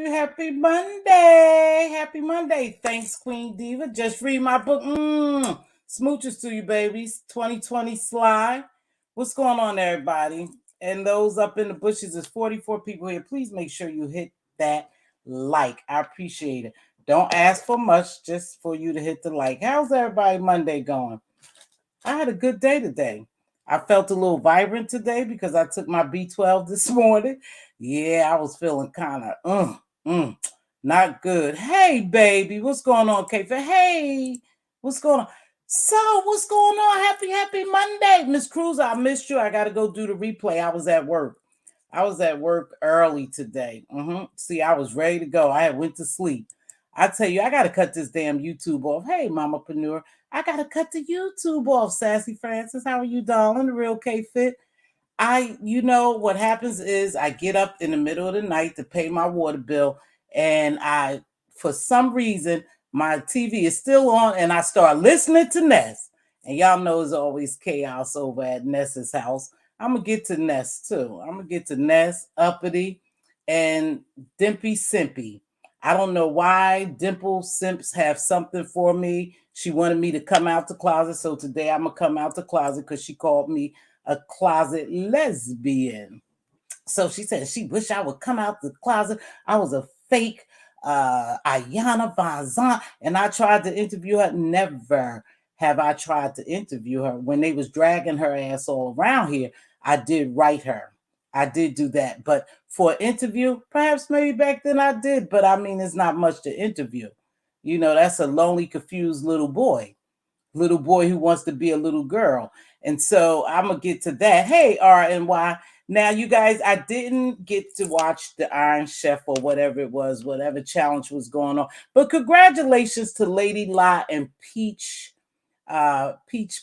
Happy Monday. Happy Monday. Thanks, Queen Diva. Just read my book. Smooches to you, babies. 2020 Sly. What's going on, everybody? And those up in the bushes, there's 44 people here. Please make sure you hit that like. I appreciate it. Don't ask for much, just for you to hit the like. How's everybody Monday going? I had a good day today. I felt a little vibrant today because I took my B12 this morning. Yeah, I was feeling kind of not good. Hey, baby, what's going on, Kate? Hey, what's going on? So, what's going on? Happy Monday, Miss Cruz. I missed you. I got to go do the replay. I was at work. Early today. See, I was ready to go. I had went to sleep. I tell you, I got to cut this damn YouTube off. Hey, Mama Panure, I got to cut the YouTube off. Sassy Francis, how are you, darling? The real K-Fit. You know, what happens is I get up in the middle of the night to pay my water bill, and for some reason, my TV is still on, and I start listening to Ness. And y'all know there's always chaos over at Ness's house. I'm going to get to Ness, too. I'm going to get to Ness, Uppity, and Dimpy Simpy. I don't know why Dimple Simps have something for me. She wanted me to come out the closet, so today I'm going to come out the closet because she called me a closet lesbian. So she said she wished I would come out the closet. I was a fake Ayana Vazan, and I tried to interview her. Never have I tried to interview her. When they was dragging her ass all around here, I did write her. I did do that. But for an interview, perhaps maybe back then I did, but I mean, it's not much to interview. You know, that's a lonely, confused little boy who wants to be a little girl. And so I'm going to get to that. Hey, RNY. Now, you guys, I didn't get to watch the Iron Chef or whatever it was, whatever challenge was going on. But congratulations to Lady La and Peach. Peach.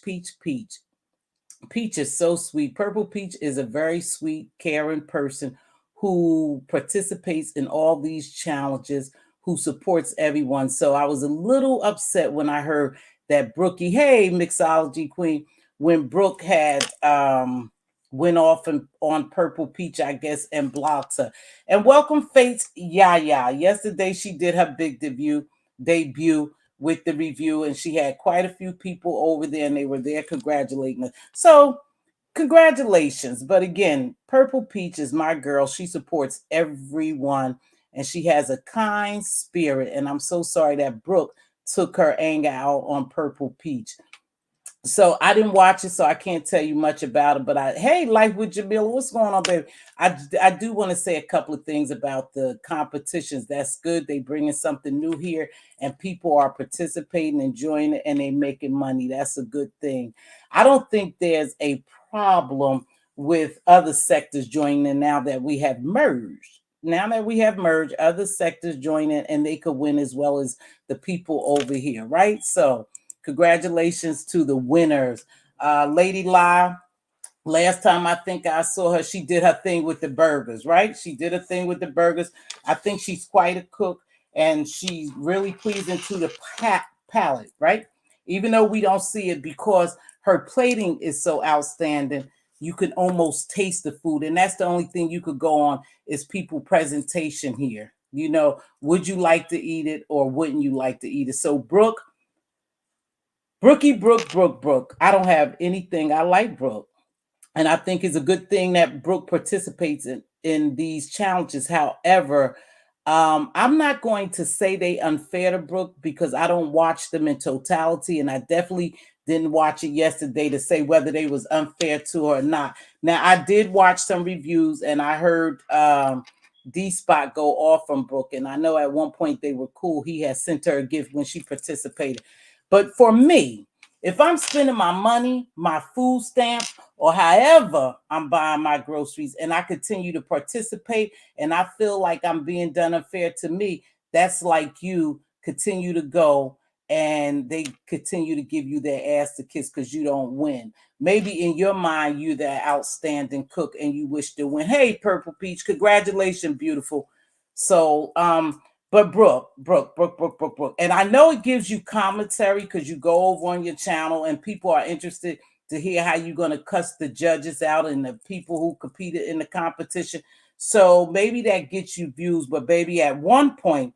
Peach is so sweet. Purple Peach is a very sweet, caring person who participates in all these challenges, who supports everyone. So I was a little upset when I heard that Brookie, hey, mixology queen, when Brooke had went off on Purple Peach, I guess, and blocked her. And welcome Fate's Yaya. Yesterday she did her big debut with the review, and she had quite a few people over there, and they were there congratulating her. So congratulations. But again, Purple Peach is my girl. She supports everyone, and she has a kind spirit. And I'm so sorry that Brooke took her anger out on Purple Peach. So I didn't watch it, so I can't tell you much about it. But hey, Life with Jamila, what's going on, baby? I do want to say a couple of things about the competitions. That's good. They bringing something new here, and people are participating, enjoying it, and they making money. That's a good thing. I don't think there's a problem with other sectors joining in now that we have merged. Now that we have merged, other sectors join in, and they could win as well as the people over here, right? So congratulations to the winners. Lady La, last time I think I saw her, she did her thing with the burgers, right? She did a thing with the burgers. I think she's quite a cook, and she's really pleasing to the palate, right? Even though we don't see it, because her plating is so outstanding, you can almost taste the food. And that's the only thing you could go on is people presentation here. You know, would you like to eat it or wouldn't you like to eat it? So Brooke. I don't have anything. I like Brooke. And I think it's a good thing that Brooke participates in these challenges. However, I'm not going to say they unfair to Brooke because I don't watch them in totality, and I definitely didn't watch it yesterday to say whether they was unfair to her or not. Now I did watch some reviews, and I heard D Spot go off from Brooke, and I know at one point they were cool. He had sent her a gift when she participated, but for me, if I'm spending my money, my food stamp, or however I'm buying my groceries, and I continue to participate and I feel like I'm being done unfair to me, that's like you continue to go and they continue to give you their ass to kiss because you don't win. Maybe in your mind, you're that outstanding cook and you wish to win. Hey, Purple Peach, congratulations, beautiful. So, but Brooke. And I know it gives you commentary because you go over on your channel and people are interested to hear how you're going to cuss the judges out and the people who competed in the competition. So maybe that gets you views, but baby, at one point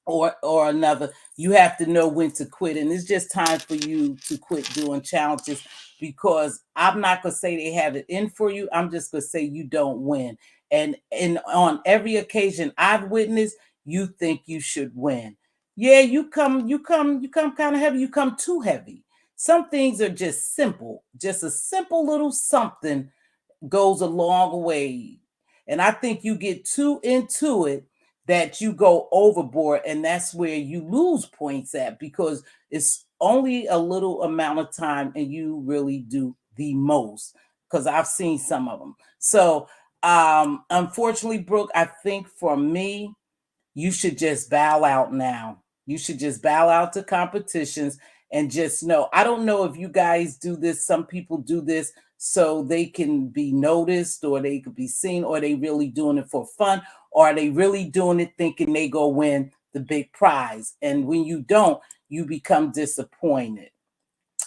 or another, you have to know when to quit. And it's just time for you to quit doing challenges because I'm not gonna say they have it in for you. I'm just gonna say you don't win. And on every occasion I've witnessed, you think you should win. Yeah, you come kind of heavy, you come too heavy. Some things are just simple, just a simple little something goes a long way. And I think you get too into it that you go overboard, and that's where you lose points at because it's only a little amount of time and you really do the most. Because I've seen some of them. So unfortunately, Brooke, I think for me, you should just bow out now. You should just bow out to competitions and just know. I don't know if you guys do this. Some people do this so they can be noticed or they could be seen, or they really doing it for fun, or are they really doing it thinking they go win the big prize? And when you don't, you become disappointed.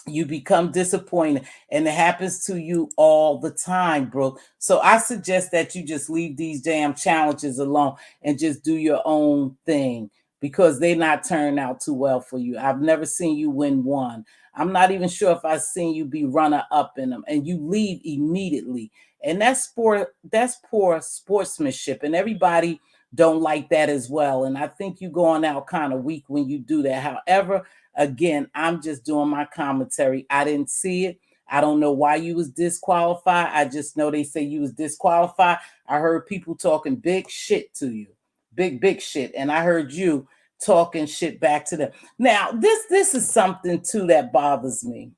You become disappointed, and it happens to you all the time, Brooke. So I suggest that you just leave these damn challenges alone and just do your own thing because they're not turning out too well for you. I've never seen you win one. I'm not even sure if I've seen you be runner up in them, and you leave immediately. And that's poor sportsmanship, and everybody don't like that as well. And I think you going out kind of weak when you do that. However, again, I'm just doing my commentary. I didn't see it. I don't know why you was disqualified. I just know they say you was disqualified. I heard people talking big shit to you. Big shit. And I heard you talking shit back to them. Now, this is something too that bothers me.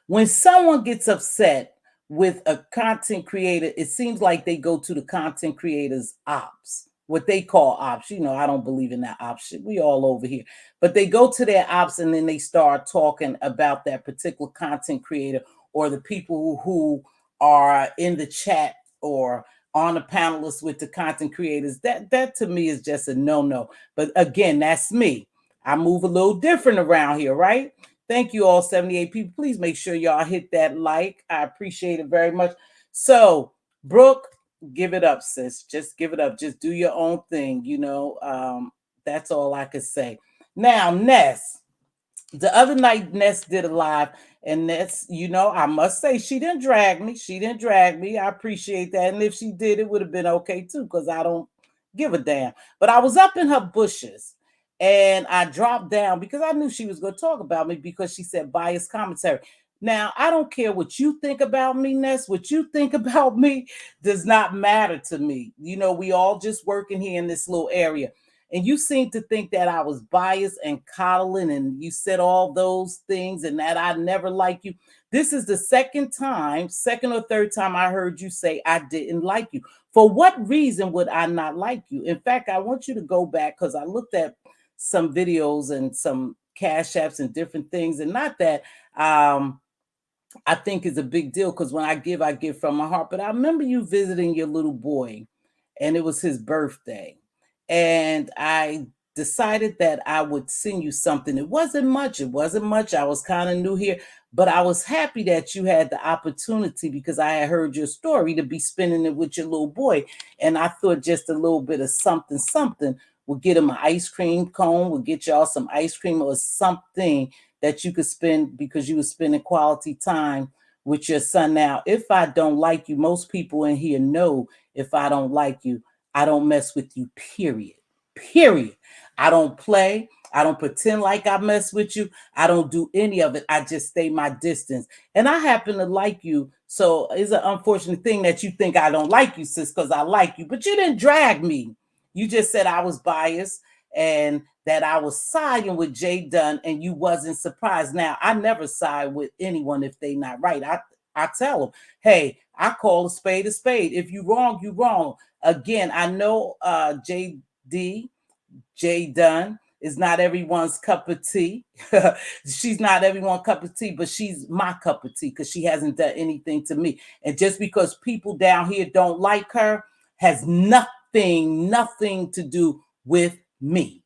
When someone gets upset with a content creator, it seems like they go to the content creator's ops, what they call ops. You know, I don't believe in that ops shit. We all over here. But they go to their ops and then they start talking about that particular content creator or the people who are in the chat or on the panelists with the content creators. That to me is just a no-no. But again, that's me. I move a little different around here, right? Thank you all 78 people. Please make sure y'all hit that like. I appreciate it very much. So, Brooke, give it up, sis. Just give it up. Just do your own thing. That's all I could say. Now, Ness. The other night, Ness did a live, and Ness, I must say, she didn't drag me. She didn't drag me. I appreciate that. And if she did, it would have been okay too, because I don't give a damn. But I was up in her bushes and I dropped down because I knew she was going to talk about me because she said biased commentary. Now, I don't care what you think about me, Ness. What you think about me does not matter to me. We all just working here in this little area. And you seem to think that I was biased and coddling, and you said all those things and that I never like you. This is the second or third time I heard you say I didn't like you. For what reason would I not like you? In fact, I want you to go back because I looked at some videos and some cash apps and different things, and not that I think is a big deal because when I give from my heart. But I remember you visiting your little boy, and it was his birthday. And I decided that I would send you something. It wasn't much. I was kind of new here, but I was happy that you had the opportunity because I had heard your story to be spending it with your little boy. And I thought just a little bit of something would get him an ice cream cone, would get y'all some ice cream or something that you could spend because you were spending quality time with your son. Now, if I don't like you, most people in here know if I don't like you, I don't mess with you, period. Period. I don't play. I don't pretend like I mess with you. I don't do any of it. I just stay my distance. And I happen to like you. So it's an unfortunate thing that you think I don't like you, sis, because I like you. But you didn't drag me. You just said I was biased and that I was siding with Jay Dunn and you wasn't surprised. Now, I never side with anyone if they not right. I tell them, hey, I call a spade a spade. If you wrong, you wrong. Again, I know JD, Jay Dunn is not everyone's cup of tea. She's not everyone's cup of tea, but she's my cup of tea because she hasn't done anything to me. And just because people down here don't like her has nothing to do with me.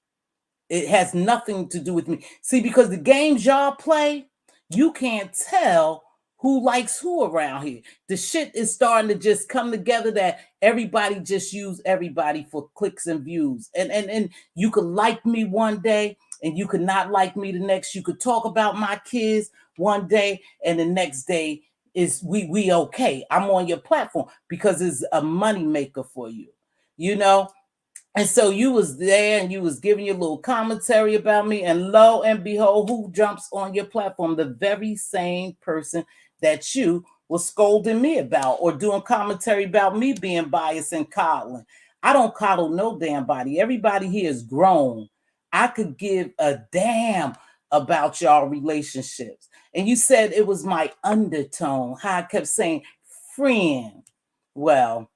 It has nothing to do with me. See, because the games y'all play, you can't tell who likes who around here. The shit is starting to just come together that everybody just use everybody for clicks and views. And you could like me one day and you could not like me the next. You could talk about my kids one day and the next day is we okay. I'm on your platform because it's a money maker for you. You know, and so you was there and you was giving your little commentary about me, and lo and behold, who jumps on your platform? The very same person that you was scolding me about or doing commentary about me being biased and coddling. I don't coddle no damn body. Everybody here is grown. I could give a damn about y'all relationships. And you said it was my undertone, how I kept saying friend. Well,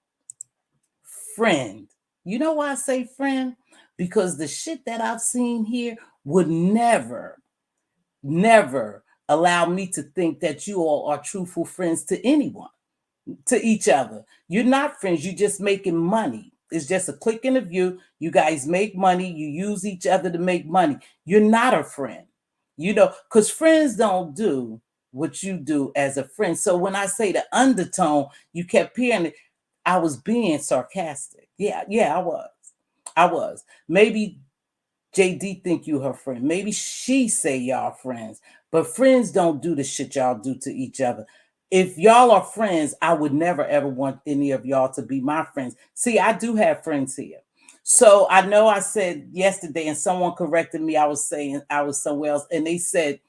friend. You know why I say friend? Because the shit that I've seen here would never allow me to think that you all are truthful friends to anyone, to each other. You're not friends, you're just making money. It's just a click in the view. You guys make money, you use each other to make money. You're not a friend, you know, because friends don't do what you do as a friend. So when I say the undertone, you kept hearing it, I was being sarcastic. Yeah, I was. I was. Maybe JD think you her friend. Maybe she say y'all friends. But friends don't do the shit y'all do to each other. If y'all are friends, I would never ever want any of y'all to be my friends. See, I do have friends here. So I know I said yesterday, and someone corrected me. I was saying I was somewhere else, and they said,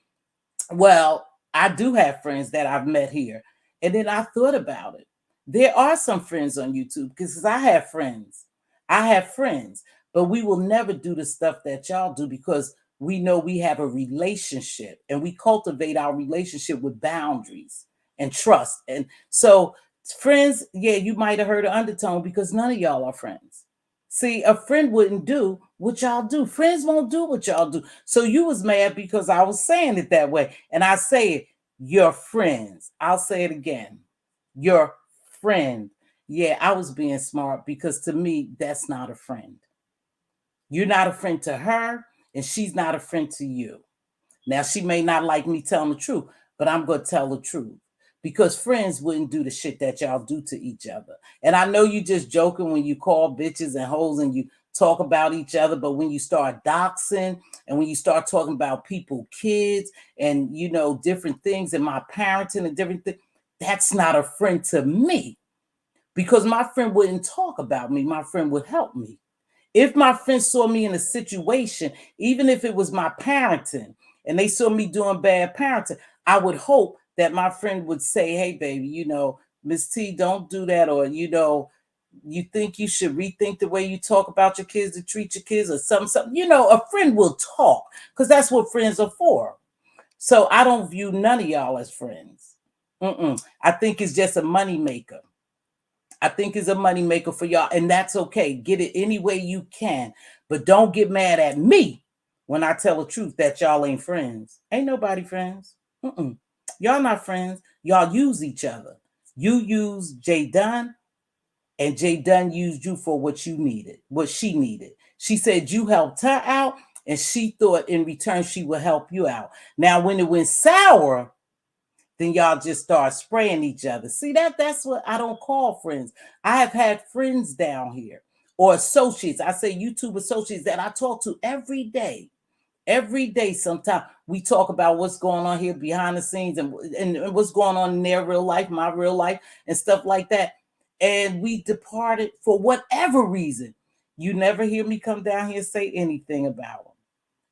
well, I do have friends that I've met here. And then I thought about it. There are some friends on YouTube because I have friends. I have friends, but we will never do the stuff that y'all do because we know we have a relationship and we cultivate our relationship with boundaries and trust. And so, friends, yeah, you might have heard an undertone because none of y'all are friends. See, a friend wouldn't do what y'all do. Friends won't do what y'all do. So you was mad because I was saying it that way. And I say it, your friends. I'll say it again. Your friend. Yeah, I was being smart because to me, that's not a friend. You're not a friend to her, and she's not a friend to you. Now, she may not like me telling the truth, but I'm going to tell the truth because friends wouldn't do the shit that y'all do to each other. And I know you just joking when you call bitches and hoes and you talk about each other, but when you start doxing and when you start talking about people, kids, and you know, different things and my parenting and different things, that's not a friend to me because my friend wouldn't talk about me. My friend would help me. If my friends saw me in a situation, even if it was my parenting and they saw me doing bad parenting, I would hope that my friend would say, hey, baby, you know, Miss T, don't do that. Or, you know, you think you should rethink the way you talk about your kids to treat your kids or something. You know, a friend will talk because that's what friends are for. So I don't view none of y'all as friends. I think it's just a money maker. I think is a moneymaker for y'all, and that's okay. Get it any way you can, but don't get mad at me when I tell the truth that y'all ain't friends. Ain't nobody friends. Y'all not friends. Y'all use each other. You use Jay Dunn, and Jay Dunn used you for what you needed, what she needed. She said you helped her out, and she thought in return she would help you out. Now, when it went sour, then y'all just start spraying each other. See, that's what I don't call friends. I have had friends down here or associates. I say YouTube associates that I talk to every day. Every day, sometimes we talk about what's going on here behind the scenes and what's going on in their real life, my real life, and stuff like that. and we departed for whatever reason. You never hear me come down here and say anything about them.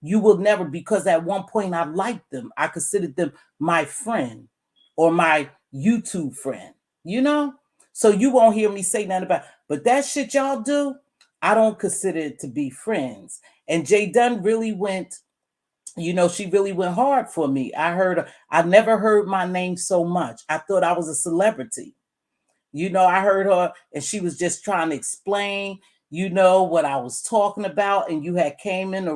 You will never, because at one point I liked them. I considered them my friend or my YouTube friend, you know? So you won't hear me say nothing about, but that shit y'all do, I don't consider it to be friends. And Jay Dunn really went, you know, she really went hard for me. I never heard my name so much. I thought I was a celebrity. You know, I heard her and she was just trying to explain, you know, what I was talking about. And you had came in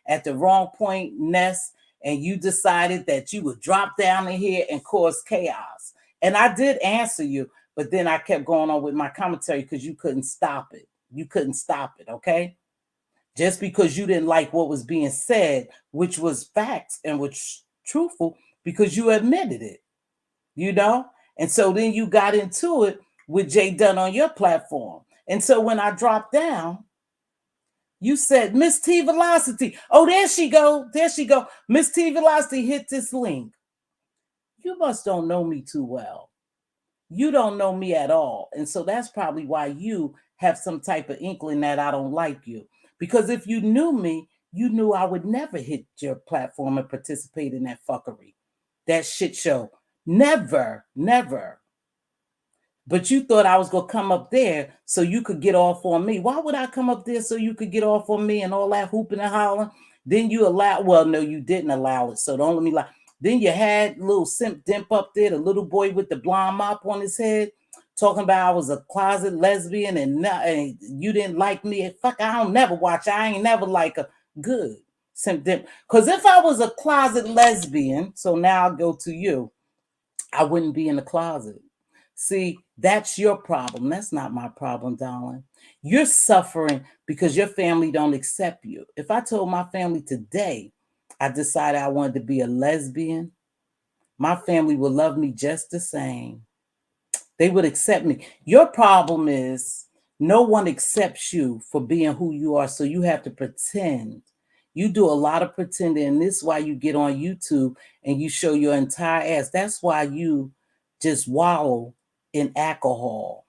at the wrong point, Ness, and you decided that you would drop down in here and cause chaos. And I did answer you, but then I kept going on with my commentary because you couldn't stop it. You couldn't stop it, okay? Just because you didn't like what was being said, which was facts and was truthful, because you admitted it, you know? And so then you got into it with Jay Dunn on your platform. And so when I dropped down, you said, Mz.Teavalocity. Oh, there she go. There she go. Mz.Teavalocity hit this link. You must don't know me too well. You don't know me at all. And so that's probably why you have some type of inkling that I don't like you. Because if you knew me, you knew I would never hit your platform and participate in that fuckery, that shit show. Never, never. But you thought I was going to come up there so you could get off on me. Why would I come up there so you could get off on me and all that hooping and hollering? Then you well, no, you didn't allow it. So don't let me lie. Then you had little Simp Dimp up there, the little boy with the blonde mop on his head, talking about I was a closet lesbian and you didn't like me. Fuck, I don't never watch. I ain't never like a good Simp Dimp. Because if I was a closet lesbian, so now I'll go to you, I wouldn't be in the closet. See, that's your problem. That's not my problem, darling. You're suffering because your family don't accept you. If I told my family today I decided I wanted to be a lesbian, my family would love me just the same. They would accept me. Your problem is no one accepts you for being who you are, so you have to pretend. You do a lot of pretending, and this is why you get on YouTube and you show your entire ass. That's why you just wallow in alcohol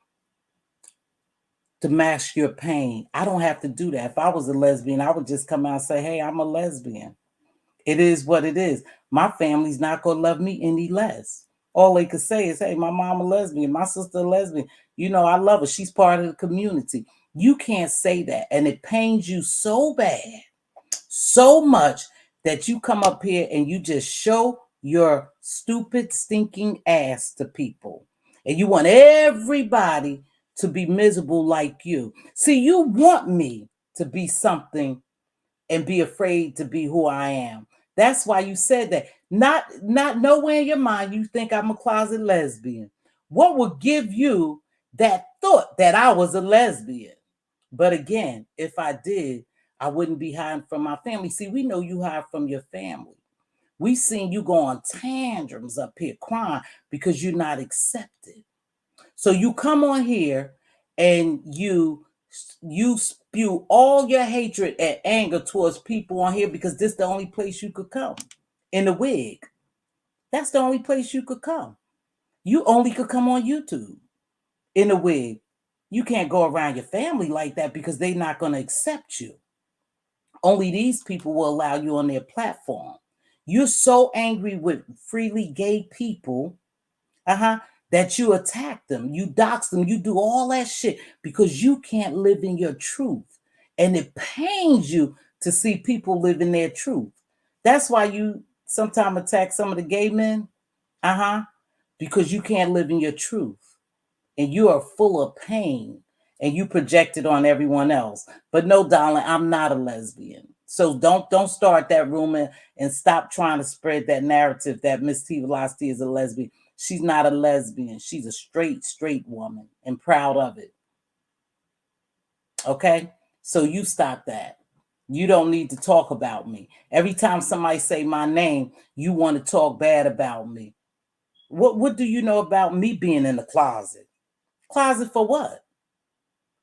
to mask your pain. I don't have to do that. If I was a lesbian, I would just come out and say, hey, I'm a lesbian. It is what it is. My family's not going to love me any less. All they could say is, hey, my mom a lesbian, my sister a lesbian. You know, I love her. She's part of the community. You can't say that. And it pains you so bad, so much, that you come up here and you just show your stupid, stinking ass to people. And you want everybody to be miserable like you. See, you want me to be something and be afraid to be who I am. That's why you said that. Not nowhere in your mind you think I'm a closet lesbian. What would give you that thought that I was a lesbian? But again, if I did, I wouldn't be hiding from my family. See, we know you hide from your family. We seen you go on tantrums up here crying because you're not accepted. So you come on here and you spew all your hatred and anger towards people on here because this is the only place you could come, in the wig. That's the only place you could come. You only could come on YouTube in a wig. You can't go around your family like that because they're not going to accept you. Only these people will allow you on their platform. You're so angry with freely gay people, that you attack them, you dox them, you do all that shit because you can't live in your truth. And it pains you to see people live in their truth. That's why you sometimes attack some of the gay men, because you can't live in your truth. And you are full of pain and you project it on everyone else. But no, darling, I'm not a lesbian. So don't start that rumor and stop trying to spread that narrative that Mz.Teavalocity is a lesbian. She's not a lesbian. She's a straight woman and proud of it. Okay? So you stop that. You don't need to talk about me. Every time somebody say my name, you want to talk bad about me. What do you know about me being in the closet? Closet for what?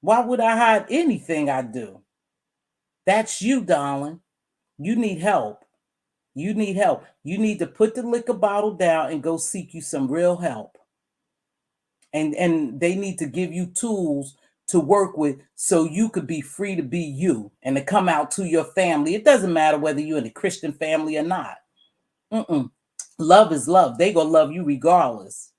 Why would I hide anything I do? That's you, darling. You need help. You need help. You need to put the liquor bottle down and go seek you some real help. and they need to give you tools to work with so you could be free to be you and to come out to your family. It doesn't matter whether you're in a Christian family or not. Love is love. They gonna love you regardless.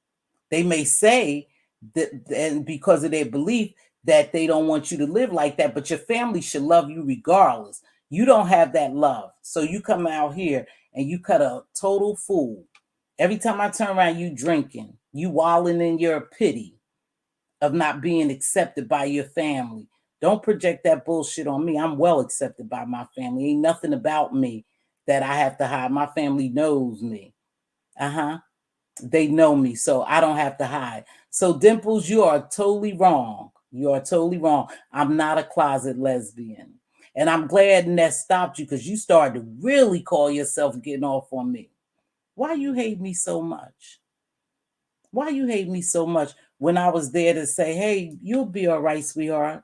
They may say that, and because of their belief, that they don't want you to live like that, but your family should love you regardless. You don't have that love, so you come out here and you cut a total fool. Every time I turn around, you drinking, you wallowing in your pity of not being accepted by your family. Don't project that bullshit on me. I'm well accepted by my family. Ain't nothing about me that I have to hide. My family knows me. They know me, so I don't have to hide. So Dimples, you are totally wrong. You are totally wrong. I'm not a closet lesbian. And I'm glad Ness stopped you, because you started to really call yourself getting off on me. Why you hate me so much? Why you hate me so much when I was there to say, hey, you'll be all right, sweetheart.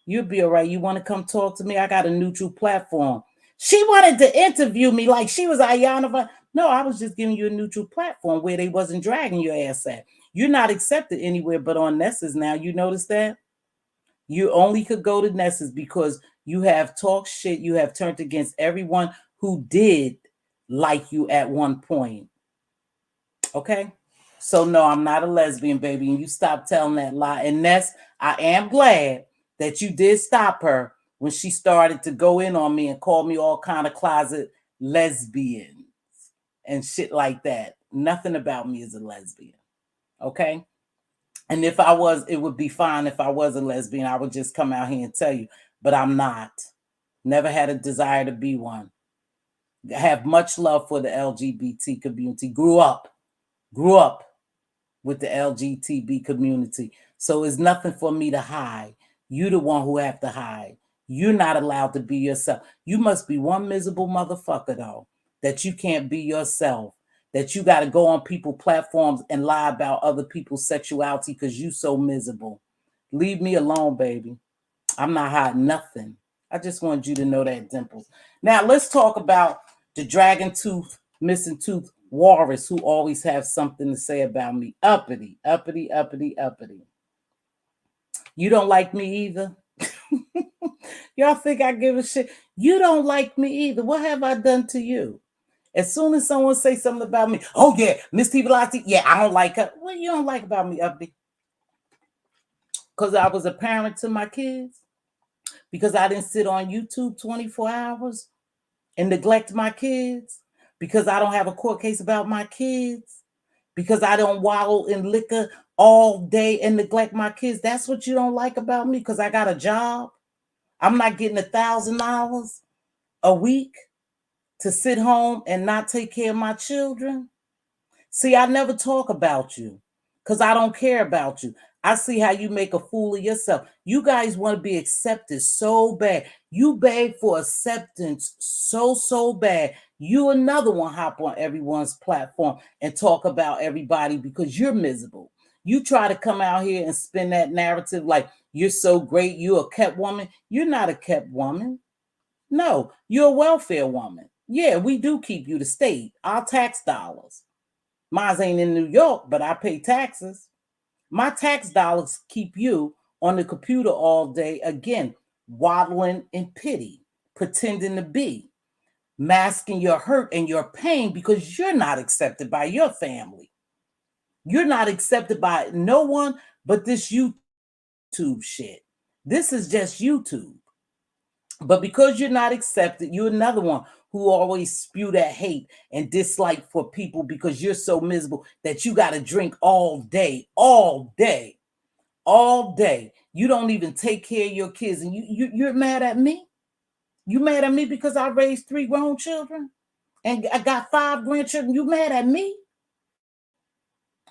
You'll be all right. You want to come talk to me? I got a neutral platform. She wanted to interview me like she was Ayanova. No, I was just giving you a neutral platform where they wasn't dragging your ass at. You're not accepted anywhere but on Ness's now. You notice that? You only could go to Ness's because you have talked shit. You have turned against everyone who did like you at one point. Okay? So no, I'm not a lesbian, baby. And you stop telling that lie. And Ness, I am glad that you did stop her when she started to go in on me and call me all kind of closet lesbians and shit like that. Nothing about me is a lesbian. Okay? And if I was, it would be fine if I was a lesbian. I would just come out here and tell you. But I'm not. Never had a desire to be one. I have much love for the LGBT community. Grew up with the LGBT community. So it's nothing for me to hide. You the one who have to hide. You're not allowed to be yourself. You must be one miserable motherfucker, though, that you can't be yourself, that you got to go on people's platforms and lie about other people's sexuality because you so miserable. Leave me alone, baby. I'm not hiding nothing. I just wanted you to know that, Dimples. Now, let's talk about the dragon tooth, missing tooth walrus who always have something to say about me. Uppity, uppity, uppity, uppity. You don't like me either? Y'all think I give a shit? You don't like me either. What have I done to you? As soon as someone say something about me, oh yeah, Mz.Teavalocity, yeah, I don't like her. What you don't like about me, Uppity? Because I was a parent to my kids? Because I didn't sit on YouTube 24 hours and neglect my kids? Because I don't have a court case about my kids? Because I don't wallow in liquor all day and neglect my kids? That's what you don't like about me? Because I got a job? I'm not getting $1,000 a week to sit home and not take care of my children? See, I never talk about you because I don't care about you. I see how you make a fool of yourself. You guys want to be accepted so bad. You beg for acceptance so bad. You another one hop on everyone's platform and talk about everybody because you're miserable. You try to come out here and spin that narrative like you're so great, you're a kept woman. You're not a kept woman. No, you're a welfare woman. Yeah, we do keep you the state, our tax dollars. Mine ain't in New York, but I pay taxes. My tax dollars keep you on the computer all day, again, waddling in pity, pretending to be, masking your hurt and your pain because you're not accepted by your family. You're not accepted by no one but this YouTube shit. This is just YouTube. But because you're not accepted, you're another one who always spew that hate and dislike for people because you're so miserable that you got to drink all day, all day, all day. You don't even take care of your kids, and you're mad at me? You mad at me because I raised 3 grown children and I got 5 grandchildren? You mad at me?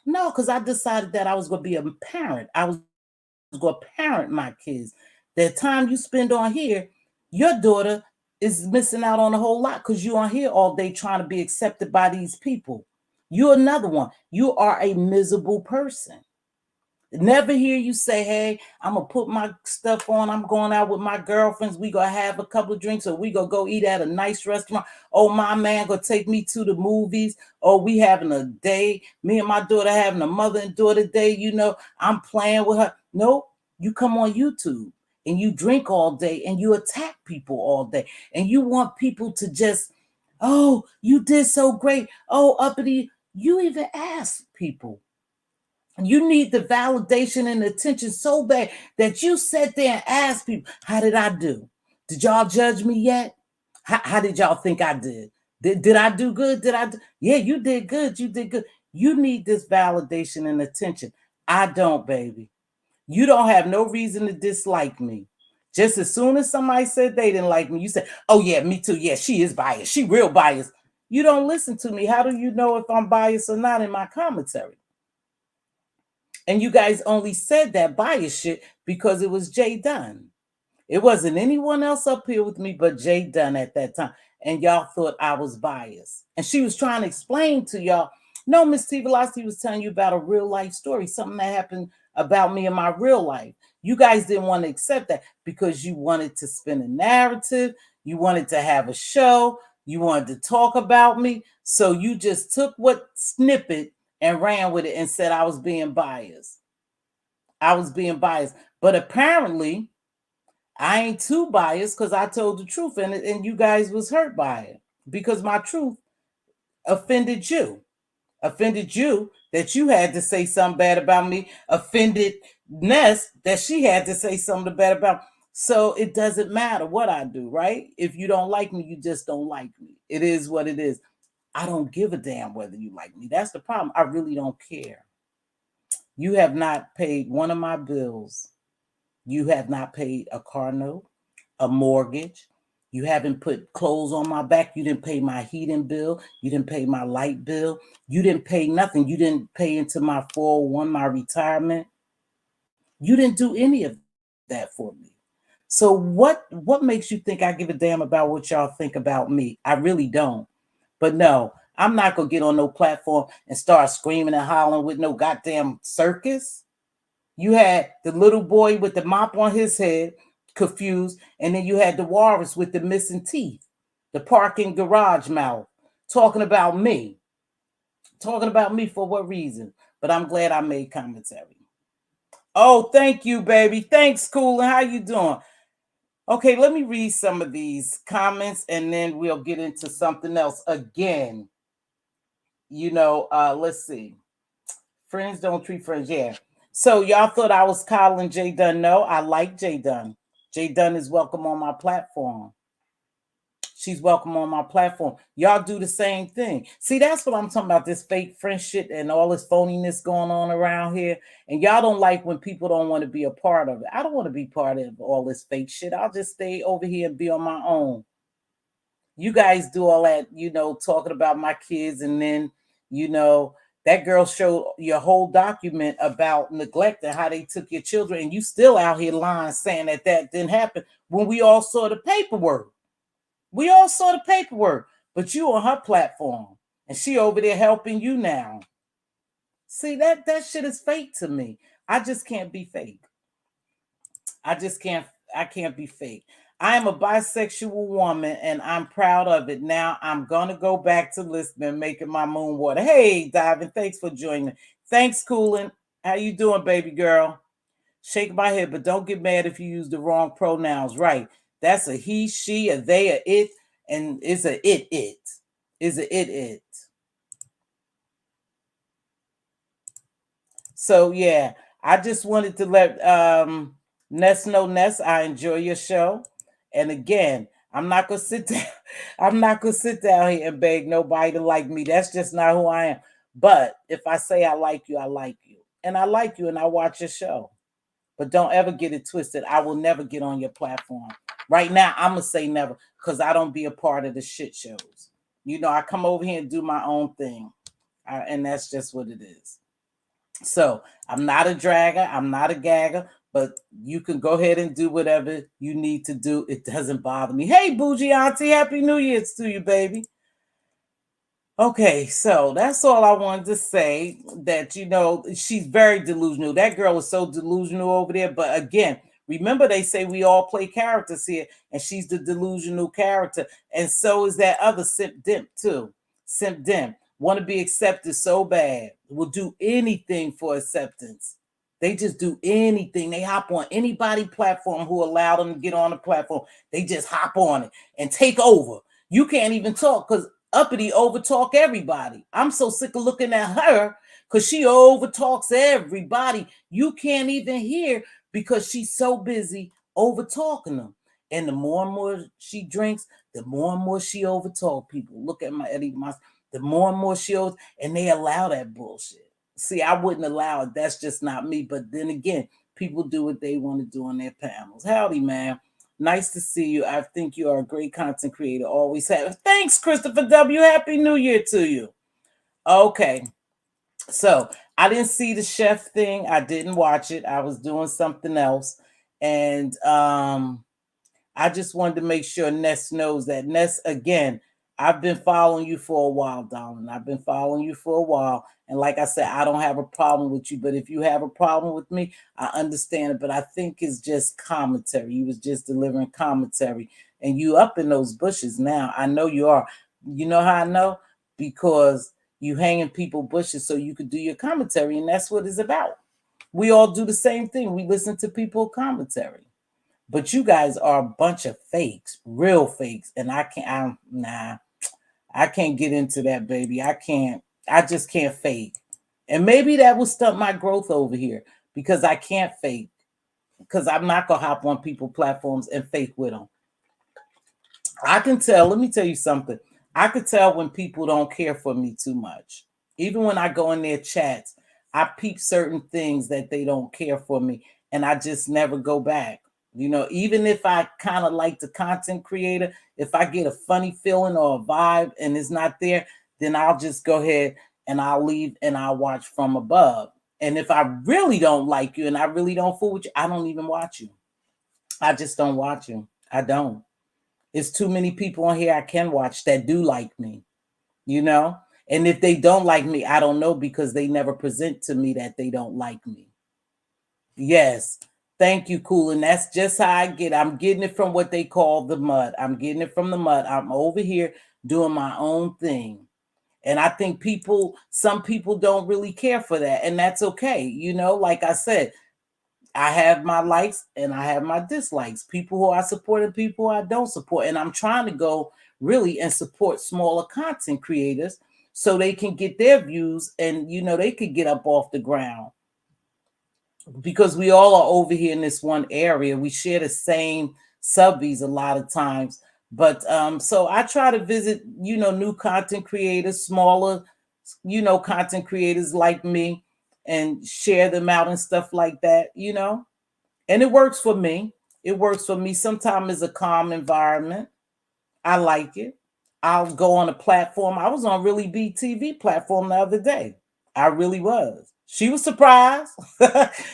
No, because I decided that I was going to be a parent. I was going to parent my kids. The time you spend on here, your daughter is missing out on a whole lot because you're on here all day trying to be accepted by these people. You're another one. You are a miserable person. Never hear you say, hey, I'm going to put my stuff on. I'm going out with my girlfriends. We going to have a couple of drinks, or we going to go eat at a nice restaurant. Oh, my man going to take me to the movies. Oh, we having a day. Me and my daughter having a mother and daughter day. You know, I'm playing with her. Nope. You come on YouTube and you drink all day and you attack people all day. And you want people to just, oh, you did so great. Oh, uppity. You even ask people. You need the validation and attention so bad that you sat there and asked people, how did I do? Did y'all judge me yet? How did y'all think I did? Did I do good? Yeah, you did good. You did good. You need this validation and attention. I don't, baby. You don't have no reason to dislike me. Just as soon as somebody said they didn't like me, you said, oh, yeah, me too. Yeah, she is biased. She real biased. You don't listen to me. How do you know if I'm biased or not in my commentary? And you guys only said that bias shit because it was Jay Dunn. It wasn't anyone else up here with me but Jay Dunn at that time. And y'all thought I was biased. And she was trying to explain to y'all, no, Mz.Teavalocity was telling you about a real life story, something that happened about me in my real life. You guys didn't want to accept that because you wanted to spin a narrative. You wanted to have a show. You wanted to talk about me. So you just took what snippet and ran with it and said I was being biased. I was being biased. But apparently, I ain't too biased because I told the truth and you guys was hurt by it because my truth offended you. Offended you that you had to say something bad about me. Offended Ness that she had to say something bad about me. So it doesn't matter what I do, right? If you don't like me, you just don't like me. It is what it is. I don't give a damn whether you like me. That's the problem. I really don't care. You have not paid one of my bills. You have not paid a car note, a mortgage. You haven't put clothes on my back. You didn't pay my heating bill. You didn't pay my light bill. You didn't pay nothing. You didn't pay into my 401, my retirement. You didn't do any of that for me. So what makes you think I give a damn about what y'all think about me? I really don't. But no, I'm not going to get on no platform and start screaming and hollering with no goddamn circus. You had the little boy with the mop on his head, confused, and then you had the walrus with the missing teeth, the parking garage mouth, talking about me. Talking about me for what reason? But I'm glad I made commentary. Oh, thank you, baby. Thanks, Coolin. How you doing? Okay, let me read some of these comments and then we'll get into something else again. Let's see. Friends don't treat friends. Yeah. So y'all thought I was calling Jay Dunn. No, I like Jay Dunn. Jay Dunn is welcome on my platform. She's welcome on my platform. Y'all do the same thing. See, that's what I'm talking about, this fake friend shit and all this phoniness going on around here. And y'all don't like when people don't want to be a part of it. I don't want to be part of all this fake shit. I'll just stay over here and be on my own. You guys do all that, talking about my kids, and then, that girl showed your whole document about neglect and how they took your children, and you still out here lying, saying that didn't happen when we all saw the paperwork. We all saw the paperwork, but you on her platform, and she over there helping you now. See, that shit is fake to me. I just can't be fake. I can't be fake. I am a bisexual woman and I'm proud of it. Now I'm gonna go back to listening, making my moon water. Hey, Diving, thanks for joining. Thanks, Coolin. How you doing, baby girl? Shake my head, but don't get mad if you use the wrong pronouns. Right. That's a he, she, a they, a it, and it's a it. Is a it. So yeah, I just wanted to let Ness know, Ness, I enjoy your show. And again, I'm not gonna sit down. I'm not gonna sit down here and beg nobody to like me. That's just not who I am. But if I say I like you, I like you. And I like you and I watch your show. But don't ever get it twisted. I will never get on your platform. Right now, I'm gonna say never because I don't be a part of the shit shows. I come over here and do my own thing. And that's just what it is. So I'm not a dragger, I'm not a gagger, but you can go ahead and do whatever you need to do. It doesn't bother me. Hey, Bougie Auntie, Happy New Year's to you, baby. Okay, so that's all I wanted to say. That she's very delusional. That girl is so delusional over there. But again, remember they say we all play characters here, and she's the delusional character, and so is that other Simp Dimp too. Simp Dimp want to be accepted so bad, will do anything for acceptance. They just do anything. They hop on anybody platform who allow them to get on the platform. They just hop on it and take over. You can't even talk because uppity overtalk everybody. I'm so sick of looking at her because she overtalks everybody. You can't even hear because she's so busy overtalking them. And the more and more she drinks, the more and more she overtalk people. Look at my Eddie Moss. The more and more she over, and they allow that bullshit. See, I wouldn't allow it. That's just not me. But then again, people do what they want to do on their panels. Howdy, man. Nice to see you. I think you are a great content creator. Always have. Thanks, Christopher W. Happy New Year to you. Okay. So I didn't see the chef thing. I didn't watch it. I was doing something else. And I just wanted to make sure Ness knows that. Ness, again, I've been following you for a while, darling. I've been following you for a while. And like I said, I don't have a problem with you. But if you have a problem with me, I understand it. But I think it's just commentary. You was just delivering commentary. And you up in those bushes now. I know you are. You know how I know? Because you hanging people bushes so you could do your commentary. And that's what it's about. We all do the same thing. We listen to people commentary. But you guys are a bunch of fakes, real fakes. And I can't get into that, baby. I can't, I just can't fake. And maybe that will stunt my growth over here because I can't fake. Because I'm not gonna hop on people platforms and fake with them. I can tell, let me tell you something. I could tell when people don't care for me too much. Even when I go in their chats, I peep certain things that they don't care for me and I just never go back. Even if I kind of like the content creator, if I get a funny feeling or a vibe and it's not there, then I'll just go ahead and I'll leave and I'll watch from above. And if I really don't like you and I really don't fool with you, I don't even watch you. I just don't watch you. I don't. It's too many people on here I can watch that do like me, you know? And if they don't like me, I don't know because they never present to me that they don't like me. Yes. Thank you, cool. And that's just how I get. I'm getting it from what they call the mud. I'm getting it from the mud. I'm over here doing my own thing. And I think some people don't really care for that. And that's okay. Like I said, I have my likes and I have my dislikes. People who I support and people who I don't support. And I'm trying to go really and support smaller content creators so they can get their views and they could get up off the ground. Because we all are over here in this one area. We share the same subbies a lot of times. But so I try to visit, new content creators, smaller, content creators like me and share them out and stuff like that. And it works for me. It works for me. Sometimes it's a calm environment. I like it. I'll go on a platform. I was on Really B TV platform the other day. I really was. She was surprised.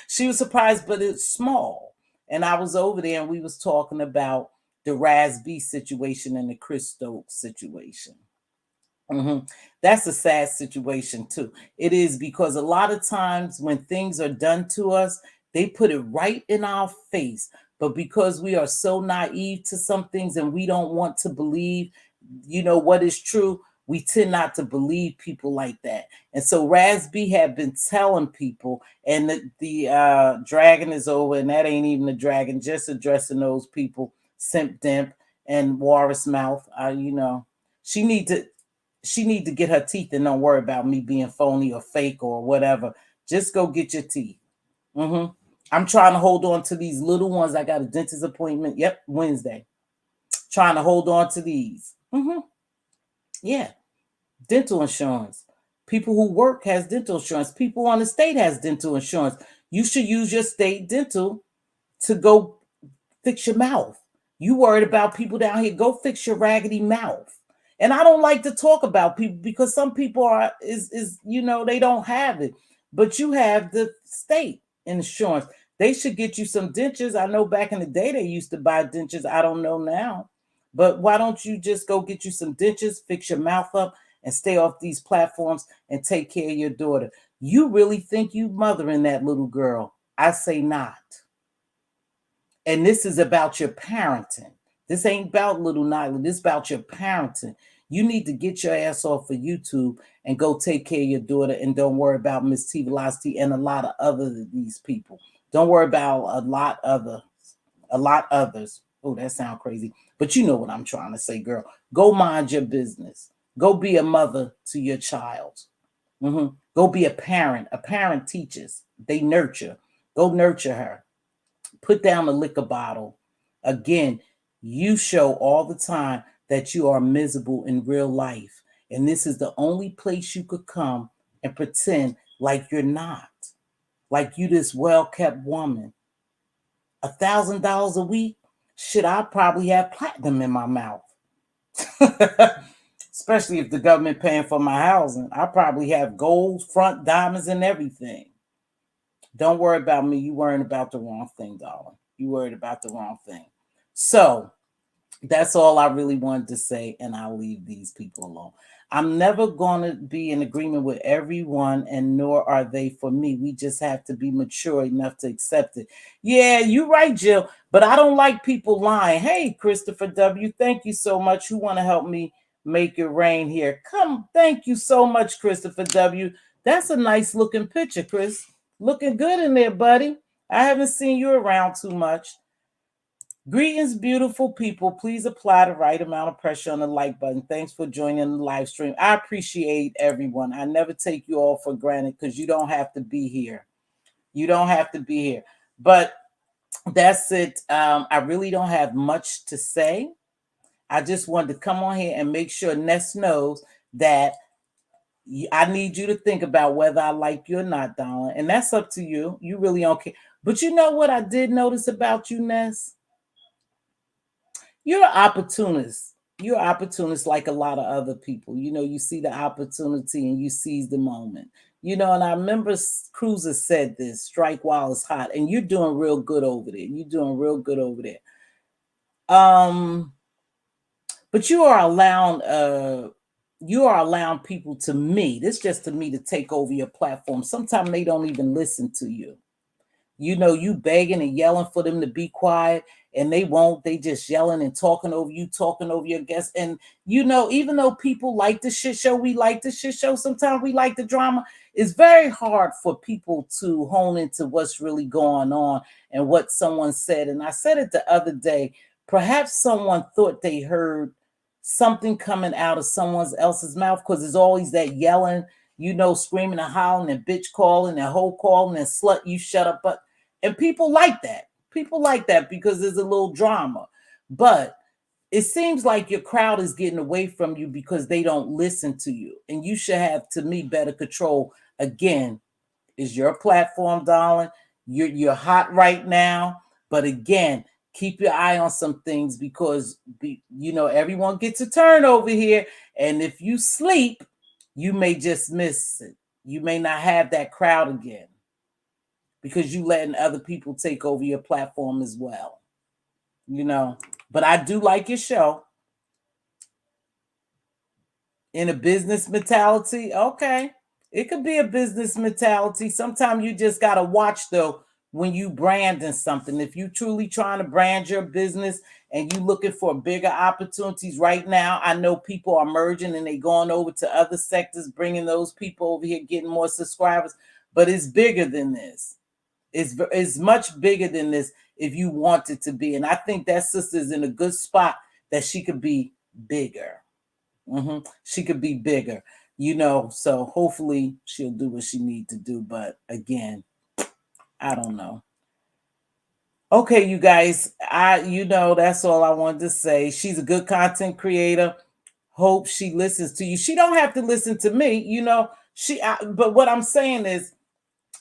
She was surprised, but it's small. And I was over there and we was talking about the Raz B situation and the Chris Stokes situation. Mhm. That's a sad situation too. It is because a lot of times when things are done to us, they put it right in our face. But because we are so naive to some things and we don't want to believe, what is true, we tend not to believe people like that. And so Raz B had been telling people, and the dragon is over, and that ain't even a dragon, just addressing those people, Simp Dimp and Walrus Mouth. She need to get her teeth and don't worry about me being phony or fake or whatever. Just go get your teeth. I'm trying to hold on to these little ones. I got a dentist appointment. Yep, Wednesday. Trying to hold on to these. Yeah, dental insurance. People who work has dental insurance. People on the state has dental insurance. You should use your state dental to go fix your mouth. You worried about people down here, go fix your raggedy mouth. And I don't like to talk about people because some people they don't have it. But you have the state insurance. They should get you some dentures. I know back in the day they used to buy dentures. I don't know now. But why don't you just go get you some dentures, fix your mouth up, and stay off these platforms and take care of your daughter. You really think you mothering that little girl? I say not. And this is about your parenting. This ain't about little Nyla. This is about your parenting. You need to get your ass off of YouTube and go take care of your daughter, and don't worry about Mz.Teavalocity and a lot of other these people. Don't worry about a lot others. Oh, that sounds crazy. But you know what I'm trying to say, girl. Go mind your business. Go be a mother to your child. Go be a parent. A parent teaches. They nurture. Go nurture her. Put down the liquor bottle. Again, you show all the time that you are miserable in real life. And this is the only place you could come and pretend like you're not. Like you this well-kept woman. $1,000 a week? Shit, I probably have platinum in my mouth. Especially if the government paying for my housing. I probably have gold, front diamonds, and everything. Don't worry about me. You worrying about the wrong thing, darling. You worried about the wrong thing. So that's all I really wanted to say, and I'll leave these people alone. I'm never going to be in agreement with everyone, and nor are they for me. We just have to be mature enough to accept it. Yeah, you're right, Jill, but I don't like people lying. Hey, Christopher W., thank you so much. Who want to help me make it rain here? Come, thank you so much, Christopher W. That's a nice looking picture, Chris. Looking good in there, buddy. I haven't seen you around too much. Greetings, beautiful people. Please apply the right amount of pressure on the like button. Thanks for joining the live stream. I appreciate everyone. I never take you all for granted because you don't have to be here. You don't have to be here. But that's it. I really don't have much to say. I just wanted to come on here and make sure Ness knows that I need you to think about whether I like you or not, darling. And that's up to you. You really don't care. But you know what I did notice about you, Ness? You're an opportunist. You're an opportunist like a lot of other people. You know, you see the opportunity and you seize the moment. You know, and I remember Cruiser said this, strike while it's hot. And you're doing real good over there. You're doing real good over there. But you are allowing people to me, this just to me, to take over your platform. Sometimes they don't even listen to you. You know, you begging and yelling for them to be quiet, and they won't. They just yelling and talking over you, talking over your guests. And, you know, even though people like the shit show, we like the shit show, sometimes we like the drama, it's very hard for people to hone into what's really going on and what someone said. And I said it the other day, perhaps someone thought they heard something coming out of someone else's mouth, because there's always that yelling, you know, screaming and hollering and bitch calling and hoe calling and slut, you shut up. But and people like that. People like that because there's a little drama. But it seems like your crowd is getting away from you because they don't listen to you. And you should have, to me, better control. Again, is your platform, darling. You're hot right now. But again, keep your eye on some things because, you know, everyone gets a turn over here. And if you sleep, you may just miss it. You may not have that crowd again, because you letting other people take over your platform as well, you know. But I do like your show. In a business mentality, okay. It could be a business mentality. Sometimes you just got to watch, though, when you branding something. If you truly trying to brand your business and you looking for bigger opportunities right now, I know people are merging and they going over to other sectors, bringing those people over here, getting more subscribers. But it's bigger than this. It's much bigger than this if you want it to be. And I think that sister's in a good spot that she could be bigger. She could be bigger, you know, so hopefully she'll do what she needs to do. But again, I don't know. Okay, you guys, you know, that's all I wanted to say. She's a good content creator. Hope she listens to you. She don't have to listen to me, you know. But what I'm saying is,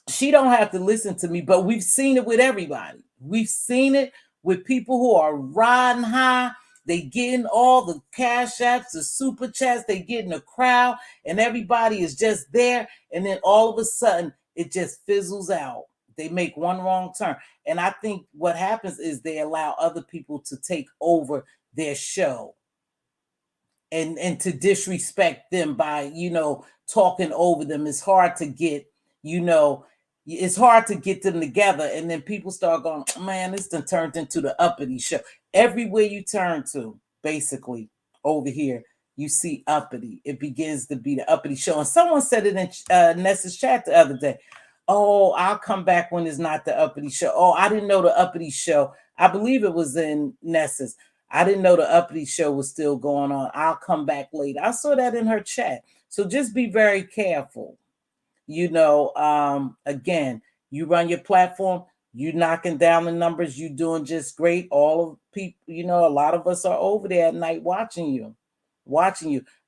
she don't have to listen to me, but we've seen it with everybody. We've seen it with people who are riding high. They getting all the cash apps, the super chats, they getting a crowd, and everybody is just there. And then all of a sudden, it just fizzles out. They make one wrong turn. And I think what happens is they allow other people to take over their show. and to disrespect them by, talking over them. It's hard to get, you know it's hard to get them together, and then people start going, man, this done turned into the uppity show. Everywhere you turn to, basically, over here, you see uppity. It begins to be the uppity show. And someone said it in Nessa's chat the other day. Oh, I'll come back when it's not the uppity show. Oh, I didn't know the uppity show. I believe it was in Nessa's. I didn't know the uppity show was still going on. I'll come back later. I saw that in her chat. So just be very careful. Again, you run your platform, you knocking down the numbers, you doing just great. All of people, a lot of us are over there at night watching you.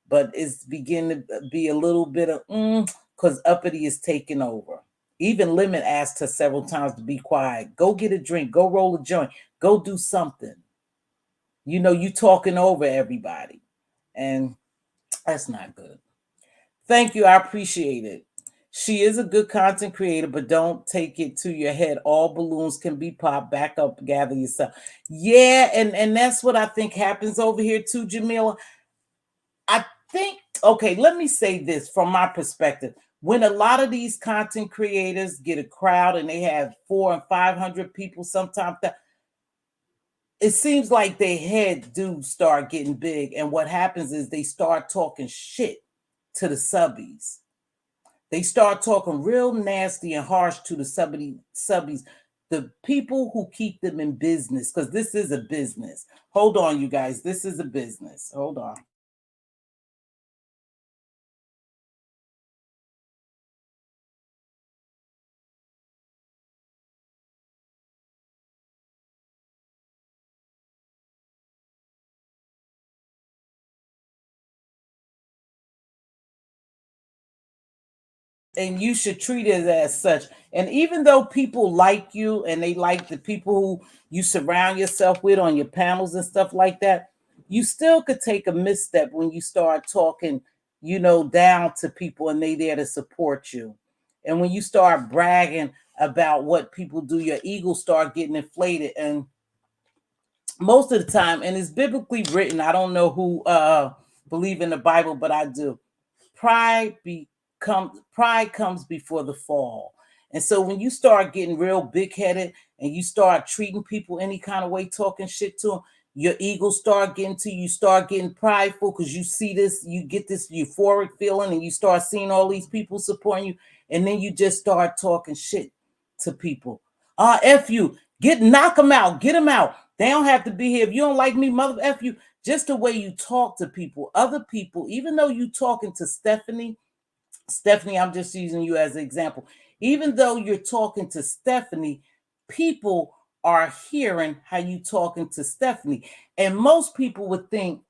But it's beginning to be a little bit of because uppity is taking over. Even Lemon asked her several times to be quiet. Go get a drink, go roll a joint, go do something. You talking over everybody. And that's not good. Thank you. I appreciate it. She is a good content creator, but don't take it to your head. All balloons can be popped. Back up, gather yourself. Yeah, and that's what I think happens over here too, Jamila. I think, okay, let me say this from my perspective. When a lot of these content creators get a crowd and they have 400 and 500 people, sometimes it seems like their head do start getting big. And what happens is they start talking shit to the subbies. They start talking real nasty and harsh to the subbies, the people who keep them in business, because this is a business. Hold on, you guys. This is a business. Hold on. And you should treat it as such. And even though people like you and they like the people who you surround yourself with on your panels and stuff like that, you still could take a misstep when you start talking, down to people and they there to support you. And when you start bragging about what people do, your ego start getting inflated. And most of the time, and it's biblically written, I don't know who believe in the Bible, but I do. Pride comes before the fall. And so when you start getting real big-headed and you start treating people any kind of way, talking shit to them, your ego start getting to you, start getting prideful because you see this, you get this euphoric feeling, and you start seeing all these people supporting you, and then you just start talking shit to people. F you, knock them out, get them out. They don't have to be here. If you don't like me, mother F you. Just the way you talk to people, other people, even though you talking to Stephanie, I'm just using you as an example. Even though you're talking to Stephanie, people are hearing how you talking to Stephanie. And most people would think,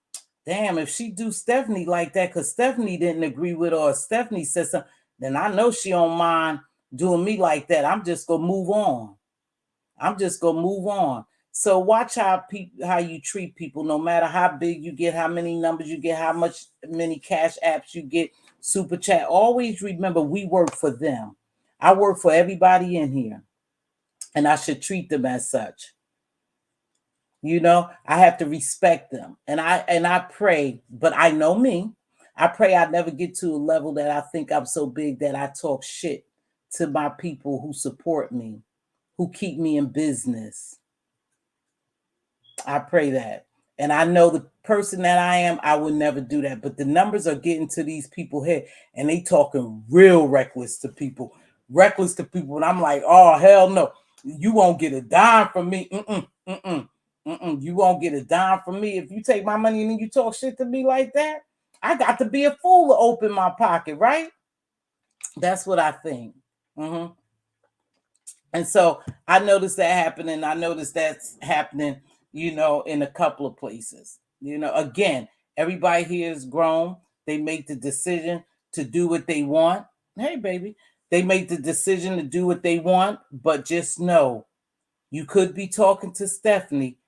damn, if she do Stephanie like that, because Stephanie didn't agree with her, or Stephanie said something, then I know she don't mind doing me like that. I'm just gonna move on. So watch how you treat people, no matter how big you get, how many numbers you get, many cash apps you get, super chat. Always remember, we work for them. I work for everybody in here, and I should treat them as such. I have to respect them, and I pray, but I know me. I pray I never get to a level that I think I'm so big that I talk shit to my people who support me, who keep me in business. I pray that. And I know the person that I am, I would never do that. But the numbers are getting to these people here, and they talking real reckless to people. And I'm like, oh, hell no. You won't get a dime from me. You won't get a dime from me. If you take my money and then you talk shit to me like that, I got to be a fool to open my pocket, right? That's what I think. And so I noticed that happening. I noticed that's happening, in a couple of places. Again, everybody here is grown. They make the decision to do what they want. Hey, baby. They make the decision to do what they want, but just know you could be talking to Stephanie,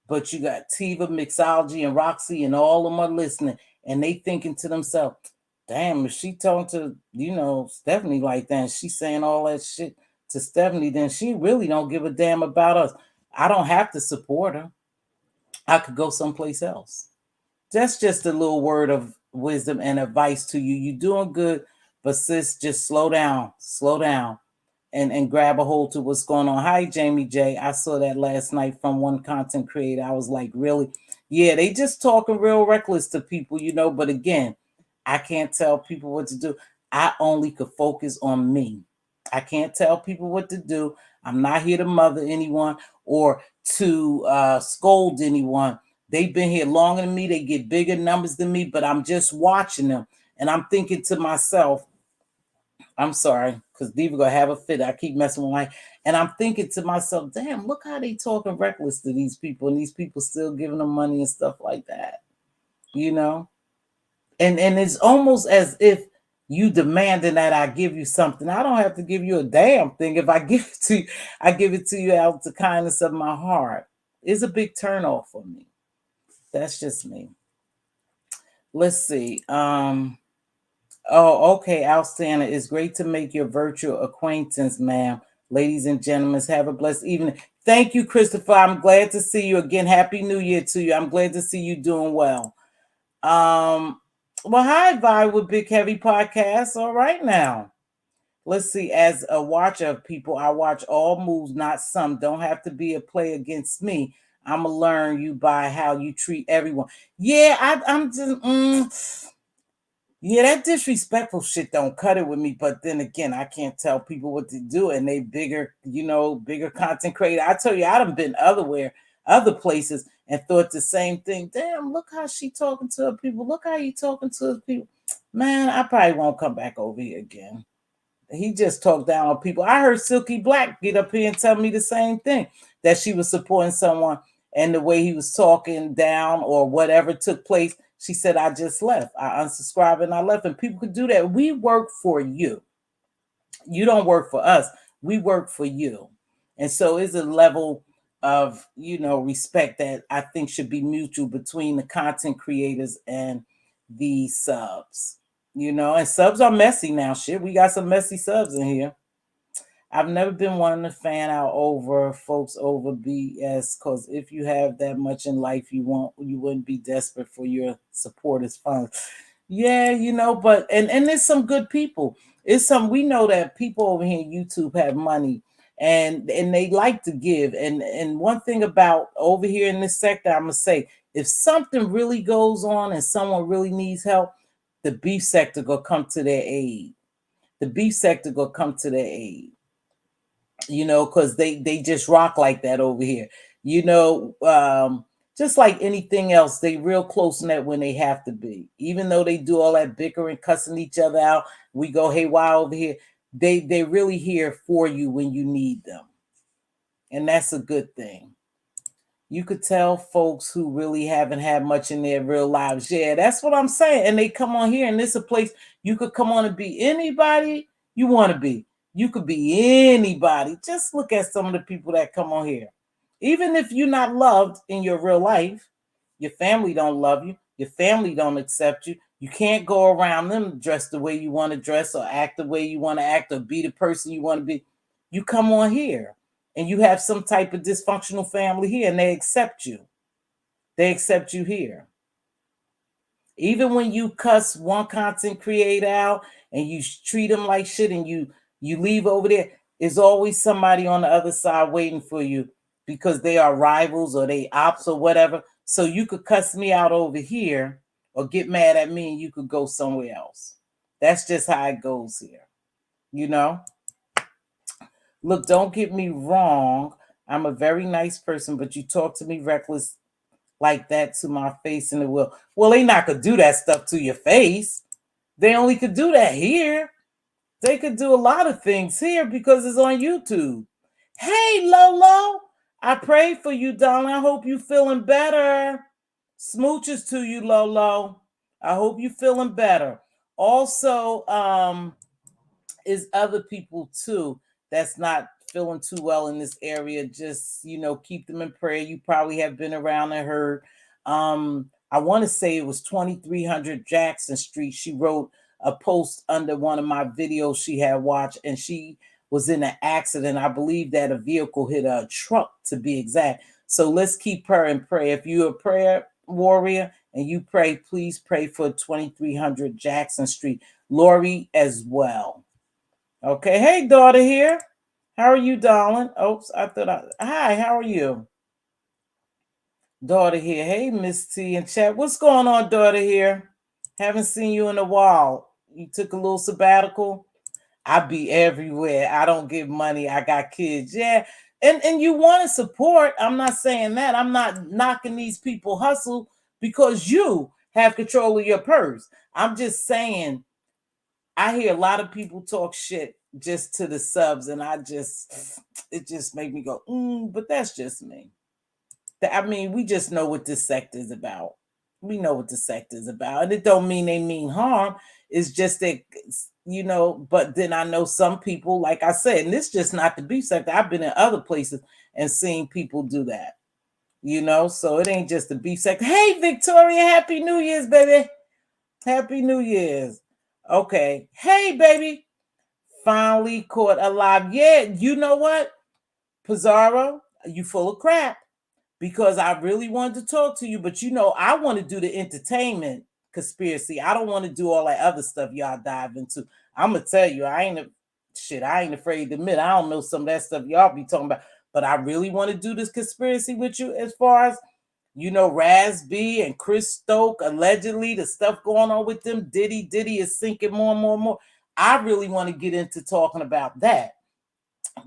but you got Tiva, Mixology, and Roxy, and all of them are listening, and they thinking to themselves, damn, if she talking to, Stephanie like that, and she's saying all that shit to Stephanie, then she really don't give a damn about us. I don't have to support her. I could go someplace else. That's just a little word of wisdom and advice to you. You're doing good, but sis, just slow down, and grab a hold to what's going on. Hi, Jamie J. I saw that last night from one content creator. I was like, really? Yeah, they just talking real reckless to people, But again, I can't tell people what to do. I only could focus on me. I can't tell people what to do. I'm not here to mother anyone or to scold anyone. They've been here longer than me. They get bigger numbers than me, but I'm just watching them. And I'm thinking to myself, I'm sorry, because Diva gonna have a fit. I keep messing with my, and I'm thinking to myself, damn, look how they talking reckless to these people, and these people still giving them money and stuff like that, And it's almost as if you demanding that I give you something. I don't have to give you a damn thing. If I give it to you, I give it to you out of the kindness of my heart. It's a big turnoff for me. That's just me. Let's see. Oh, okay, outstanding. It's great to make your virtual acquaintance, ma'am. Ladies and gentlemen, have a blessed evening. Thank you, Christopher. I'm glad to see you again. Happy New Year to you. I'm glad to see you doing well. Well, hi, Vi with Big Heavy Podcast. All right now. Let's see. As a watcher of people, I watch all moves, not some. Don't have to be a play against me. I'ma learn you by how you treat everyone. Yeah, I'm just yeah, that disrespectful shit don't cut it with me. But then again, I can't tell people what to do, and they bigger, bigger content creator. I tell you, I done been other places, and thought the same thing. Damn, look how she talking to her people. Look how you talking to her people. Man, I probably won't come back over here again. He just talked down on people. I heard Silky Black get up here and tell me the same thing, that she was supporting someone, and the way he was talking down or whatever took place, she said, I just left. I unsubscribed and I left. And people could do that. We work for you. You don't work for us. We work for you. And so it's a level of, respect that I think should be mutual between the content creators and the subs. And subs are messy now. Shit, we got some messy subs in here. I've never been one to fan out over folks over BS, because if you have that much in life, you wouldn't be desperate for your supporters' funds. Yeah, but and there's some good people. We know that people over here in YouTube have money, and they like to give. And one thing about over here in this sector, I'm gonna say, if something really goes on and someone really needs help, the beef sector gonna come to their aid. The beef sector gonna come to their aid. Because they just rock like that over here. Just like anything else, they real close net when they have to be. Even though they do all that bickering, cussing each other out, we go haywire over here. They really here for you when you need them, and that's a good thing. You could tell folks who really haven't had much in their real lives. Yeah, that's what I'm saying. And they come on here, and this is a place you could come on and be anybody you want to be. You could be anybody. Just look at some of the people that come on here. Even if you're not loved in your real life, your family don't love you, your family don't accept you. You can't go around them dressed the way you want to dress, or act the way you want to act, or be the person you want to be. You come on here and you have some type of dysfunctional family here, and they accept you. They accept you here. Even when you cuss one content creator out and you treat them like shit, and you leave over there, there's always somebody on the other side waiting for you, because they are rivals or they ops or whatever. So you could cuss me out over here or get mad at me, and you could go somewhere else. That's just how it goes here. Look, don't get me wrong. I'm a very nice person, but you talk to me reckless like that to my face, and it will. Well, they not gonna do that stuff to your face. They only could do that here. They could do a lot of things here because it's on YouTube. Hey, Lolo, I pray for you, darling. I hope you feeling better. Smooches to you, Lolo. I hope you feeling better. Also, is other people too that's not feeling too well in this area. Just keep them in prayer. You probably have been around and heard. I want to say it was 2300 Jackson Street. She wrote a post under one of my videos she had watched, and she was in an accident. I believe that a vehicle hit a truck, to be exact. So let's keep her in prayer. If you're a prayer warrior And you pray, please pray for 2300 Jackson Street. Lori as well. Okay. Hey, daughter here. How are you, darling? Oops, hi, how are you? Daughter here. Hey, Miss T in chat. What's going on, daughter here? Haven't seen you in a while. You took a little sabbatical. I be everywhere. I don't give money. I got kids. Yeah. And you want to support. I'm not saying that. I'm not knocking these people hustle because you have control of your purse. I'm just saying I hear a lot of people talk shit just to the subs, and it just make me go, but that's just me. I mean, we just know what this sector is about. We know what the sector is about. And it don't mean they mean harm. It's just that, but then I know some people, like I said, and it's just not the beef sector. I've been in other places and seen people do that, so it ain't just the beef sector. Hey, Victoria, Happy New Year's, baby. Happy New Year's. Okay. Hey, baby. Finally caught alive. Yeah, you know what? Pizarro, you full of crap. Because I really wanted to talk to you, but I want to do the entertainment conspiracy. I don't want to do all that other stuff y'all dive into. I'm gonna tell you, I ain't afraid to admit I don't know some of that stuff y'all be talking about, but I really want to do this conspiracy with you as far as Raz B and Chris Stoke, allegedly the stuff going on with them. Diddy is sinking more and more and more. I really want to get into talking about that.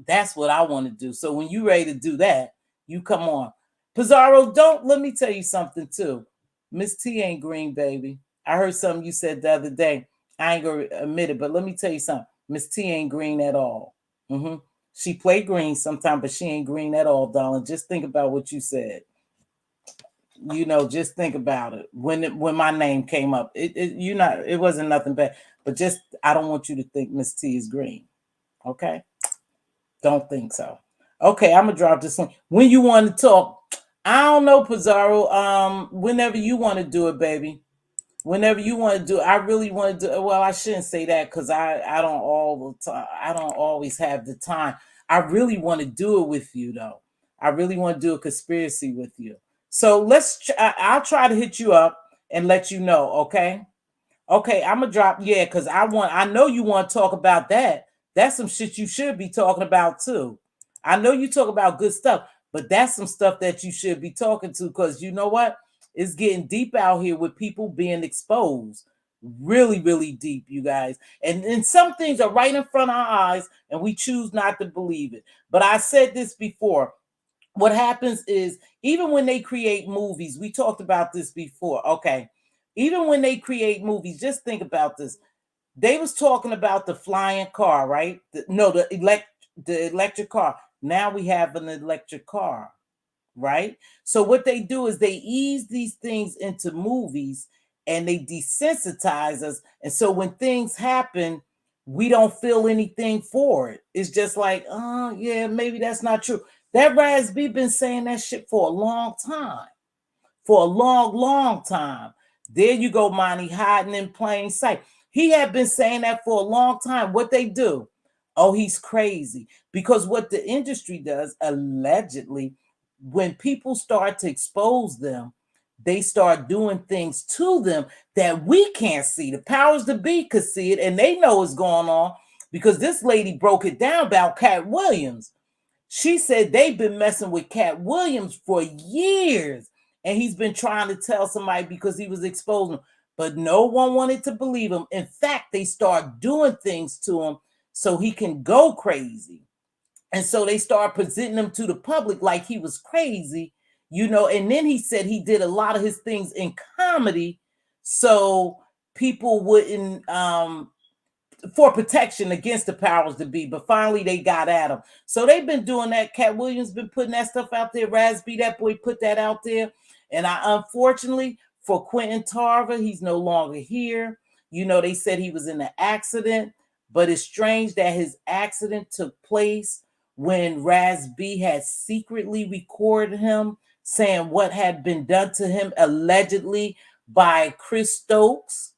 That's what I want to do. So when you ready to do that, you come on. Pizarro, let me tell you something too. Miss T ain't green, baby. I heard something you said the other day. I ain't gonna admit it, but let me tell you something. Miss T ain't green at all. She play green sometimes, but she ain't green at all, darling. Just think about what you said. Just think about it. When my name came up, it wasn't nothing bad. But just I don't want you to think Miss T is green. Okay? Don't think so. Okay, I'm gonna drop this one. When you want to talk, I don't know, Pizarro. Whenever you want to do it, baby. Whenever you want to do it, I really want to do it. Well, I shouldn't say that because I don't all the time. I don't always have the time. I really want to do it with you though. I really want to do a conspiracy with you. So I'll try to hit you up and let you know. Okay. Okay, I'm gonna drop, yeah, because I know you want to talk about that. That's some shit you should be talking about too. I know you talk about good stuff, but that's some stuff that you should be talking to because you know what? It's getting deep out here with people being exposed. Really, really deep, you guys. And some things are right in front of our eyes, and we choose not to believe it. But I said this before. What happens is, even when they create movies, we talked about this before. Okay. Even when they create movies, just think about this. They was talking about the flying car, right? The electric car. Now we have an electric car, right? So what they do is they ease these things into movies and they desensitize us. And so when things happen, we don't feel anything for it. It's just like, oh yeah, maybe that's not true. That Raz B been saying that shit for a long time. For a long, long time. There you go, Monty, hiding in plain sight. He had been saying that for a long time. What they do? Oh, he's crazy. Because what the industry does, allegedly, when people start to expose them, they start doing things to them that we can't see. The powers that be could see it, and they know what's going on because this lady broke it down about Cat Williams. She said they've been messing with Cat Williams for years, and he's been trying to tell somebody because he was exposing him, but no one wanted to believe him. In fact, they start doing things to him so he can go crazy. And so they start presenting him to the public like he was crazy, and then he said he did a lot of his things in comedy so people wouldn't for protection against the powers to be, but finally they got at him. So they've been doing that. Cat Williams been putting that stuff out there. Raz B, that boy, put that out there. And I, unfortunately, for Quentin Tarver, he's no longer here. They said he was in an accident, but it's strange that his accident took place when Raz B had secretly recorded him saying what had been done to him allegedly by Chris Stokes,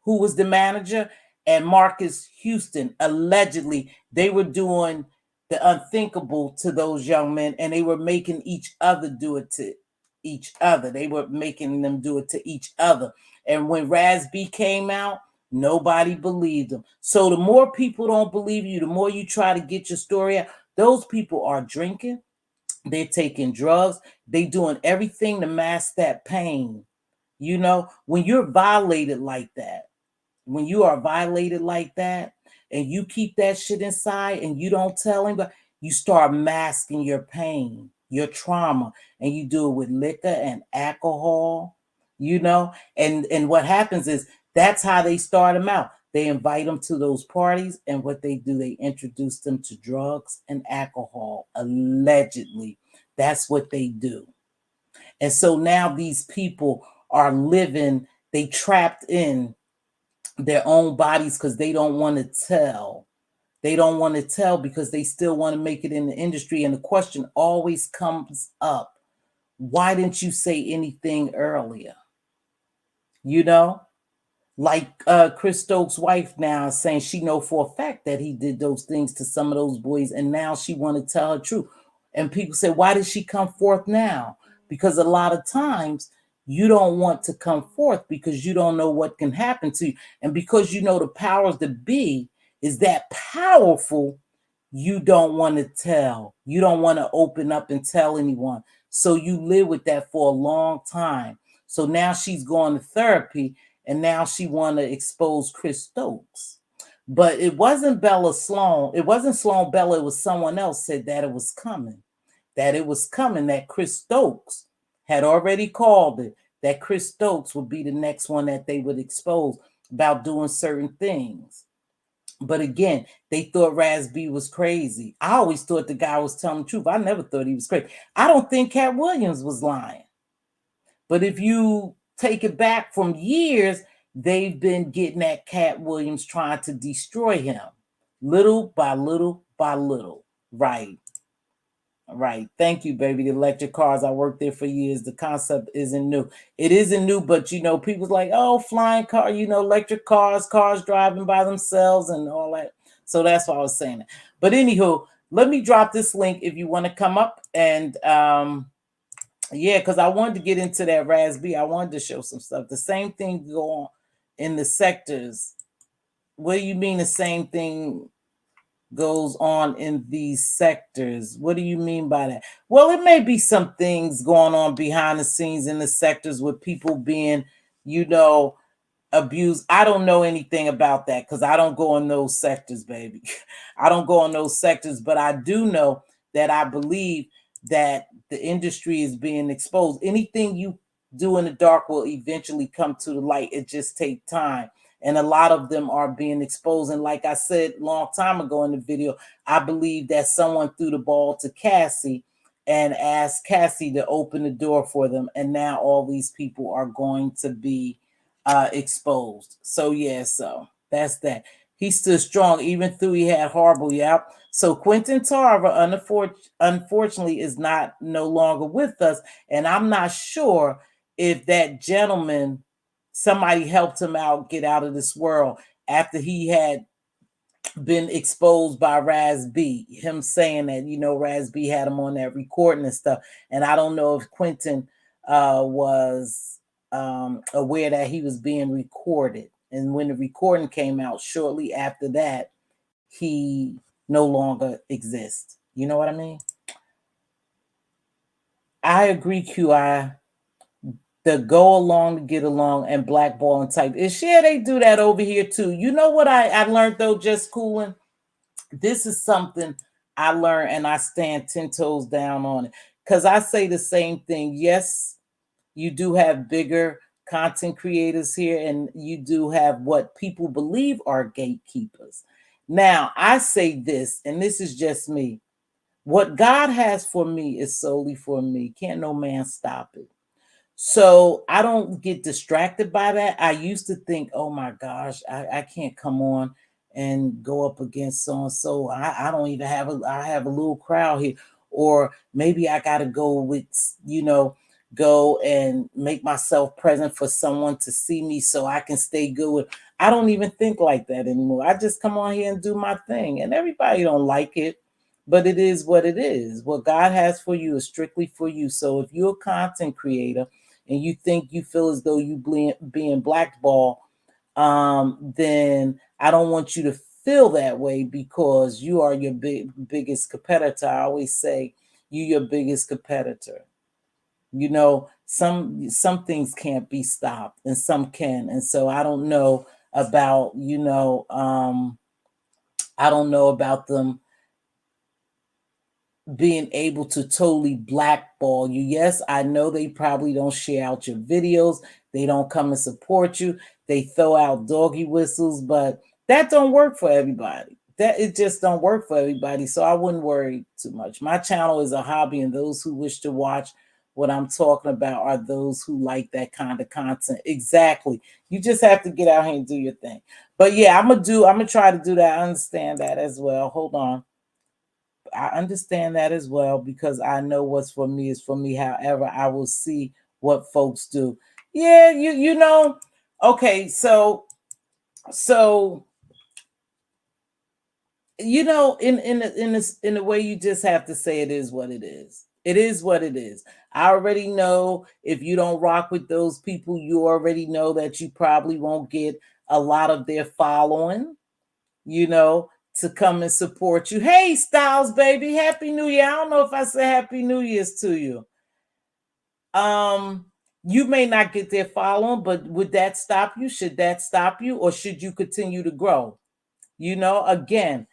who was the manager, and Marcus Houston. Allegedly, they were doing the unthinkable to those young men, and they were making each other do it each other. They were making them do it to each other. And when Raz B came out, nobody believed him. So the more people don't believe you, the more you try to get your story out. Those people are drinking, they're taking drugs, they doing everything to mask that pain. You know, when you're violated like that, when you are violated like that and you keep that shit inside and you don't tell anybody, you start masking your pain, your trauma, and you do it with liquor and alcohol, you know. And what happens is that's how they start them out. They invite them to those parties, and what they do, they introduce them to drugs and alcohol, allegedly. That's what they do. And so now these people are living, they trapped in their own bodies because they don't want to tell. They don't want to tell because they still want to make it in the industry. And the question always comes up, why didn't you say anything earlier? You know, like Chris Stokes' wife now is saying she know for a fact that he did those things to some of those boys, and now she want to tell her truth. And people say, why did she come forth now? Because a lot of times you don't want to come forth because you don't know what can happen to you. And because you know the powers that be is that powerful, you don't want to tell. You don't want to open up and tell anyone. So you live with that for a long time. So now she's going to therapy, and now she want to expose Chris Stokes. But it wasn't Bella Sloan. It wasn't Sloan Bella. It was someone else said that it was coming. That it was coming, that Chris Stokes had already called it, that Chris Stokes would be the next one that they would expose about doing certain things. But again, they thought Raz B was crazy. I always thought the guy was telling the truth. I never thought he was crazy. I don't think Cat Williams was lying. But if you take it back from years, they've been getting at Cat Williams trying to destroy him little by little by little. Right. Right. Thank you, baby. The electric cars. I worked there for years. The concept isn't new. It isn't new, but you know, people's like, oh, flying car, you know, electric cars, cars driving by themselves and all that. So that's why I was saying it. But anywho, let me drop this link if you want to come up and yeah, because I wanted to get into that Raz B. I wanted to show some stuff. The same thing go on in the sectors. What do you mean the same thing goes on in these sectors? What do you mean by that? Well, it may be some things going on behind the scenes in the sectors with people being, you know, abused. I don't know anything about that because I don't go in those sectors, baby. I don't go in those sectors, but I do know that I believe that the industry is being exposed. Anything you do in the dark will eventually come to the light. It just takes time. And a lot of them are being exposed. And like I said a long time ago in the video, I believe that someone threw the ball to Cassie and asked Cassie to open the door for them. And now all these people are going to be exposed. So yeah, so that's that. He stood strong even though he had horrible. Yep. So Quentin Tarver, unfortunately, is no longer with us, and I'm not sure if that gentleman, somebody helped him out get out of this world after he had been exposed by Raz B. Him saying that, you know, Raz B had him on that recording and stuff, and I don't know if Quentin was aware that he was being recorded. And when the recording came out shortly after that, he no longer exists. You know what I mean? I agree, QI. The go along to get along and blackballing type. Yeah, they do that over here too. You know what I learned though, just cooling? This is something I learned and I stand 10 toes down on it. Because I say the same thing. Yes, you do have bigger content creators here, and you do have what people believe are gatekeepers. Now, I say this, and this is just me. What God has for me is solely for me. Can't no man stop it. So I don't get distracted by that. I used to think, oh my gosh, I can't come on and go up against so and so. I don't even have I have a little crowd here. Or maybe I gotta go with, you know, go and make myself present for someone to see me so I can stay good with. I don't even think like that anymore. I just come on here and do my thing. And everybody don't like it. but it is what it is. What God has for you is strictly for you. So if you're a content creator and you think you feel as though you being blackballed, then I don't want you to feel that way because you are your biggest competitor. I always say you your biggest competitor. You know, some things can't be stopped and some can. And so I don't know about, I don't know about them being able to totally blackball you. Yes, I know they probably don't share out your videos. They don't come and support you. They throw out doggy whistles, but that don't work for everybody. That it just don't work for everybody. So I wouldn't worry too much. My channel is a hobby, and those who wish to watch what I'm talking about are those who like that kind of content. Exactly. You just have to get out here and do your thing. But yeah, I'm gonna try to do that. I understand that as well. Hold on. I understand that as well because I know what's for me is for me. However, I will see what folks do. Yeah, you know. Okay, so you know, in a way, you just have to say it is what it is. It is what it is. I already know if you don't rock with those people, you already know that you probably won't get a lot of their following. You know, to come and support you. Hey, Styles, baby, Happy New Year. I don't know if I said Happy New Year's to you. Um, you may not get their following, but would that stop you? Should that stop you, or should you continue to grow? You know, again,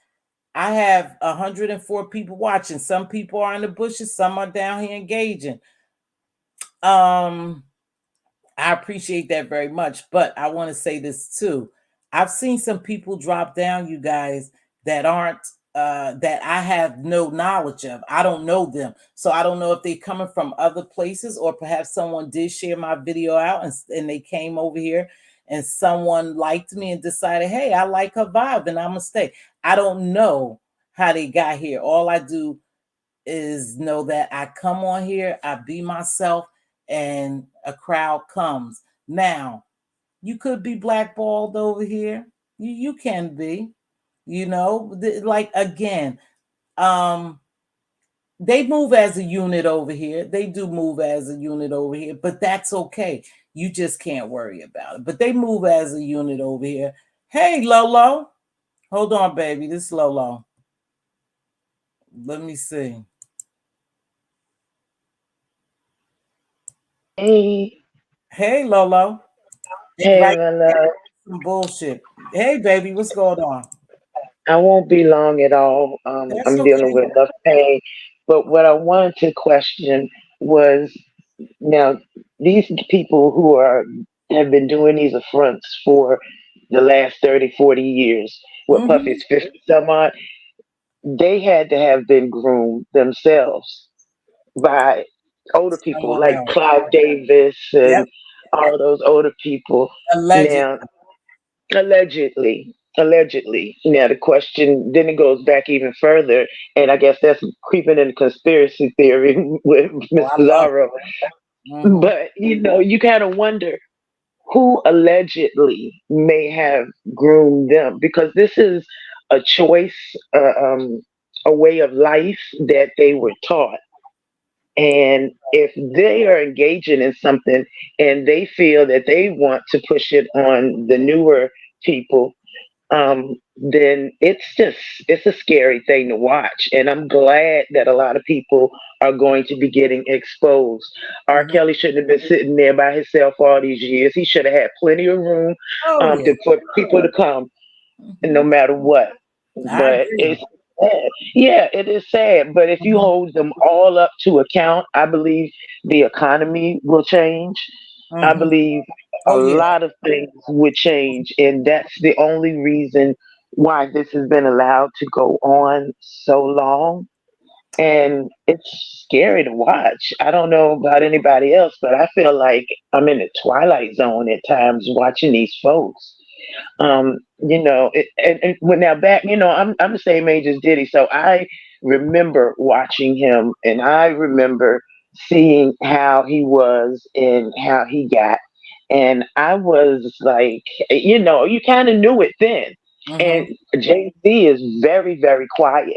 I have 104 people watching. Some people are in the bushes, some are down here engaging. Um, I appreciate that very much. But I want to say this too. I've seen some people drop down, you guys, that aren't that I have no knowledge of. I don't know them. So I don't know if they're coming from other places or perhaps someone did share my video out and they came over here and someone liked me and decided, hey, I like her vibe and I'm gonna stay. I don't know how they got here. All I do is know that I come on here, I be myself, and a crowd comes. Now, you could be blackballed over here. You can be, you know, like again, um, they move as a unit over here. They do move as a unit over here, but that's okay. You just can't worry about it. But they move as a unit over here. Hey, Lolo. Hold on, baby. This is Lolo. Let me see. Hey, Hey, Lolo. hey, Right. my love. Some bullshit. Hey, baby, what's going on? I won't be long at all. That's I'm dealing okay. with enough pain. But what I wanted to question was now these people who are have been doing these affronts for the last 30, 40 years, what Mm-hmm. Puffy's 50 some odd, they had to have been groomed themselves by older people Someone like else. Clive Davis and Yep. all those older people. Alleged. Now, allegedly. Now the question then it goes back even further, and I guess that's creeping into conspiracy theory with Oh, I Mr. love Zaro. it. Mm-hmm. But you kind of wonder who allegedly may have groomed them because this is a choice, a way of life that they were taught. And if they are engaging in something and they feel that they want to push it on the newer people, then it's a scary thing to watch. And I'm glad that a lot of people are going to be getting exposed. R. Mm-hmm. Kelly shouldn't have been sitting there by himself all these years. He should have had plenty of room Oh yeah. for people to come no Mm-hmm. matter what. I But agree. it's sad. Yeah, it is sad. But if you Mm-hmm. hold them all up to account, I believe the economy will change. I Mm-hmm. believe a Oh yeah. lot of things would change, and that's the only reason why this has been allowed to go on so long. And it's scary to watch. I don't know about anybody else, but I feel like I'm in the twilight zone at times watching these folks. And when now back, I'm the same age as Diddy, so I remember watching him, and I remember seeing how he was and how he got, and I was like, you kind of knew it then. And Mm-hmm. Jay Z is very, very quiet.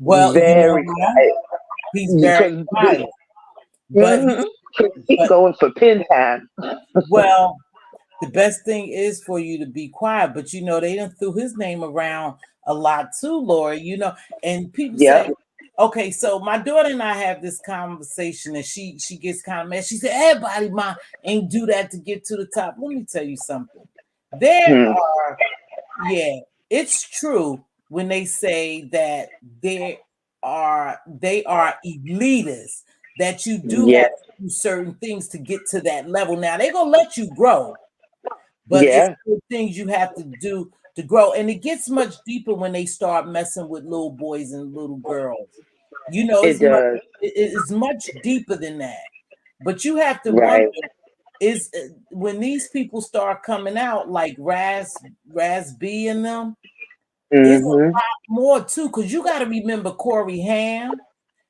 Well, you know Very why? quiet. He's very Because quiet, but mm-hmm, he's but going for pen time. well, the best thing is for you to be quiet. But they done threw his name around a lot too, Lori. And people Yep. say, okay, so my daughter and I have this conversation, and she gets kind of mad. She said, everybody ain't do that to get to the top. Let me tell you something. There Hmm. are, yeah, it's true when they say that they are elitists, that you do have Yeah. to do certain things to get to that level. Now they're gonna let you grow, but it's Yeah. good things you have to do to grow. And it gets much deeper when they start messing with little boys and little girls. It does. It's much deeper than that. But you have to wonder, Right. is when these people start coming out like Raz B and them, is a Mm-hmm. lot more too, because you got to remember Corey Ham.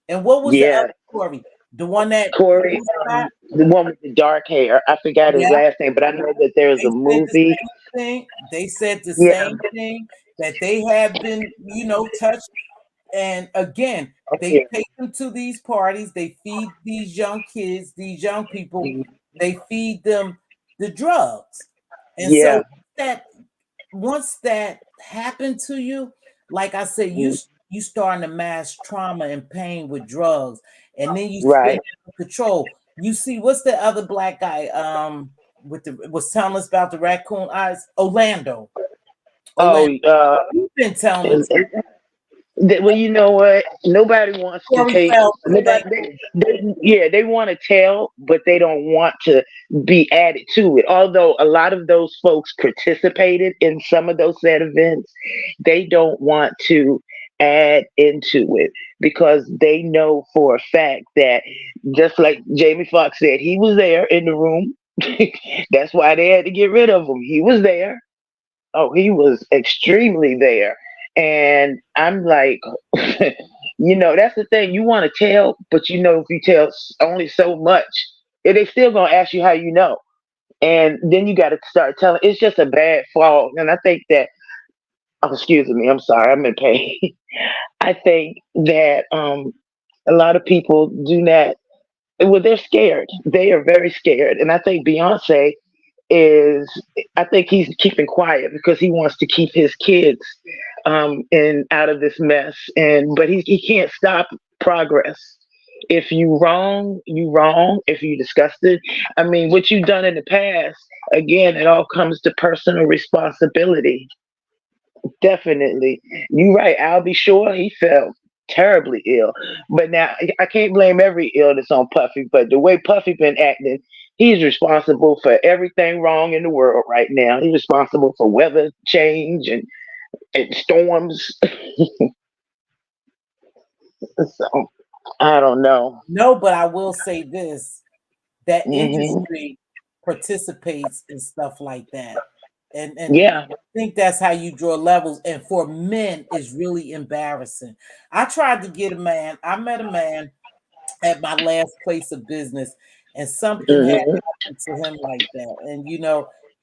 And what was the Yeah. other Corey? The one that Corey, almost got? the one with the dark hair. I forgot his Yeah. last name, but I know that there's a They said the movie. same thing. They said the Yeah. same thing, that they have been, touched. And again, they Okay. take them to these parties. They feed these young kids, these young people. They feed them the drugs. And so Yeah. that once that happened to you, like I said, you starting to mass trauma and pain with drugs, and then you spin Right. out of control. You see, what's the other black guy with the was telling us about the raccoon eyes? Orlando. Oh, Orlando. You've been telling the truth. well, you know what? Nobody wants to Corey take. Feldman, Nobody. thank you. Yeah, they want to tell, but they don't want to be added to it. Although a lot of those folks participated in some of those said events, they don't want to add into it because they know for a fact that, just like Jamie Foxx said, he was there in the room. That's why they had to get rid of him. He was there. Oh, he was extremely there. And I'm like, that's the thing. You want to tell, but if you tell only so much, they still going to ask you how you know. And then you got to start telling. It's just a bad fall. And I think that, oh, excuse me, I'm sorry, I'm in pain. I think that a lot of people do not, well, they're scared. They are very scared. And I think Beyonce is, I think he's keeping quiet because he wants to keep his kids and out of this mess. And but he can't stop progress. If you wrong, you wrong. If you disgusted, I mean, what you've done in the past, again, it all comes to personal responsibility. Definitely. You're right. I'll be sure he felt terribly ill. But now I can't blame every illness on Puffy, but the way Puffy been acting, he's responsible for everything wrong in the world right now. He's responsible for weather change and storms. So I don't know. No, but I will say this: that Hmm. industry participates in stuff like that, and Yeah. I think that's how you draw levels. And for men, is really embarrassing. I tried to get a man. I met a man at my last place of business, and something had Hmm. happened to him like that. And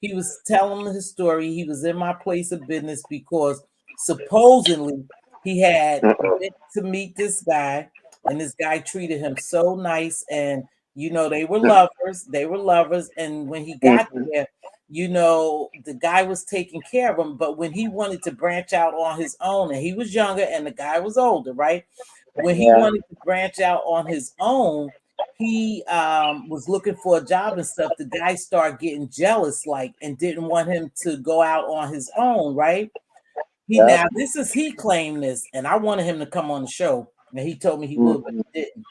he was telling his story. He was in my place of business because supposedly he had went to meet this guy, and this guy treated him so nice, and they were lovers. They were lovers, and when he got Hmm. there, the guy was taking care of him. But when he wanted to branch out on his own, and he was younger, and the guy was older, right? When he Yeah. wanted to branch out on his own, he was looking for a job and stuff. The guy started getting jealous, like, and didn't want him to go out on his own, right? Yep. He claimed this, and I wanted him to come on the show, and he told me he would, but Hmm. he didn't.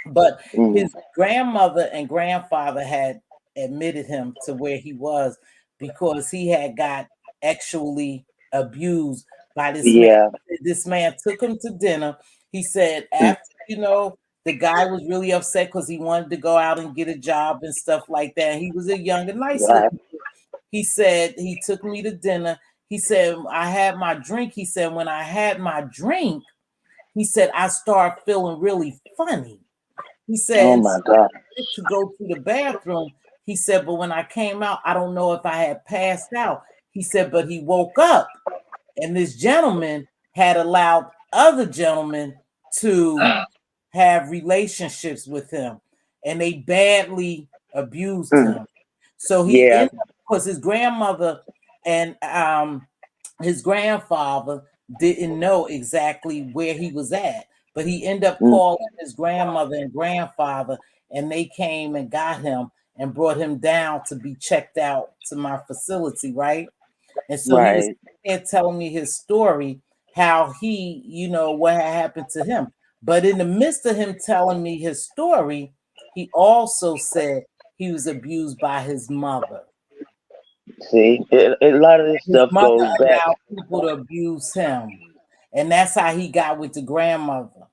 But Hmm. his grandmother and grandfather had admitted him to where he was because he had got actually abused by this man. Yeah. This man took him to dinner. He said Mm. after the guy was really upset because he wanted to go out and get a job and stuff like that. He was a young and nice Right. looking kid. He said he took me to dinner. He said I had my drink. He said when I had my drink, he said I started feeling really funny. He Oh said, my so God. I went to go to the bathroom. He said, but when I came out, I don't know if I had passed out. He said, but he woke up, and this gentleman had allowed other gentlemen to have relationships with him, and they badly abused Mm. him. So he Yeah. ended up, because his grandmother and his grandfather didn't know exactly where he was at, but he ended up Mm. calling his grandmother and grandfather, and they came and got him and brought him down to be checked out to my facility, right? And so he was Right. there telling me his story, how he, what had happened to him. But in the midst of him telling me his story, he also said he was abused by his mother. See, a lot of this His stuff mother goes back. allowed people to abuse him. And that's how he got with the grandmother.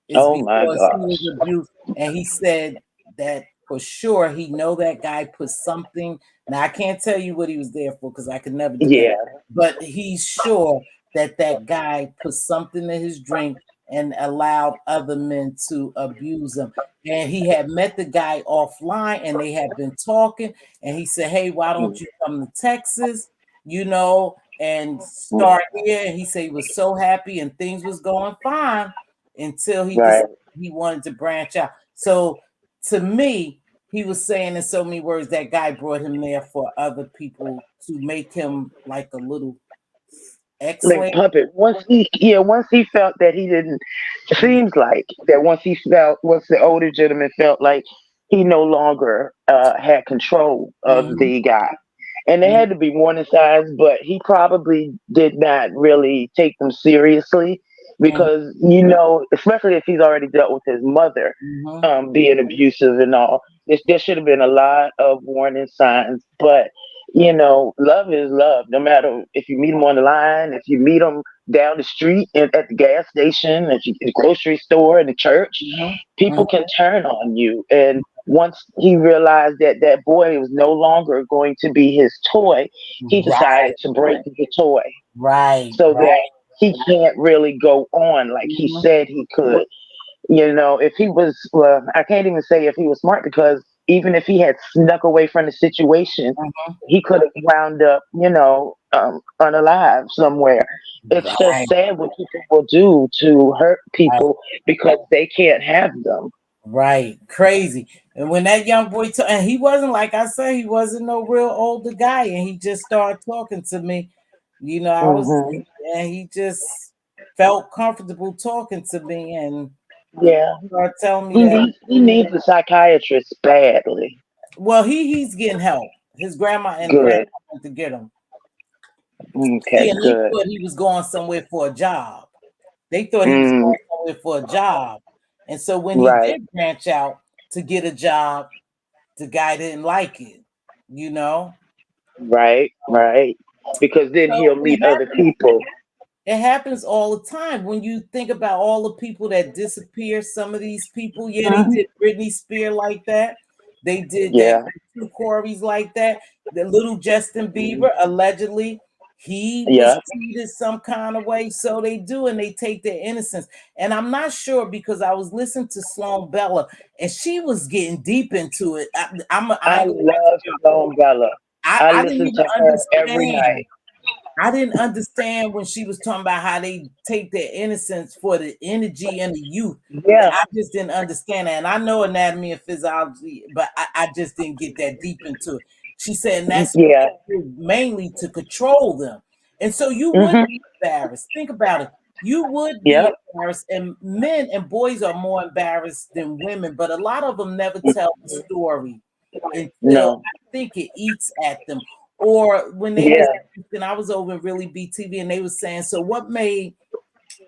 Is Oh my because he gosh. was abused, and he said that for sure he know that guy put something. Now I can't tell you what he was there for because I could never do that, Yeah. but he's sure that that guy put something in his drink and allowed other men to abuse him. And he had met the guy offline, and they had been talking, and he said, hey, why don't Mm. you come to Texas, and Mm. start here? And he said he was so happy and things was going fine until he Right. decided he wanted to branch out. So to me, he was saying in so many words that guy brought him there for other people to make him like a little Like ex-slave. puppet. Once he felt that he didn't, it seems like that once the older gentleman felt like he no longer had control of Mm-hmm, the guy. And they mm-hmm, had to be warning signs, but he probably did not really take them seriously because, especially if he's already dealt with his mother mm-hmm, being abusive and all, there should have been a lot of warning signs. But, love is love. No matter if you meet him on the line, if you meet him down the street at the gas station, if you, in the grocery store, in the church, mm-hmm, people can turn on you. And once he realized that that boy was no longer going to be his toy, he mm-hmm. decided to break the toy Right, so right. that he can't really go on like he Mm-hmm, said he could. If he was, well, I can't even say if he was smart because even if he had snuck away from the situation, mm-hmm. he could have wound up, unalive somewhere. It's just Right, sad what people will do to hurt right, people because they can't have them. right. Crazy. And when that young boy, and he wasn't, like I said, he wasn't no real older guy, and he just started talking to me. I was, Hmm. and he just felt comfortable talking to me and Yeah, started telling me he that, needs he needs a psychiatrist badly. well, he's getting help. His grandma and grandpa Good. went to get him. See, Okay, and they good. thought he was going somewhere for a job. They thought he was Mm, going somewhere for a job. And so when he right, did branch out to get a job, the guy didn't like it, you know? right, right. Because then So he'll meet other people. it happens all the time when you think about all the people that disappear. Some of these people, yeah, they Mhm. did Britney Spears like that. They did that Yeah, two Corys like that. The little Justin mhm, Bieber, allegedly, he was yeah. treated some kind of way. So they do, and they take their innocence. And I'm not sure because I was listening to Sloan Bella, and she was getting deep into it. I I ain't gonna lie to love you. Sloan Bella. I I didn't listen even to her every understand. night. I didn't understand when she was talking about how they take their innocence for the energy and the youth. Yeah, I just didn't understand that. And I know anatomy and physiology, but I just didn't get that deep into it. She said, and that's yeah. mainly to control them. And so you would Hmm. be embarrassed. Think about it. You would be Yep. embarrassed, and men and boys are more embarrassed than women, but a lot of them never tell the story until No. I think it eats at them. Or when they was, Yeah. and I was over in Really BTV, and they was saying, so what made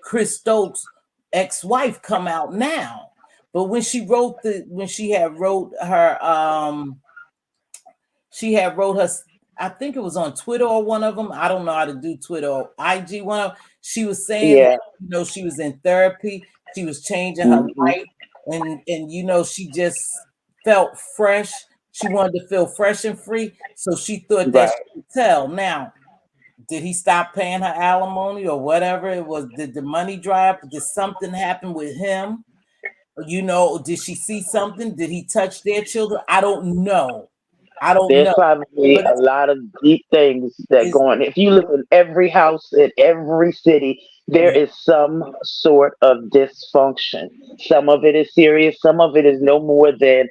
Chris Stokes' ex-wife come out now? But when she had wrote her, I think it was on Twitter or one of them. I don't know how to do Twitter or IG. One of them, she was saying that Yeah. she was in therapy, she was changing her Hmm. life, and she just felt fresh. She wanted to feel fresh and free, so she thought that she Right. could tell. Now, did he stop paying her alimony or whatever it was? Did the money dry up? Did something happen with him? Did she see something? Did he touch their children? I don't know. I don't There's know, probably but a lot of deep things that it's go on. If you look in every house in every city, there yeah, is some sort of dysfunction. Some of it is serious. Some of it is no more than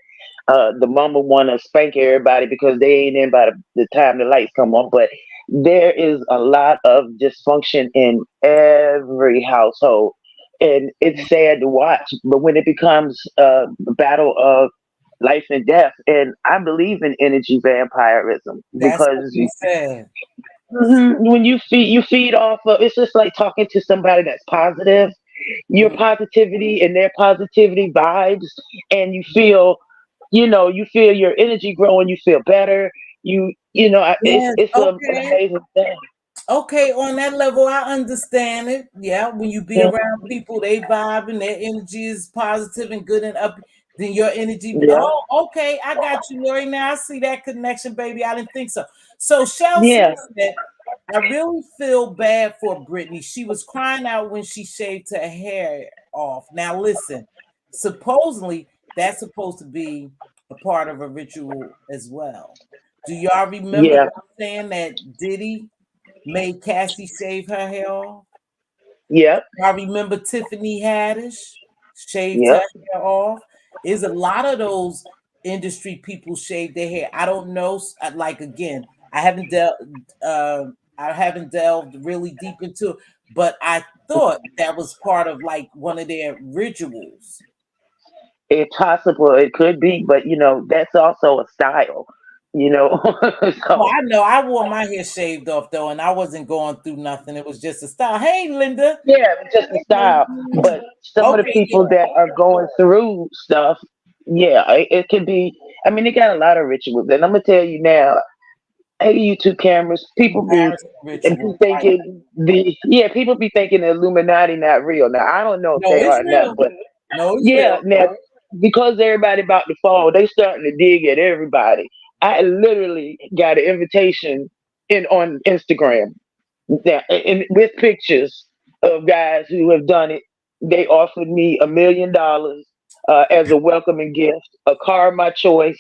the mama want to spank everybody because they ain't in by the time the lights come on. But there is a lot of dysfunction in every household. And it's sad to watch, but when it becomes a battle of life and death. And I believe in energy vampirism that's what because we said. when you feed off of, it's just like talking to somebody that's positive, your Mhm. positivity and their positivity vibes, and you feel your energy growing, you feel better. Yes, It's an okay. amazing thing. Okay, on that level, I understand it. Yeah, when you be around people, they vibe and their energy is positive and good and up, then your energy. Yeah, Oh, okay, I got you, Lori. Now I see that connection, baby. I didn't think so. So Shell yeah, Smith said, I really feel bad for Brittany. She was crying out when she shaved her hair off. Now listen, supposedly that's supposed to be a part of a ritual as well. Do y'all remember yeah, them saying that Diddy made Cassie shave her hair off? yep, I remember Tiffany Haddish shaved her yep. hair off. Is a lot of those industry people shave their hair. I don't know. Like again, uh, I haven't delved really deep into it, but I thought that was part of like one of their rituals. It's possible it could be, but that's also a style. You know, Well, so I know I wore my hair shaved off though, and I wasn't going through nothing. It was just a style. Hey, Linda. yeah, it's just a Hey, style. lady. But some of the Okay, people yeah. that are going through stuff, yeah, it could be. I mean, they got a lot of rituals, and I'm gonna tell you now. Hey, YouTube cameras, Embarrassing and ritual. be Right. thinking people be thinking the Illuminati not real. Now I don't know if No, they it's are or not, real. but No, it's yeah, real. now because everybody about to fall, they starting to dig at everybody. I literally got an invitation in on Instagram with pictures of guys who have done it. They offered me $1 million as a welcoming gift, a car of my choice,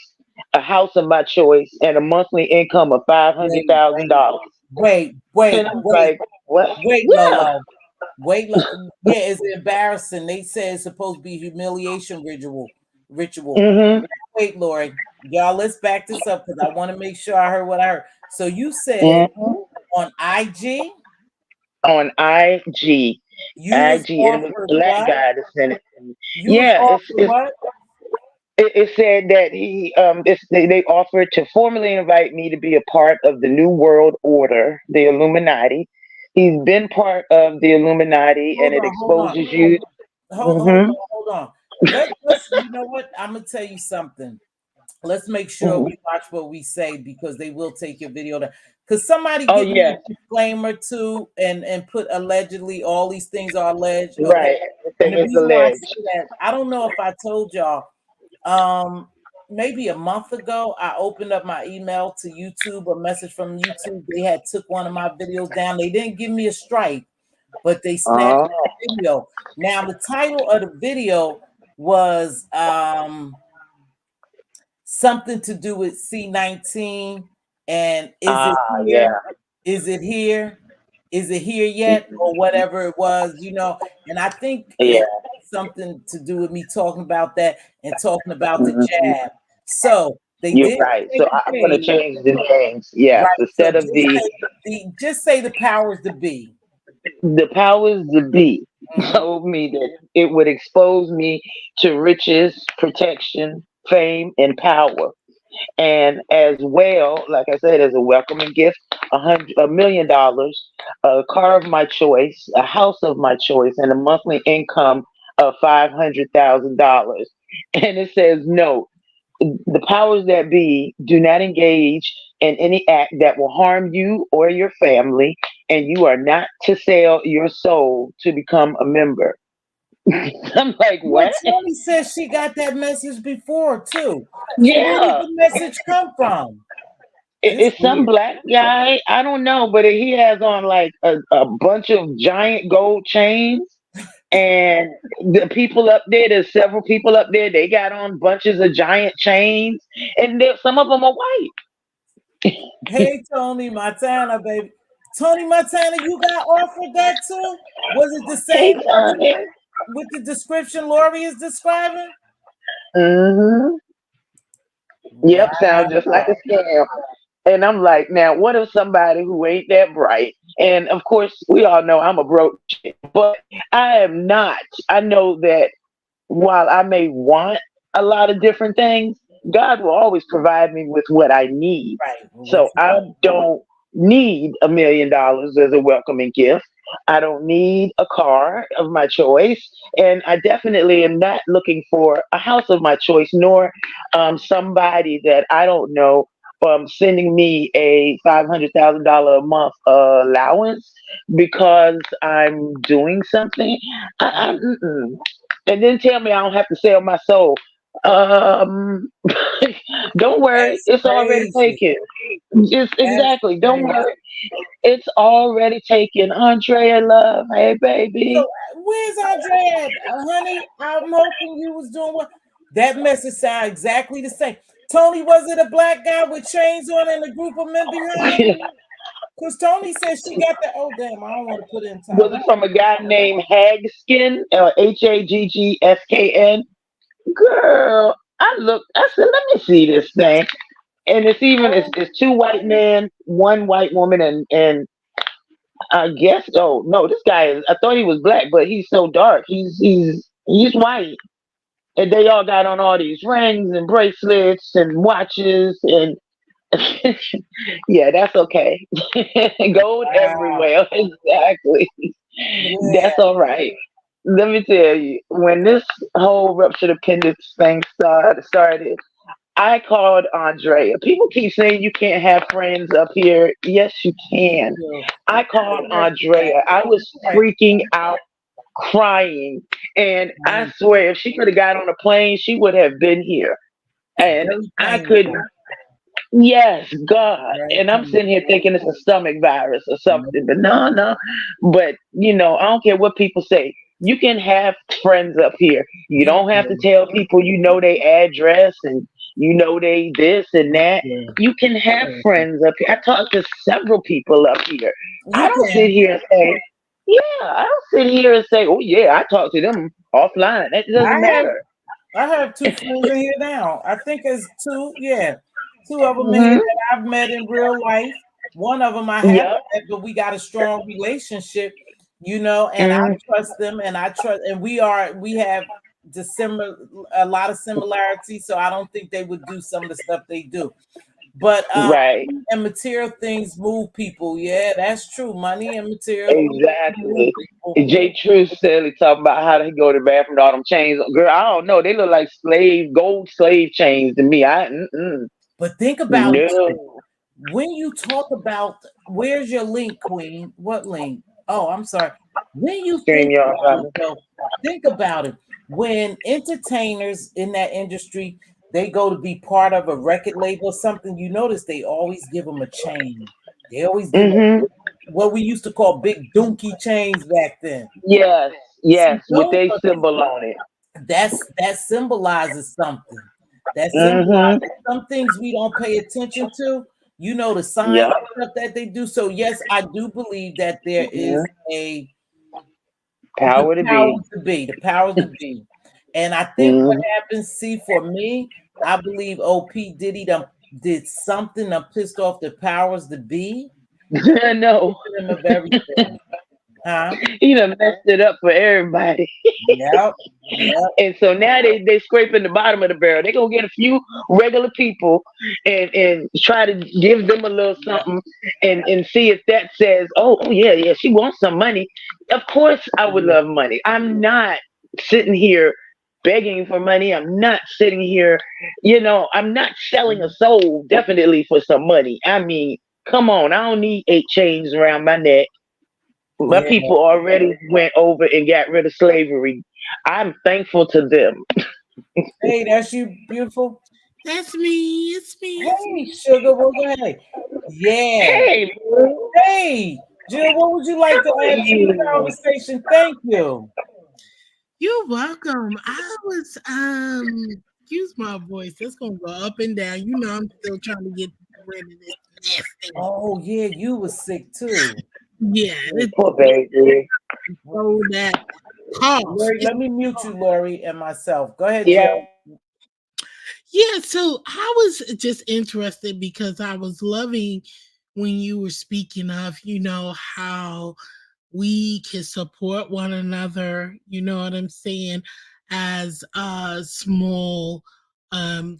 a house of my choice, and a monthly income of five hundred Wait, thousand wait, dollars. wait, And wait, I'm wait, like, what? wait, Yeah, Lolo. Wait, yeah, it's embarrassing. They said it's supposed to be humiliation ritual. hmm Wait, Lori. Y'all, let's back this up because I want to make sure I heard what I heard. So you said hmm on IG, on IG, you was and it was a offered black what? guy that sent it to me. You was Yeah, offered what? it said that they offered to formally invite me to be a part of the New World Order, the Illuminati. He's been part of the Illuminati, and Hold it on, hold on. exposes you. Hold Hmm on, hold on. Let's you know what? I'm gonna tell you something. Let's make sure hmm we watch what we say because they will take your video down. Because somebody Oh give me yeah, a disclaimer too and put allegedly all these things are alleged. Okay. right. And the It's reason why I alleged. say that, I don't know if I told y'all, um, maybe a month ago, I opened up my email to YouTube, a message from YouTube. They had took one of my videos down. They didn't give me a strike, but they snatched Oh, the video. Now the title of the video was something to do with C-19 and is it yeah, here? Is it here? Is it here yet? Or whatever it was, and I think yeah. it had something to do with me talking about that and talking about the hmm jab. So they You're did right. take So the I'm gonna page, change the names. Yeah, right? So instead of just say the powers to be. the powers that be Mhm. told me that it would expose me to riches, protection, fame, and power. And as well, like I said, as a welcoming gift, $1 million, a car of my choice, a house of my choice, and a monthly income of $500,000. And it says no. The powers that be do not engage in any act that will harm you or your family, and you are not to sell your soul to become a member. I'm like, Yeah, what? Tony says she got that message before too. So where did Yeah, the message come from? This it's some weird. black guy. I don't know, but he has on like a bunch of giant gold chains, And the people up there, there's several people up there. They got on bunches of giant chains, and some of them are white. Hey, Tony Montana, baby. Tony Montana, you got offered that too? Was it the Hey, same person Tony. with the description Lori is describing? Hmm. Yep, sounds just like Wow. a scam. And I'm like, now, what if somebody who ain't that bright? And of course, we all know I'm a broke chick, but I am not. I know that while I may want a lot of different things, God will always provide me with what I need. Right. Well, what So I don't need $1 million as a welcoming gift. I don't need a car of my choice. And I definitely am not looking for a house of my choice, nor somebody that I don't know sending me a $500,000 a month allowance because I'm doing something. Mm-mm. And then tell me I don't have to sell my soul. Um, don't worry, that's it's already crazy. taken. It's That's exactly. Don't crazy. worry, it's already taken. Andrea, love, hey So baby. where's Andre at? Honey, I'm hoping you was doing what that message sound exactly the same. Tony, was it a black guy with chains on and a group of men behind Was him? Because Tony said she got the damn, I don't want to put in time. it from a guy named Hagskin, Haggskn? Girl, I looked. I said, let me see this thing. And it's two white men, one white woman, and I guess. Oh no, this guy is. I thought he was black, but he's so dark. He's white, and they all got on all these rings and bracelets and watches and. Yeah, that's okay. Gold Wow. everywhere. Exactly. Yeah. That's all right. Let me tell you, when this whole ruptured appendix thing started, I called Andrea. People keep saying you can't have friends up here. Yes, you You can. do. I I called heard that. Andrea. I was Right. freaking out, crying. And I Mm, swear, if she could have got on a plane, she would have been here. And very I could, painful. yes, God. Very And I'm sitting here painful. thinking it's a stomach virus or Nope. something. But no, no. But, I don't care what people say. You can have friends up here. You You don't have to do. tell people their address and they this and You that. do. You can have friends up here. I talked to several people up here. I You don't sit can. here and say, yeah, I don't sit here and say, oh yeah, I talk to them offline. That I doesn't have matter. I have two friends in here now. I think it's two. Yeah, two of them in here Hmm. that I've met in real life. One of them I haven't Yep. met, but we got a strong relationship, and I Hmm. trust them, and I trust, and we have a lot of similarities. So I don't think they would do some of the stuff they do. But Right. and material things move people. Yeah, that's true. Money and material things move Exactly. people. Jay Truth silly talking about how they go to the bathroom with all them chains. Girl, I don't know. They look like gold slave chains to me. But think about it too. No. When you talk about where's your link, Queen? What link? Oh, I'm sorry. When you Stream think y'all, about it, brother. though, think about it. When entertainers in that industry they go to be part of a record label or something, you notice they always give them a chain. They always give them Hmm. what we used to call big donkey chains back then. Yes, See, yes, with those they are symbol on it. that symbolizes something. That Hmm. symbolizes some things we don't pay attention to. The signs Yep. and stuff that they do. So yes, I do believe that there is Hmm. the Power to be. powers to be, the powers to be. And I think what Hmm. happens, see, for me, I believe OP Diddy did something that pissed off the powers to be, No, them of everything. Huh? he done messed it up for everybody. Yep. Yep. And so now they scraping the bottom of the barrel. They gonna get a few regular people and try to give them a little Yep. something and see if that says, oh yeah, yeah, she wants some money. Of course I would Yeah. love money. I'm not sitting here begging for money. I'm not sitting here, I'm not selling a soul definitely for some money. I mean, come on, I don't need 8 chains around my neck. My Yeah. people already went over and got rid of slavery. I'm thankful to them. Hey, that's you, beautiful. That's me. It's me. It's Hey, me. sugar, what's hey? Yeah. Hey, boo, Hey, Jill, what would you like to how are add to the you? conversation? Thank you. You're welcome. I was use my voice. It's gonna go up and down. You know, I'm still trying to get rid of this nasty. Oh yeah, you was sick too. Yeah, Mm, it's poor baby. so that cough. Lori, let me mute you, Lori, and myself. Go ahead, Yeah. Jill. Yeah, so I was just interested because I was loving when you were speaking of, how we can support one another, you know what I'm saying, as small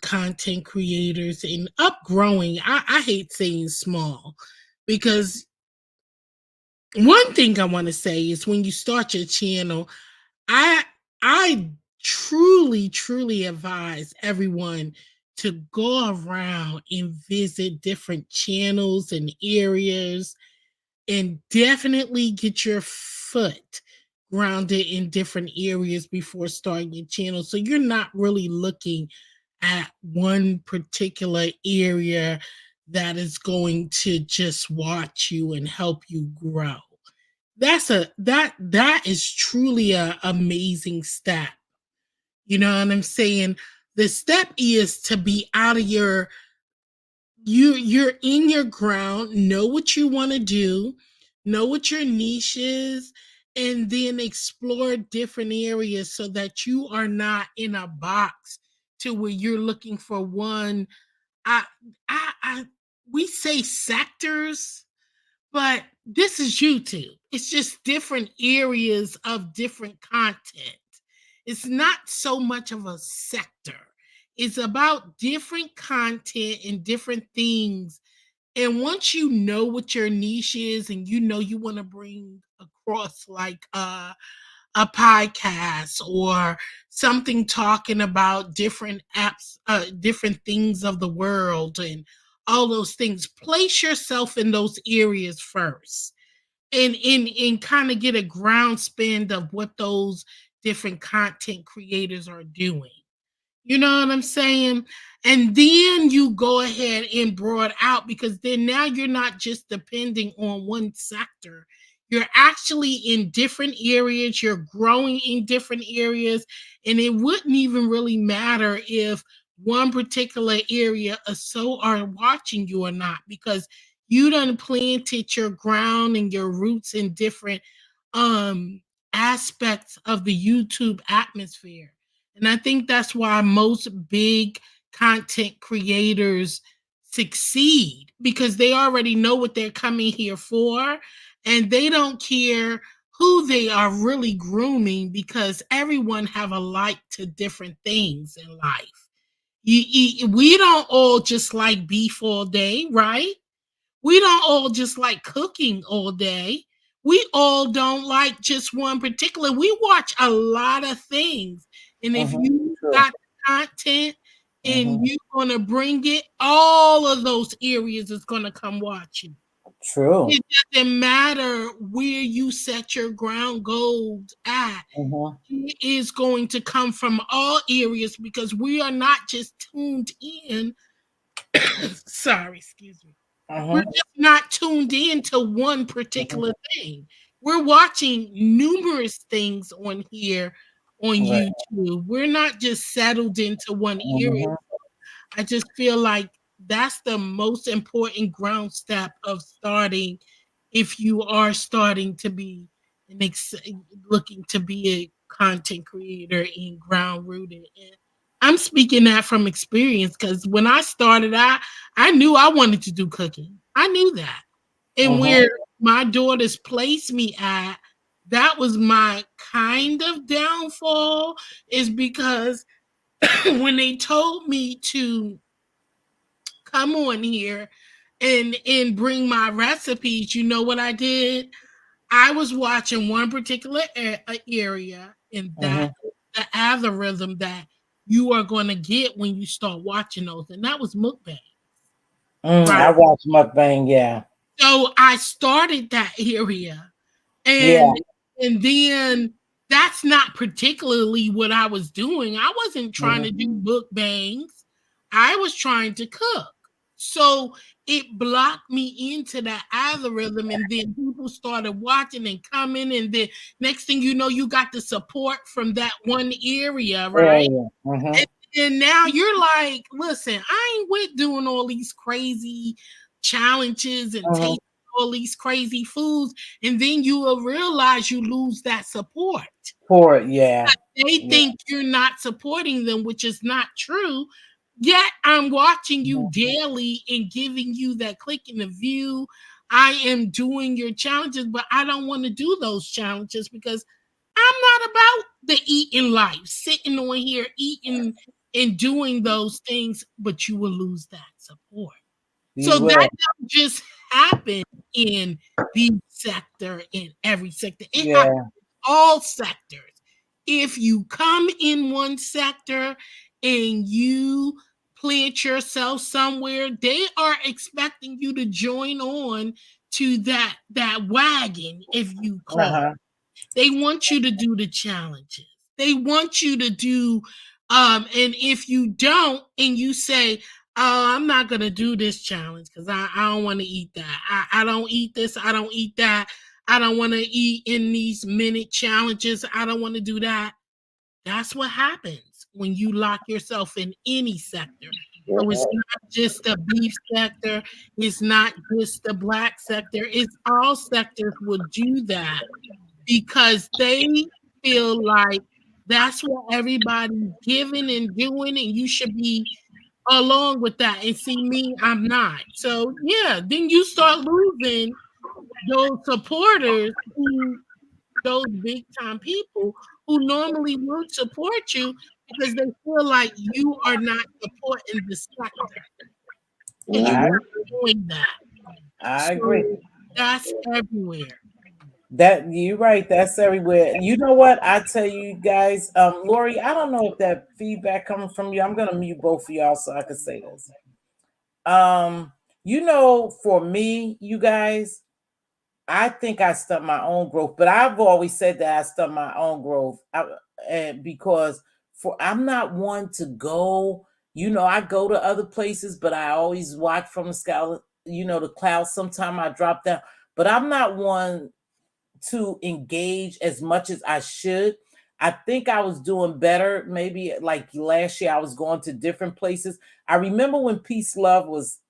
content creators and upgrowing. I hate saying small because one thing I want to say is when you start your channel, I I truly advise everyone to go around and visit different channels and areas and definitely get your foot grounded in different areas before starting your channel. So you're not really looking at one particular area that is going to just watch you and help you grow. That is truly a amazing step. You know what I'm saying? The step is to be out of you're in your ground, know what you want to do, know what your niche is, and then explore different areas so that you are not in a box to where you're looking for one. I I we say sectors, but this is YouTube. It's just different areas of different content. It's not so much of a sector. It's about different content and different things. And once you know what your niche is and you know you want to bring across like a podcast or something talking about different apps, different things of the world and all those things, place yourself in those areas first and kind of get a ground spin of what those different content creators are doing. You know what I'm saying? And then you go ahead and broad out because then now you're not just depending on one sector. You're actually in different areas, you're growing in different areas, and it wouldn't even really matter if one particular area or so are watching you or not because you done planted your ground and your roots in different um aspects of the YouTube atmosphere. And I think that's why most big content creators succeed because they already know what they're coming here for and they don't care who they are really grooming because everyone have a like to different things in life. We don't all just like beef all day, right? We don't all just like cooking all day. We all don't like just one particular. We watch a lot of things. And if Mm-hmm. you True. got content and Mm-hmm. you're going to bring it, all of those areas is going to come watch you. True. It doesn't matter where you set your ground gold at. Mm-hmm. It is going to come from all areas because we are not just tuned in. Sorry, excuse me. We're Mm-hmm. just not tuned in to one particular thing. We're watching numerous things on here on Right. YouTube. We're not just settled into one area. Mm-hmm. I just feel like that's the most important ground step of starting if you are starting to be looking to be a content creator and ground rooted. And I'm speaking that from experience because when I started, I knew I wanted to do cooking. I knew that. And Mm-hmm. where my daughters placed me at, that was my kind of downfall, is because when they told me to come on here and bring my recipes, you know what I did? I was watching one particular area, and that Mm-hmm. the algorithm that you are going to get when you start watching those, and that was mukbang, I right? watch mukbang. Yeah. So I started that area, Yeah. and then that's not particularly what I was doing. I wasn't trying to Mm-hmm. do mukbangs. I was trying to cook. So it blocked me into that algorithm, and then people started watching and coming, and then next thing you know, you got the support from that one area, right? Mm-hmm. And now you're like, listen, I ain't with doing all these crazy challenges and Mm-hmm. tasting all these crazy foods, and then you will realize you lose that support. For it, yeah. They Yeah. think you're not supporting them, which is not true. Yet I'm watching you Mhm. daily and giving you that click and the view. I am doing your challenges, but I don't want to do those challenges because I'm not about the eating life, sitting on here eating and doing those things, but you will lose that support. You So that will. don't just happen in the sector, in every sector. It happens Yeah. in all sectors. If you come in one sector and you plant yourself somewhere, they are expecting you to join on to that wagon, if you call. Uh-huh. They want you to do the challenges. They want you to do, and if you don't, and you say, "Oh, I'm not gonna do this challenge because I don't want to eat that. I don't eat this. I don't eat that. I don't want to eat in these minute challenges. I don't want to do that." That's what happens when you lock yourself in any sector. So it's not just the beef sector. It's not just the black sector. It's all sectors will do that because they feel like that's what everybody's giving and doing, and you should be along with that. And see me, I'm not. So yeah, then you start losing those supporters who those big time people who normally would support you because they feel like you are not supporting the sector and you're I not doing that. I agree. So that's everywhere. That you're right. That's everywhere. You know what? I tell you guys, Lori, I don't know if that feedback coming from you. I'm gonna mute both of y'all so I can say this. Um, for me, you guys, I think I stunt my own growth, but I've always said that I stunt my own growth. And because I'm not one to go, I go to other places, but I always watch from the sky, the clouds. Sometimes I drop down, but I'm not one to engage as much as I should. I think I was doing better. Maybe like last year, I was going to different places. I remember when Peace Love was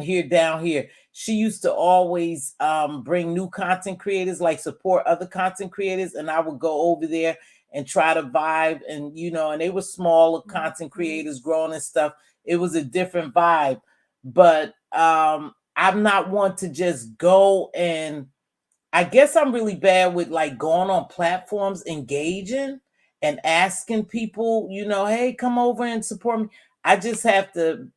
here down here, she used to always bring new content creators, like support other content creators, and I would go over there and try to vibe, and and they were smaller content creators growing and stuff. It was a different vibe, but I'm not one to just go, and I guess I'm really bad with like going on platforms, engaging and asking people, hey, come over and support me. I just have to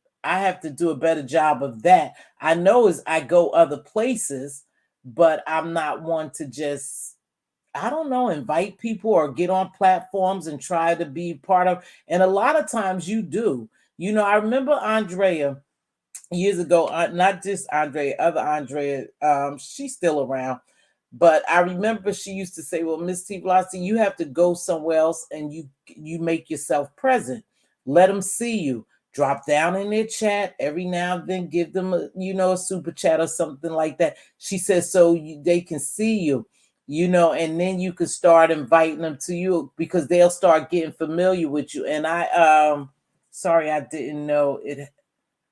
do a better job of that. I know as I go other places, but I'm not one to just, I don't know, invite people or get on platforms and try to be part of. And a lot of times you do. I remember Andrea years ago, not just Andrea, other Andrea, she's still around. But I remember she used to say, "Well, Mz.Teavalocity, you have to go somewhere else and you make yourself present. Let them see you. Drop down in their chat every now and then. Give them a super chat or something like that." She says so they can see you, and then you could start inviting them to you because they'll start getting familiar with you. And sorry, I didn't know it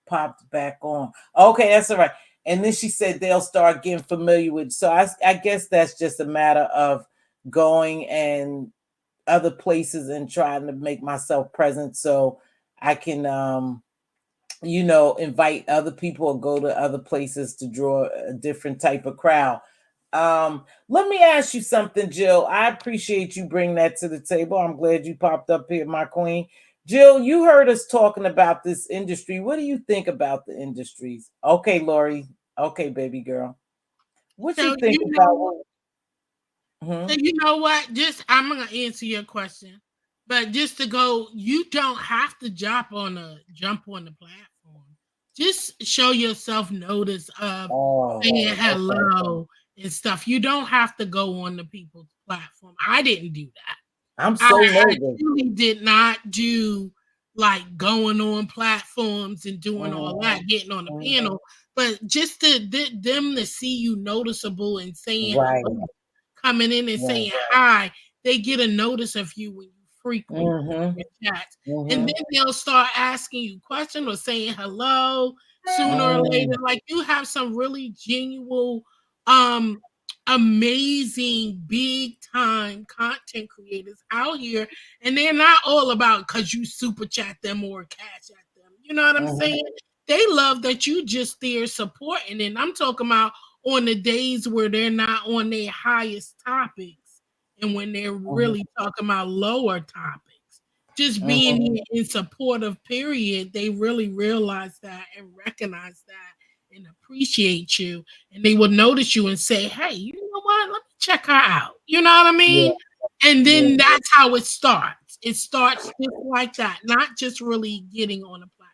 popped back on. Okay, that's all right. And then she said they'll start getting familiar with. So I guess that's just a matter of going and other places and trying to make myself present so I can invite other people or go to other places to draw a different type of crowd. Let me ask you something, Jill. I appreciate you bringing that to the table. I'm glad you popped up here, my queen. Jill, you heard us talking about this industry. What do you think about the industries? Okay, Lori. Okay, baby girl. What you So think about? so you know what? Just I'm gonna answer your question, but just to go, you don't have to jump on the platform. Just show yourself notice of Oh, saying okay. hello and stuff. You don't have to go on the people's platform. I didn't do that. I'm I so nervous. really did not do like going on platforms and doing all that, getting on the Mhm. panel, but just to them to see you noticeable and saying Right. hello, coming in and Right. saying hi, they get a notice of you when you frequent Mm-hmm. your chats. And Mm-hmm. then they'll start asking you questions or saying hello sooner or later. Like you have some really genuine, um, amazing, big time content creators out here, and they're not all about because you super chat them or cash at them. You know what I'm Mm-hmm. saying? They love that you just there supporting. And I'm talking about on the days where they're not on their highest topics and when they're really talking about lower topics. Just being Mm-hmm. in supportive period, they really realize that and recognize that and appreciate you. And they will notice you and say, hey, you know what? Let me check her out. You know what I Yeah. mean? And Yeah. then that's how it starts. It starts just like that, not just really getting on a platform.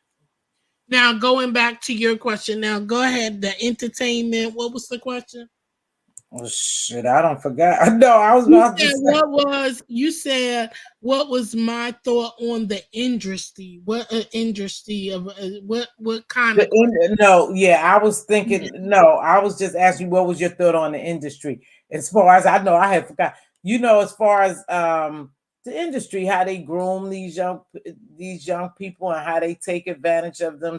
Now, going back to your question, now go ahead. The entertainment. What was the question? Oh shit! I don't forgot. No, I was You about to said say what was you said what was my thought on the industry? What industry of what kind of question? no. Yeah, I was thinking. No, I was just asking what was your thought on the industry. As far as I know, I had forgot. As far as the industry, how they groom these young people and how they take advantage of them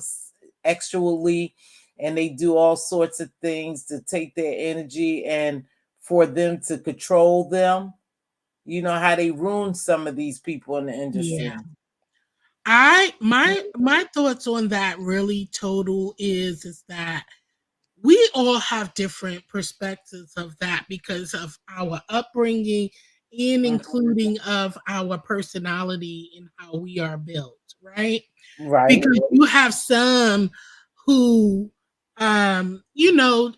sexually, and they do all sorts of things to take their energy and for them to control them. How they ruin some of these people in the industry. Yeah. My thoughts on that really total is that we all have different perspectives of that because of our upbringing and Mhm. including of our personality and how we are built, right? Right. Because you have some who you know,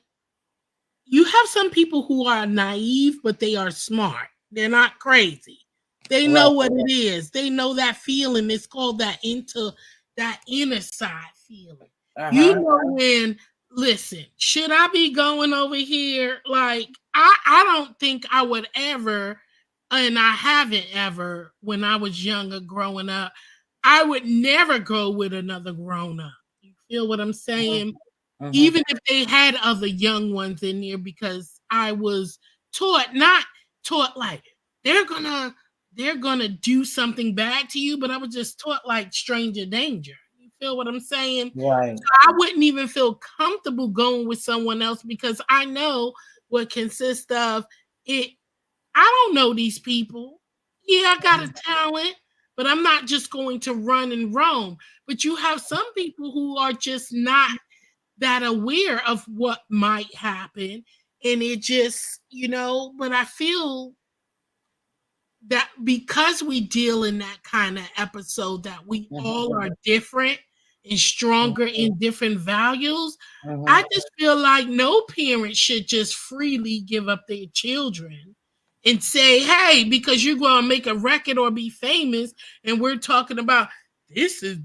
you have some people who are naive, but they are smart. They're not crazy. They Right. know what it is. They know that feeling. It's called that inner side feeling. You Uh-huh. know when listen, should I be going over here? Like I don't think I would ever, and I haven't ever when I was younger growing up, I would never go with another grown up. You feel what I'm saying? Mm-hmm. Even if they had other young ones in there because I was not taught like they're gonna they're gonna do something bad to you, but I was just taught like stranger danger. You feel what I'm saying? Right. So I wouldn't even feel comfortable going with someone else because I know what consists of it. I don't know these people. Yeah, I got a talent, but I'm not just going to run and roam. But you have some people who are just not that aware of what might happen. And it just, but I feel that because we deal in that kind of episode that we all are different and stronger in different values, Mm-hmm. I just feel like no parent should just freely give up their children and say, hey, because you're going to make a record or be famous, and we're talking about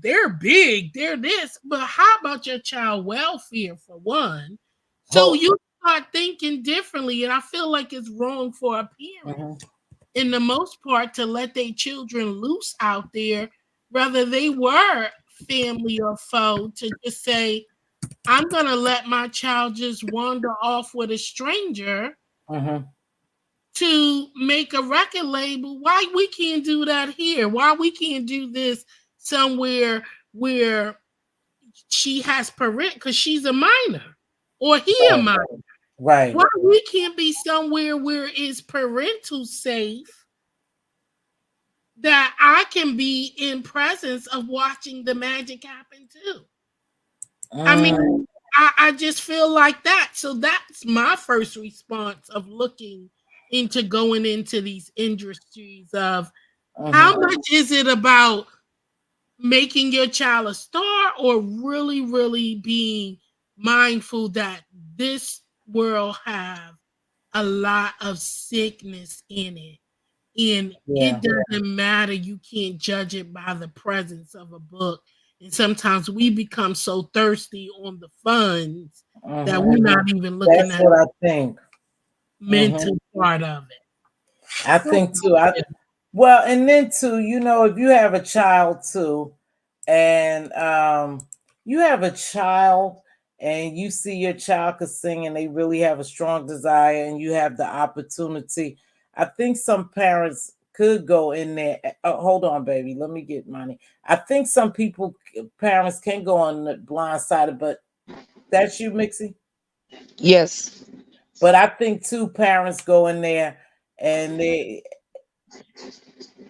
they're big, they're this, but how about your child welfare for one? So Hope. you start thinking differently, and I feel like it's wrong for a parent Mm-hmm. in the most part to let their children loose out there, whether they were family or foe, to just say, I'm going to let my child just wander off with a stranger Mm-hmm. to make a record label. Why we can't do that here? Why we can't do this somewhere where she has parent because she's a minor or he a Right. minor? Right. Why we can't be somewhere where it's parental safe that I can be in presence of watching the magic happen too? I Mm-hmm. mean, I just feel like that. So that's my first response of looking into going into these industries of how much is it about making your child a star or really, really being mindful that this world have a lot of sickness in it. And Yeah. it doesn't matter. You can't judge it by the presence of a book. And sometimes we become so thirsty on the funds that we're Mm-hmm. not even looking That's at what the I think. Mm-hmm. mental part of it. I think too. Well, and then too, if you have a child too, and you have a child and you see your child could sing and they really have a strong desire and you have the opportunity, I think some parents could go in there. Hold on, baby. Let me get money. I think some parents can go on the blindsided, but that's you, Mixie. Yes. But I think two parents go in there and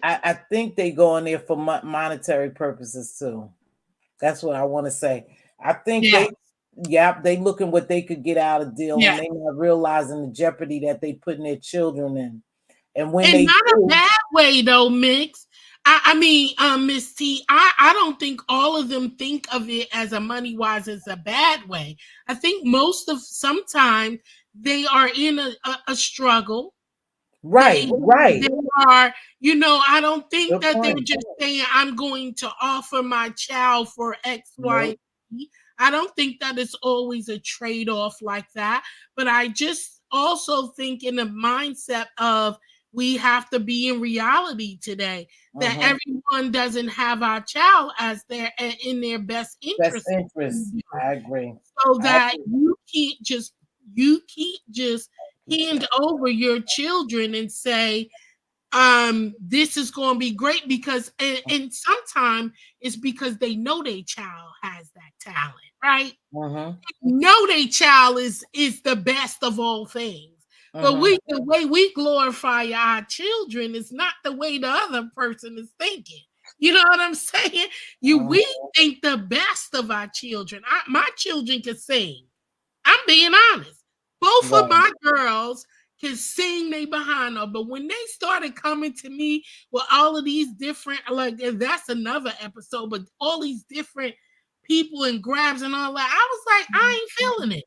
I think they go in there for monetary purposes too. That's what I want to say. I think Yeah, they looking what they could get out of deal, and yeah. they not realizing the jeopardy that they putting their children in. And when And they not a do, bad way though, Mix. I mean, Miss T, I don't think all of them think of it as a money wise as a bad way. I think most of sometimes they are in a struggle. right, They right, are, I don't think good that they're point. just saying, I'm going to offer my child for X, Y, Nope. and Z. I don't think that it's always a trade off like that. But I just also think in the mindset of we have to be in reality today that Mm-hmm. everyone doesn't have our child as their in their best Best interest. interest. I agree. So I that agree. you can't just hand over your children and say this is going to be great because and sometimes it's because they know their child has that talent, right? Mm-hmm. Know their child is the best of all things. But Mm-hmm. the way we glorify our children is not the way the other person is thinking. You know what I'm saying? Mm-hmm. We think the best of our children. My children can sing. I'm being honest. Both of Right. my girls can sing they behind her, but when they started coming to me with all of these different, like and that's another episode, but all these different people and grabs and all that, I was like, I ain't feeling it.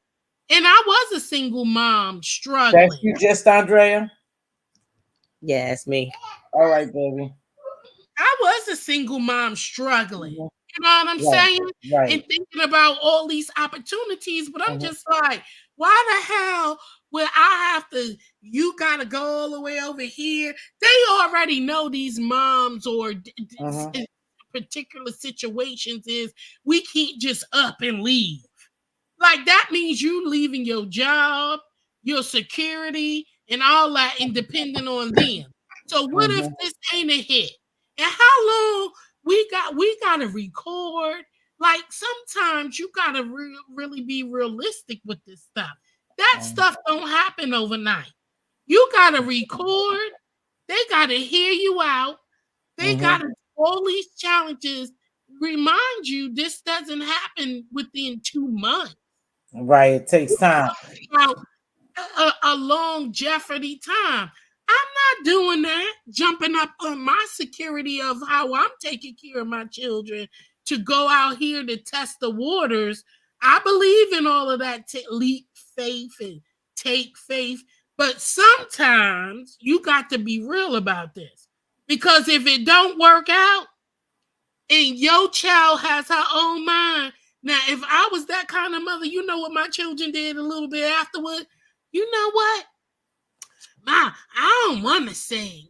And I was a single mom That's struggling. you, just Andrea. Yeah, it's me. All right, baby. I was a single mom struggling. Mhm. You know what I'm Right, saying? And right. thinking about all these opportunities, but I'm Mm-hmm. just like, why the hell would I have to? You got to go all the way over here. They already know these moms or Mm-hmm. particular situations is we can't just up and leave. Like that means you leaving your job, your security, and all that, and depending on them. So what if Mm-hmm. this ain't a hit? And how long we gotta record? Like sometimes you gotta really be realistic with this stuff. That stuff don't happen overnight. You gotta record. They gotta hear you out. They Mm-hmm. gotta all these challenges remind you this doesn't happen within 2 months. Right. It takes time. About a long Jeopardy time. I'm not doing that, jumping up on my security of how I'm taking care of my children to go out here to test the waters. I believe in all of that leap faith and take faith, but sometimes you got to be real about this because if it don't work out and your child has her own mind, now if I was that kind of mother, you know what my children did a little bit afterward. You know what? Ma, I don't want to sing.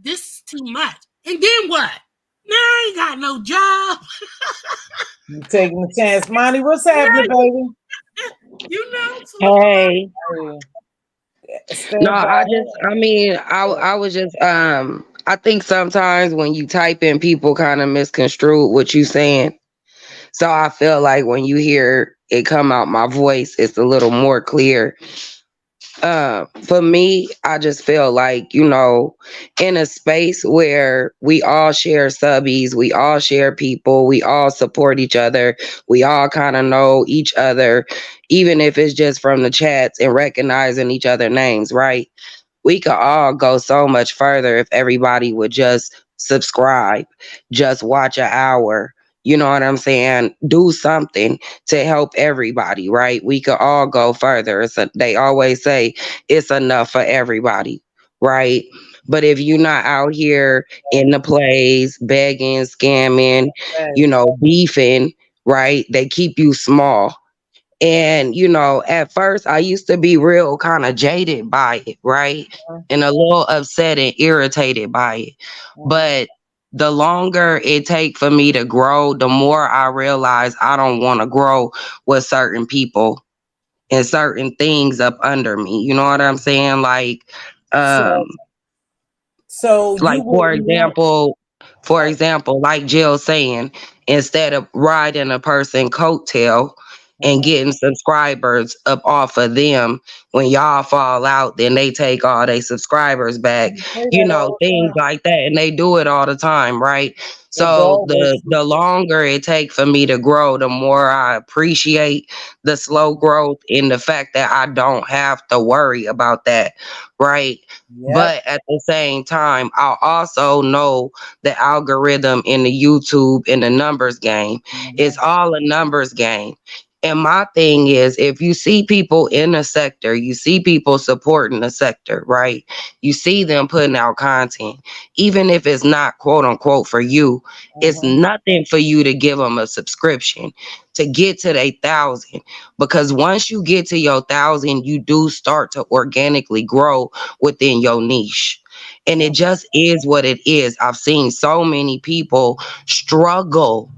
This is too much. And then what? Now I ain't got no job. You taking the chance, Monty? What's happening, baby? So Hey. Hey, No, stand I by. just, I mean, I was just, I think sometimes when you type in, people kind of misconstrue what you saying. So I feel like when you hear it come out my voice, it's a little more clear. For me, I just feel like, in a space where we all share subbies, we all share people, we all support each other, we all kind of know each other, even if it's just from the chats and recognizing each other names, right? We could all go so much further if everybody would just subscribe, just watch an hour. You know what I'm saying? Do something to help everybody, right? We could all go further. They always say it's enough for everybody, right? But if you're not out here in the plays, begging, scamming, beefing, right? They keep you small. And, at first I used to be real kind of jaded by it, right? And a little upset and irritated by it. Mhm. But the longer it take for me to grow, the more I realize I don't want to grow with certain people and certain things up under me. You know what I'm saying? Um, So you like would want. for Oh, example, like Jill saying, instead of riding a person coattail and mhm. getting subscribers up off of them, when y'all fall out, then they take all their subscribers back, You say that all the things time. like that. And they do it all the time, right? It So does. the longer it take for me to grow, the more I appreciate the slow growth and the fact that I don't have to worry about that, right? Yep. But at the same time, I also know the algorithm in the YouTube in the numbers game. It's Mhm. all a numbers game. And my thing is, if you see people in the sector, you see people supporting the sector, right? You see them putting out content, even if it's not quote unquote for you, it's Mhm. nothing for you to give them a subscription to get to their 1,000. Because once you get to your 1,000, you do start to organically grow within your niche. And it Mhm. just is what it is. I've seen so many people struggle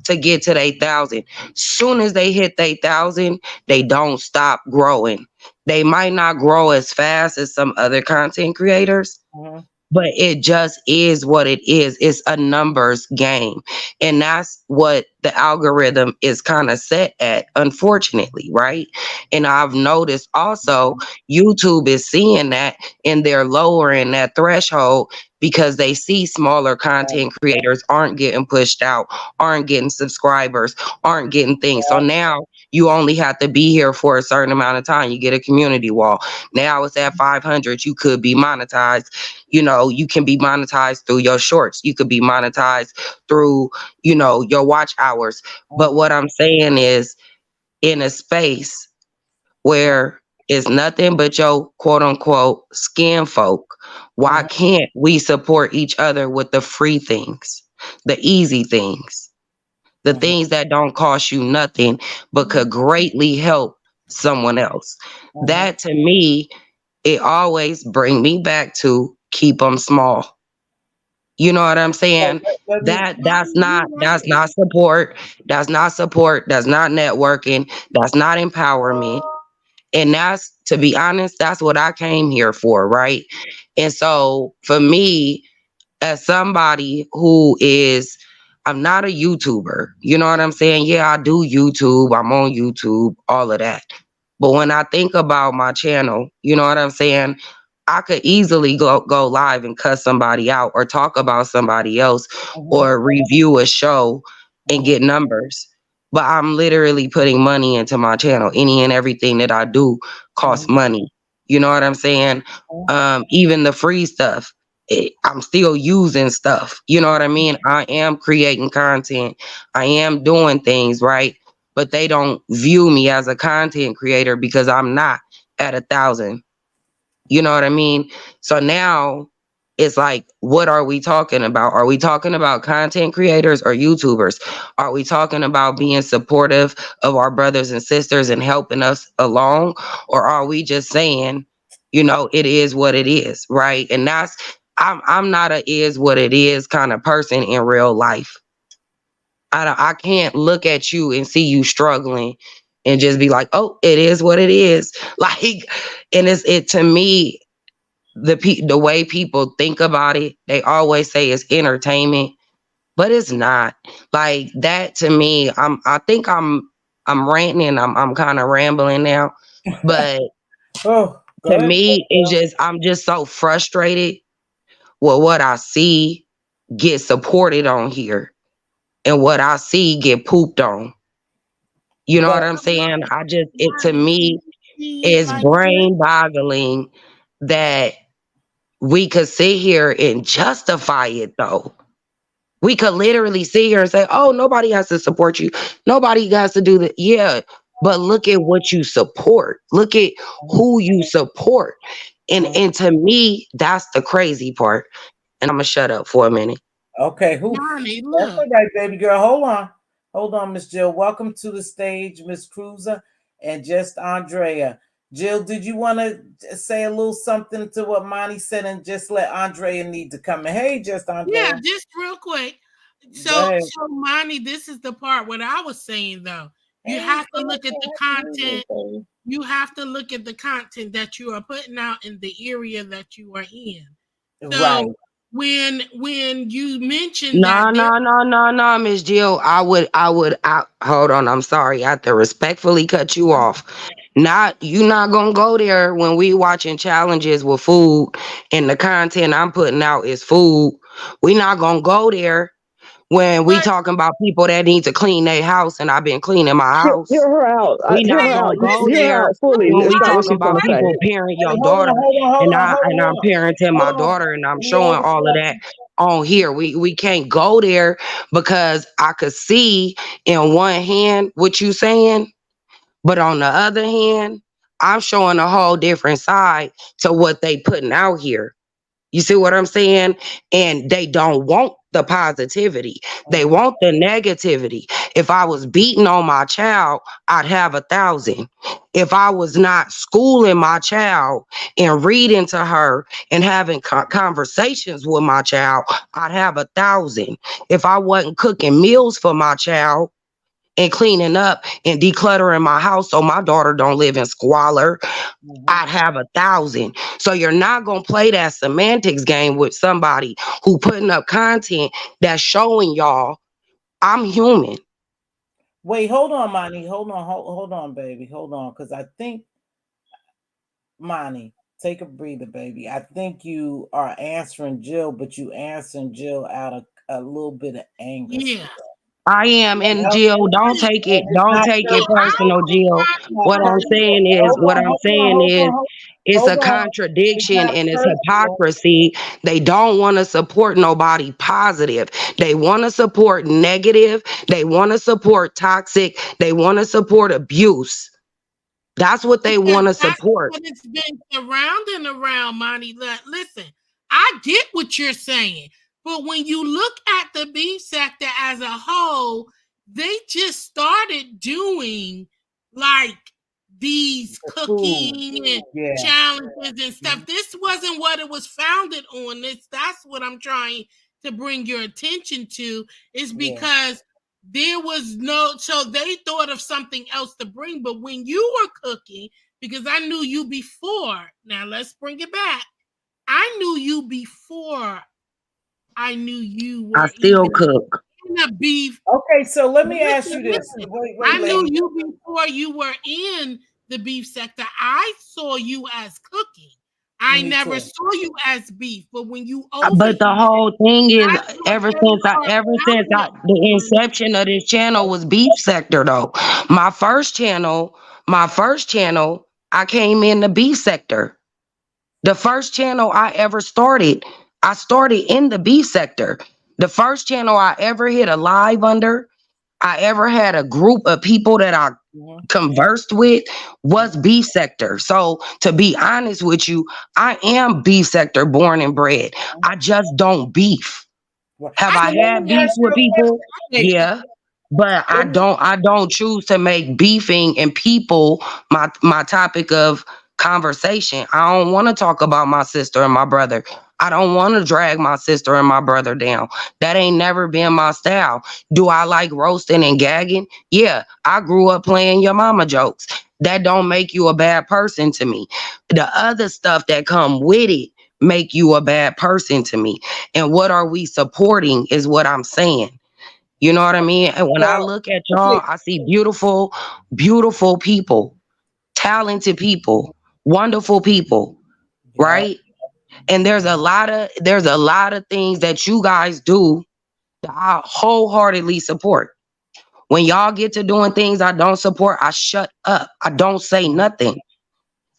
to get to their 1,000. Soon as they hit their 1,000, they don't stop growing. They might not grow as fast as some other content creators, Mhm. but it just is what it is. It's a numbers game. And that's what the algorithm is kind of set at, unfortunately, right? And I've noticed also YouTube is seeing that and they're lowering that threshold because they see smaller content creators aren't getting pushed out, aren't getting subscribers, aren't getting things. So now you only have to be here for a certain amount of time. You get a community wall. Now it's at 500. You could be monetized. You can be monetized through your shorts. You could be monetized through, your watch hours. But Mhm. what I'm saying is, in a space where it's nothing but your quote unquote skin folk, why Mhm. can't we support each other with the free things, the easy things, the Mhm. things that don't cost you nothing, but could greatly help someone else? Mhm. That to me, it always bring me back to keep them small. You know what I'm So saying? let me. That No, that's you're not that's right. not support. That's not support. That's not networking. That's not empowerment. And that's, to be honest, that's what I came here for, right? And so for me, as somebody who is, I'm not a YouTuber. You know what I'm saying? Yeah, I do YouTube. I'm on YouTube, all of that. But when I think about my channel, you know what I'm saying? I could easily go live and cuss somebody out or talk about somebody else Mhm. or review a show and Mhm. get numbers. But I'm literally putting money into my channel. Any and everything that I do costs Mhm. money. You know what I'm saying? Even the free stuff, I'm still using stuff. You know what I mean? I am creating content. I am doing things, right? But they don't view me as a content creator because I'm not at 1,000. You know what I mean? So now it's like, what are we talking about? Are we talking about content creators or YouTubers? Are we talking about being supportive of our brothers and sisters and helping us along? Or are we just saying, it is what it is, right? And I'm not a is what it is kind of person in real life. I can't look at you and see you struggling and just be like, oh, it is what it is. Like, and it to me, the way people think about it, they always say it's entertainment, but it's not. Like that to me, I think I'm ranting and I'm kind of rambling now. But Oh, go to ahead. me, it's just I'm just so frustrated with what I see get supported on here and what I see get pooped on. You know But what I'm saying? It to Right. me See, is like you're brain boggling that we could sit here and justify it though. We could literally sit here and say, oh, nobody has to support you. Nobody has to do that. Yeah. But look at what you support. Look at who you support. And to me, that's the crazy part. And I'm gonna shut up for a minute. okay, who? Johnny, That's all look. right, baby girl. Hold on, Miss Jill. Welcome to the stage, Miss Cruiser, and just Andrea. Jill, did you want to say a little something to what Monty said and just let Andrea need to come in? Hey, just Andrea. Yeah, just real quick. So Monty, this is the part what I was saying though. You have to look at the content. You have to look at the content that you are putting out in the area that you are in. So right. When you mentioned that, no, Miss Jill, I would hold on. I'm sorry, I have to respectfully cut you off. You not gonna go there when we watching challenges with food and the content I'm putting out is food. We not gonna go there when we talking about people that need to clean their house and I've been cleaning my house. Hear her out. We Hear not her out. gonna go Hear her there out fully. when It's we not what talking she's about gonna say. people parent your Hold daughter on, and I'm parenting my daughter and I'm showing all of that on here. We can't go there because I could see in one hand what you saying, but on the other hand, I'm showing a whole different side to what they putting out here. You see what I'm saying? And they don't want the positivity. They want the negativity. If I was beating on my child, I'd have 1,000. If I was not schooling my child and reading to her and having conversations with my child, I'd have 1,000. If I wasn't cooking meals for my child and cleaning up and decluttering my house so my daughter don't live in squalor, I'd have 1,000. So you're not gonna play that semantics game with somebody who putting up content that's showing y'all I'm human. Wait, hold on, Monty. Hold on, baby. Hold on, because I think, Monty, take a breather, baby. I think you are answering Jill, but you answering Jill out of a little bit of anger. Yeah. I am, and Jill, don't take it personal, Jill. What I'm saying is, it's a contradiction and it's hypocrisy. They don't want to support nobody positive. They want to support negative. They want to support toxic. They want to support abuse. That's what they want to support. But it's been around and around, Monty. Listen, I get what you're saying, but when you look at the beef sector as a whole, they just started doing like these cooking and challenges and stuff. This wasn't what it was founded on. That's what I'm trying to bring your attention to, is because there was so they thought of something else to bring. But when you were cooking, because I knew you before, now let's bring it back. I knew you before I knew you were I still cook. in a beef. Okay, so let me ask you this. Wait, I knew you before you were in the beef sector. I saw you as cooking. I never saw you as beef, but when you but the whole thing is, ever since the inception of this channel was beef sector though. My first channel, I came in the beef sector. The first channel I ever started, I started in the beef sector. The first channel I ever hit a live under, I ever had a group of people that I conversed with was beef sector. So to be honest with you, I am beef sector born and bred. I just don't beef. Have I had beef with people? Yeah. But I don't choose to make beefing and people my topic of conversation. I don't want to talk about my sister and my brother. I don't want to drag my sister and my brother down. That ain't never been my style. Do I like roasting and gagging? Yeah, I grew up playing your mama jokes. That don't make you a bad person to me. The other stuff that come with it make you a bad person to me. And what are we supporting is what I'm saying. You know what I mean? And when I look at y'all, I see beautiful, beautiful people, talented people, wonderful people, right? And there's a lot of things that you guys do that I wholeheartedly support. When y'all get to doing things I don't support, I shut up. I don't say nothing.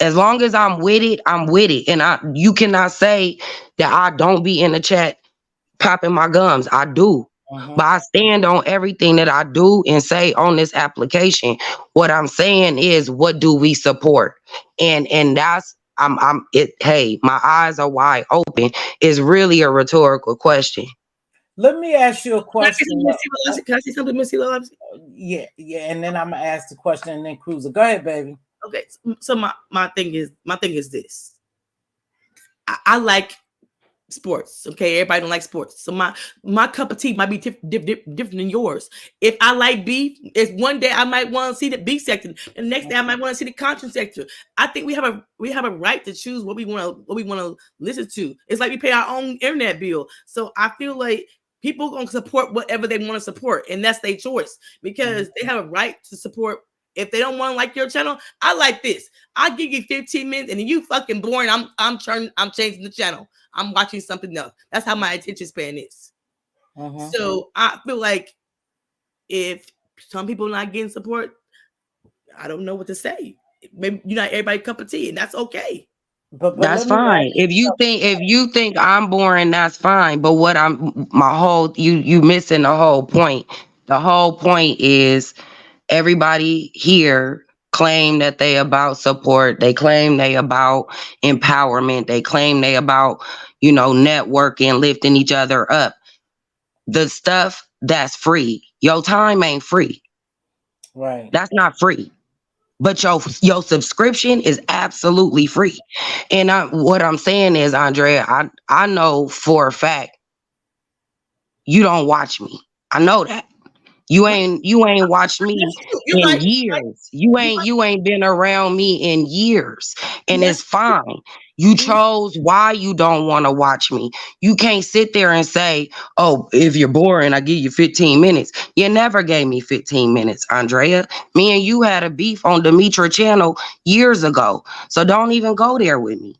As long as I'm with it, I'm with it. And you cannot say that I don't be in the chat popping my gums. I do. But I stand on everything that I do and say on this application. What I'm saying is, what do we support? And that's hey, my eyes are wide open. It's really a rhetorical question. Let me ask you a question. Can I say something, Mz.Teavalocity? Yeah, and then I'm gonna ask the question and then Cruiser. Go ahead, baby. Okay, so my thing is this. I like sports. Okay, everybody don't like sports. So my cup of tea might be different than yours. If I like beef, it's one day I might want to see the beef section, and the next day I might want to see the content section. I think we have a right to choose what we want to listen to. It's like we pay our own internet bill. So I feel like people gonna support whatever they want to support, and that's their choice because they have a right to support. If they don't want to like your channel, I like this. I give you 15 minutes, and then you fucking boring. I'm changing the channel. I'm watching something else. That's how my attention span is. So I feel like if some people not getting support, I don't know what to say. Maybe you're not everybody's cup of tea, and that's okay. But That's fine. If you think I'm boring, that's fine. But what you missing the whole point. The whole point is everybody here claim that they about support. They claim they about empowerment. They claim they about, networking, lifting each other up. The stuff that's free. Your time ain't free. Right. That's not free. But your subscription is absolutely free. And what I'm saying is, Andrea, I know for a fact you don't watch me. I know that. You ain't watched me in years. You ain't been around me in years. And it's fine. You chose why you don't want to watch me. You can't sit there and say, oh, if you're boring, I give you 15 minutes. You never gave me 15 minutes, Andrea. Me and you had a beef on Demetra channel years ago. So don't even go there with me.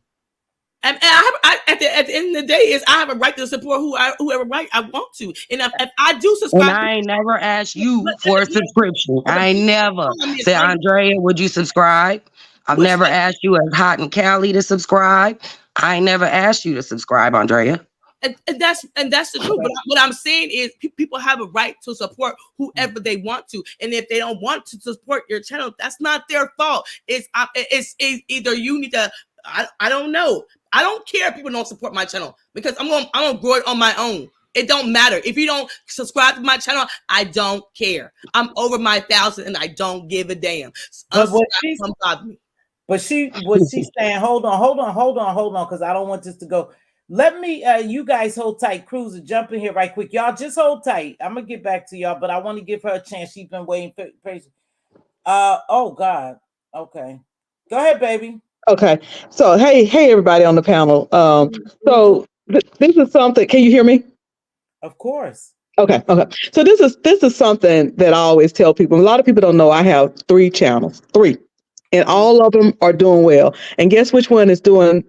And at the end of the day, is I have a right to support whoever right I want to. And if I do subscribe, and I ain't never asked you for a subscription. I ain't never said, Andrea, would you subscribe? I've never asked you as Hot and Cali to subscribe. I ain't never asked you to subscribe, Andrea. And that's the truth. But what I'm saying is people have a right to support whoever they want to. And if they don't want to support your channel, that's not their fault. It's either you need to, I don't know. I don't care if people don't support my channel because I'm gonna grow it on my own. It don't matter. If you don't subscribe to my channel, I don't care. I'm over my 1,000 and I don't give a damn. But she's saying, hold on, because I don't want this to go. Let me, you guys hold tight. Cruiser, jump in here right quick. Y'all just hold tight. I'm going to get back to y'all, but I want to give her a chance. She's been waiting for patience. Oh, God. Okay. Go ahead, baby. Okay. So, hey, everybody on the panel. This is something, can you hear me? Of course. Okay. So this is something that I always tell people. A lot of people don't know I have 3 channels, 3, and all of them are doing well. And guess which one is doing,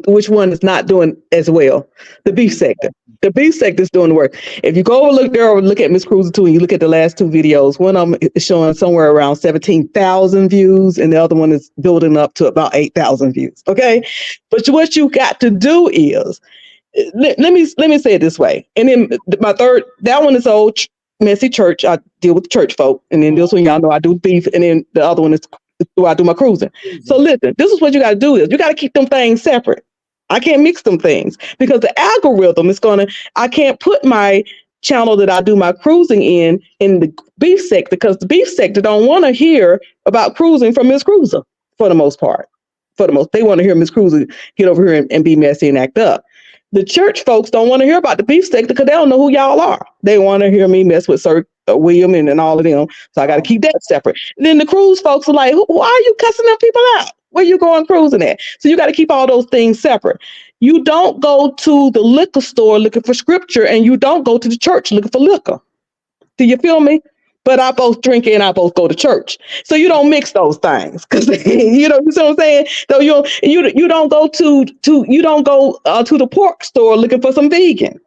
which one is not doing as well? The beef sector. The beef sector is doing the work. If you go look at Miss Cruiser too, and you look at the last 2 videos, one of them is showing somewhere around 17,000 views, and the other one is building up to about 8,000 views. Okay, but what you got to do is, let me say it this way. And then my third, that one is old messy church. I deal with church folk, and then this one y'all know I do beef, and then the other one is where I do my cruising. So listen, this is what you got to do is you got to keep them things separate. I can't mix them things because the algorithm is I can't put my channel that I do my cruising in the beef sector because the beef sector don't want to hear about cruising from Miss Cruiser for the most part. They want to hear Miss Cruiser get over here and be messy and act up. The church folks don't want to hear about the beef sector because they don't know who y'all are. They want to hear me mess with Sir William and all of them. So I got to keep that separate. And then the cruise folks are like, why are you cussing them people out? Where you going cruising at? So you got to keep all those things separate. You don't go to the liquor store looking for scripture, and you don't go to the church looking for liquor. Do you feel me? But I both drink and I both go to church. So you don't mix those things, because you know what I'm saying. So you don't go to the pork store looking for some vegan.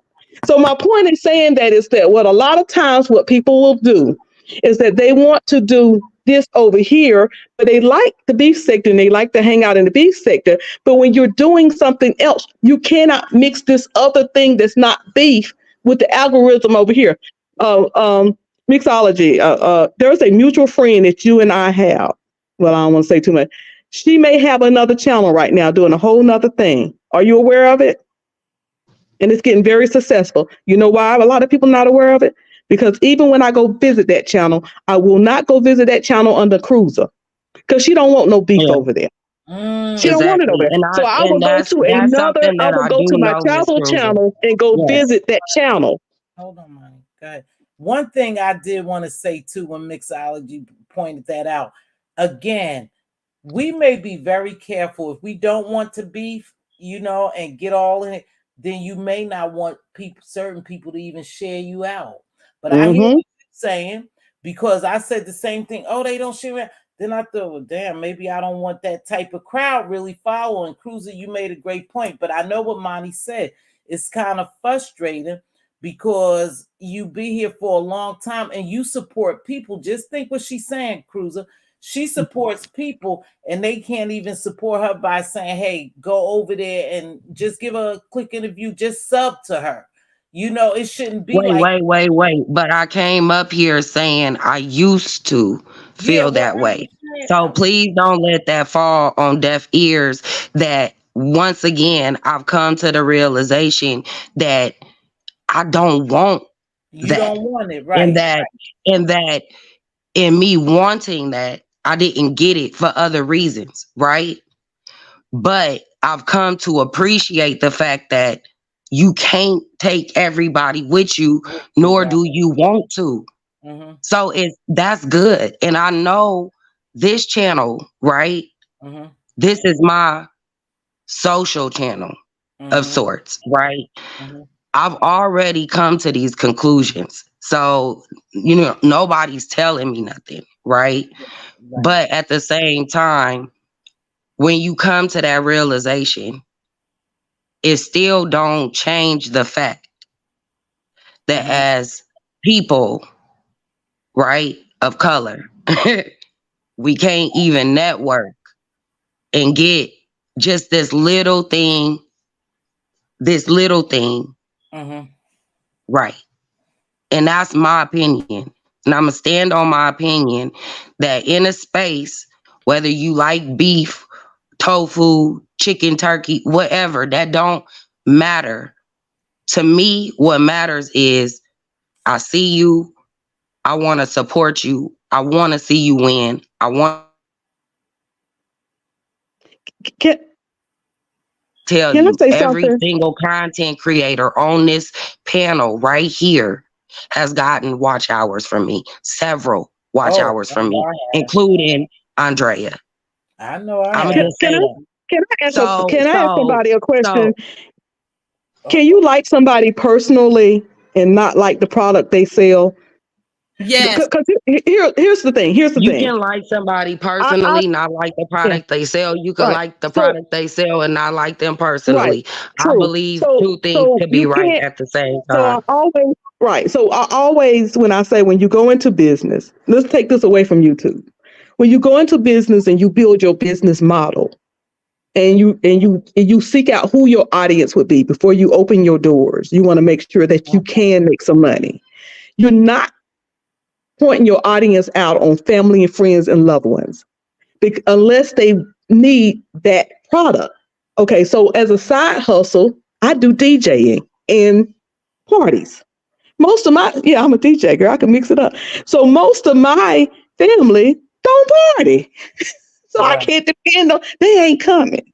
So my point in saying that is that what a lot of times what people will do is that they want to do this over here, but they like the beef sector and they like to hang out in the beef sector. But when you're doing something else, you cannot mix this other thing that's not beef with the algorithm over here. Mixology. There's a mutual friend that you and I have. Well, I don't want to say too much. She may have another channel right now doing a whole nother thing. Are you aware of it? And it's getting very successful. You know why a lot of people are not aware of it? Because even when I go visit that channel, I will not go visit that channel under Cruiser. because she don't want no beef Yeah. over there. Mm. She don't want it over Exactly. there. So I will And go to that's another, something I that will I go do to my know, Miss travel Cruiser. channel and go Yes. visit that channel. Hold on, Monty. Go ahead. One thing I did want to say too, when Mixology pointed that out, again, we may be very careful if we don't want to beef, and get all in it. Then you may not want certain people to even share you out. But I hear what you're saying, because I said the same thing. Oh, they don't share it. Then I thought, well, damn, maybe I don't want that type of crowd really following. Cruiser, you made a great point, but I know what Monty said. It's kind of frustrating because you be here for a long time and you support people. Just think what she's saying, Cruiser. She supports people and they can't even support her by saying, hey, go over there and just give her a quick interview, just sub to her. It shouldn't be Wait. But I came up here saying I used to feel that way. So please don't let that fall on deaf ears. That once again, I've come to the realization that I don't want you that. don't want it, right? And that in me wanting that, I didn't get it for other reasons, right? But I've come to appreciate the fact that you can't take everybody with you, nor do you want to. Mm-hmm. So that's good. And I know this channel, right? Mm-hmm. This is my social channel of Mm-hmm. sorts, right? Mm-hmm. I've already come to these conclusions. So, nobody's telling me nothing, right? But at the same time, when you come to that realization, it still don't change the fact that as people, right, of color, we can't even network and get just this little thing, right. And that's my opinion. And I'm going to stand on my opinion that in a space, whether you like beef, tofu, chicken, turkey, whatever, that don't matter. To me, what matters is I see you. I want to support you. I want to see you win. I want Can, to tell can I you, say every something? single content creator on this panel right here has gotten watch hours from me, several watch hours from me, including Andrea. I know I I'm have. gonna just say that. Can I ask somebody a question? So Can you like somebody personally and not like the product they sell? Yes. Because here's the thing. you can like somebody personally, not like the Yeah, product they sell. You can right. like the So product they sell and not like them right, personally. I true. believe So two things could be you right can't. at the same So time. I always when I say when you go into business, let's take this away from YouTube. When you go into business and you build your business model, and you seek out who your audience would be before you open your doors. You want to make sure that you can make some money. You're not pointing your audience out on family and friends and loved ones unless they need that product. Okay, so as a side hustle, I do DJing and parties. I'm a DJ girl. I can mix it up. So most of my family don't party. So I can't depend on, they ain't coming.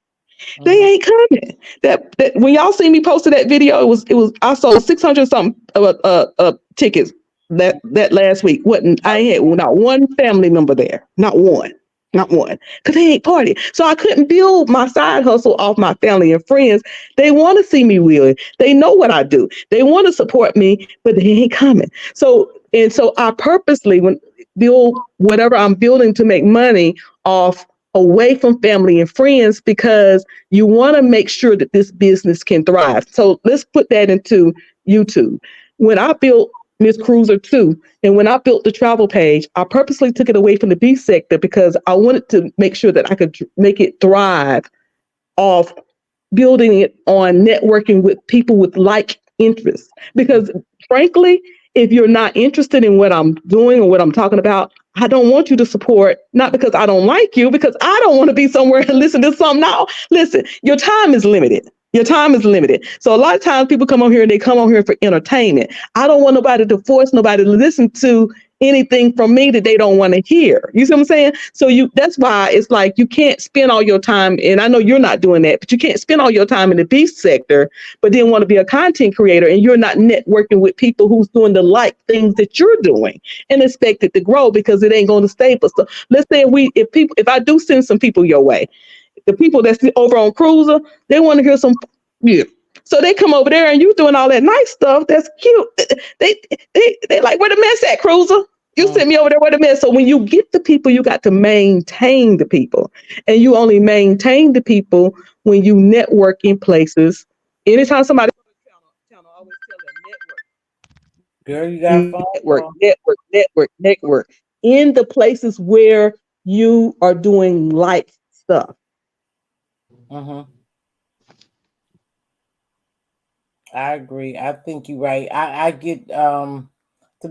They ain't coming. That when y'all see me posted that video, it was I sold 600 something tickets that last week. I ain't had not one family member there, not one, because they ain't party. So I couldn't build my side hustle off my family and friends. They want to see me win. They know what I do. They want to support me, but they ain't coming. So I purposely build whatever I'm building to make money off away from family and friends because you want to make sure that this business can thrive. So let's put that into YouTube. When I built Miss Cruiser 2 and when I built the travel page, I purposely took it away from the B sector because I wanted to make sure that I could make it thrive off building it on networking with people with like interests. Because frankly, if you're not interested in what I'm doing or what I'm talking about, I don't want you to support, not because I don't like you, because I don't want to be somewhere and listen to something now. Listen, your time is limited. Your time is limited. So a lot of times people come on here and they come on here for entertainment. I don't want nobody to force nobody to listen to anything from me that they don't want to hear. You see what I'm saying? So that's why it's like you can't spend all your time, and I know you're not doing that, but you can't spend all your time in the beef sector, but then want to be a content creator and you're not networking with people who's doing the like things that you're doing and expect it to grow because it ain't going to stay. But so let's say if I do send some people your way, the people that's over on Cruiser, they want to hear some yeah. So they come over there and you doing all that nice stuff. That's cute. They like, where the mess at, Cruiser? You sent me over there, where the mess. So when you get the people, you got to maintain the people. And you only maintain the people when you network in places. Anytime somebody channel, I always tell them Girl, you got phone network in the places where you are doing like stuff. I agree. I think you're right. I get to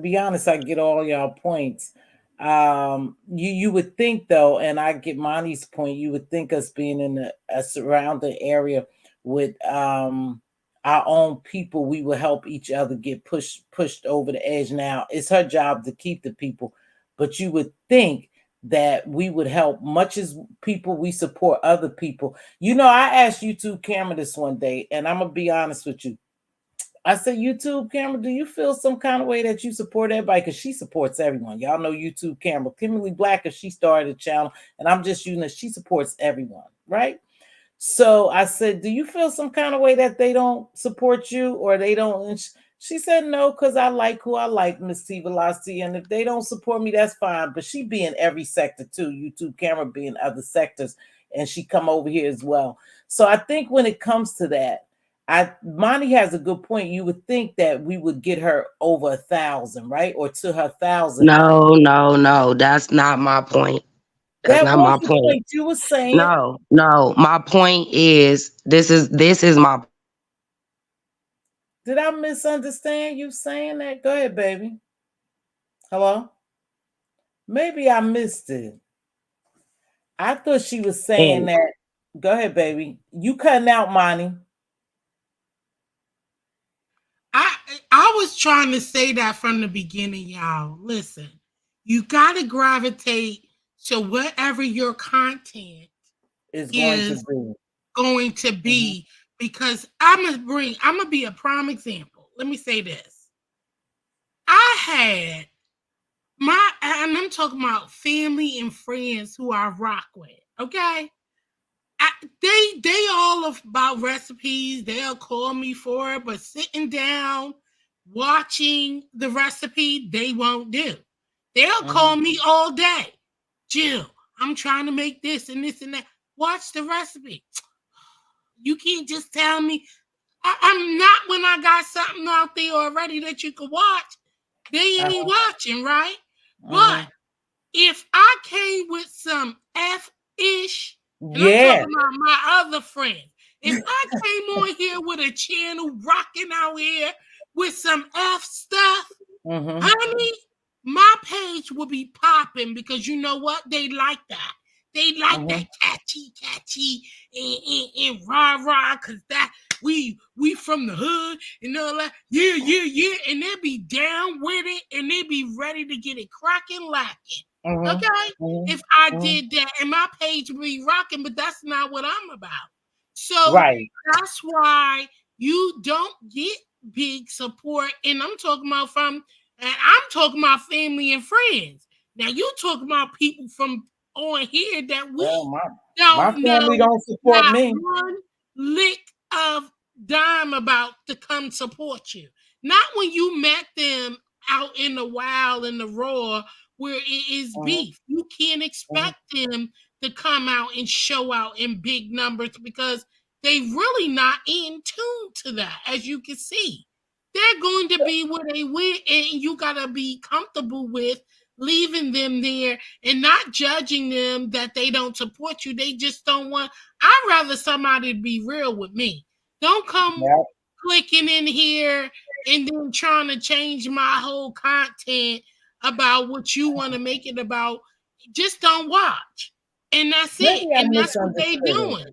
be honest, I get all y'all points. You would think though, and I get Monty's point, you would think us being in a surrounding area with our own people, we will help each other get pushed over the edge. Now it's her job to keep the people, but you would think that we would help much as people we support other people. You know, I asked YouTube Camera this one day, and I'm gonna be honest with you. I said, YouTube Camera, do you feel some kind of way that you support everybody? Because she supports everyone. Y'all know YouTube Camera. Kimberly Black, if she started a channel, and I'm just using it, she supports everyone, right? So I said, do you feel some kind of way that they don't support you or they don't? And she said, no, because I like who I like, Mz.Teavalocity. And if they don't support me, that's fine. But she be in every sector too. YouTube Camera be in other sectors. And she come over here as well. So I think when it comes to that, Monty has a good point. You would think that we would get her over 1,000, right? Or to her 1,000. No. That's not my point. That's That not was my the point. point you were saying. No. My point is this is my. Did I misunderstand you saying that? Go ahead, baby. Hello? Maybe I missed it. I thought she was saying that. Go ahead, baby. You cutting out, Monty. I was trying to say that from the beginning, y'all. Listen, you got to gravitate to whatever your content is going to be, because I'm gonna be a prime example. Let me say this. I had and I'm talking about family and friends who I rock with, okay? They all about recipes. They'll call me for it, but sitting down watching the recipe, they won't do. They'll call me all day. Jill, I'm trying to make this and this and that. Watch the recipe. You can't just tell me. I'm not when I got something out there already that you could watch. They ain't watching, right? But if I came with some F-ish, and I'm talking about my other friend, if I came on here with a channel rocking out here with some F stuff, honey, my page will be popping because you know what? They like that. They like that catchy, and rah, cause that we from the hood and all that. Yeah. And they be down with it and they be ready to get it cracking lacking. Okay? If I did that and my page would be rocking, but that's not what I'm about. So that's why you don't get big support. And I'm talking about family and friends. Now you talking about people from on here that we my family don't support me. One lick of dime about to come support you. Not when you met them out in the wild and the raw where it is beef. You can't expect them to come out and show out in big numbers because they really not in tune to that, as you can see. They're going to be where they went, and you gotta be comfortable with leaving them there and not judging them that they don't support you. They just don't want. I'd rather somebody be real with me. Don't come clicking in here and then trying to change my whole content about what you want to make it about. Just don't watch. And that's it. And that's what they're doing.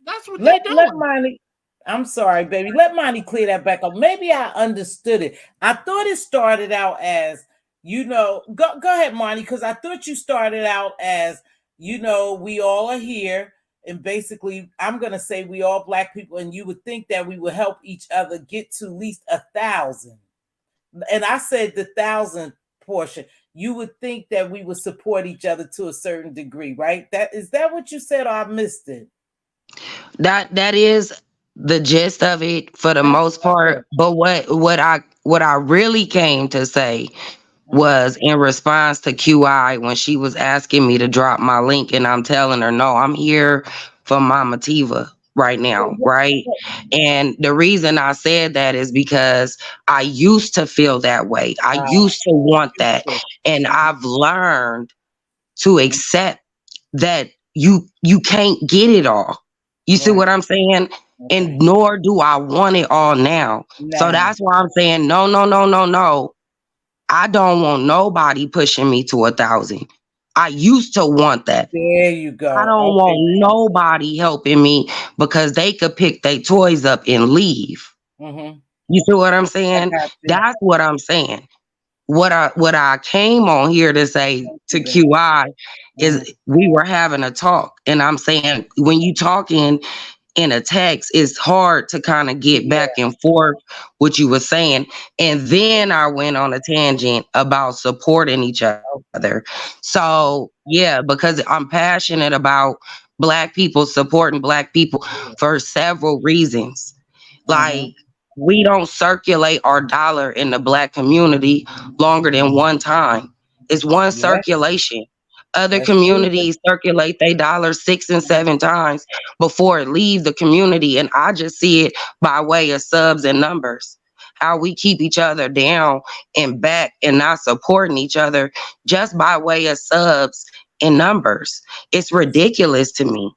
That's what they're doing. Let Monty, I'm sorry, baby. Let Monty clear that back up. Maybe I understood it. I thought it started out as Go ahead, Monty, because I thought you started out as, we all are here. And basically, I'm going to say we all Black people, and you would think that we would help each other get to at least 1,000. And I said the 1,000 portion. You would think that we would support each other to a certain degree, right? Is that what you said, or I missed it? That is the gist of it for the most part. But what I really came to say was in response to QI when she was asking me to drop my link, and I'm telling her, no, I'm here for Mama Tiva right now, right? And the reason I said that is because I used to feel that way. I used to want that. And I've learned to accept that you can't get it all. You see what I'm saying? And nor do I want it all now. So that's why I'm saying no, no, no, no, no. I don't want nobody pushing me to 1,000. I used to want that. There you go. I don't want nobody helping me because they could pick their toys up and leave. Mm-hmm. You see what I'm saying? That's what I'm saying. What I came on here to say to QI is we were having a talk, and I'm saying when you talking in a text, it's hard to kind of get back and forth what you were saying. And then I went on a tangent about supporting each other. So yeah, because I'm passionate about Black people supporting Black people for several reasons. Like, we don't circulate our dollar in the Black community longer than one time. It's one circulation. Other communities circulate their dollar 6 and 7 times before it leaves the community. And I just see it by way of subs and numbers. How we keep each other down and back and not supporting each other just by way of subs and numbers. It's ridiculous to me.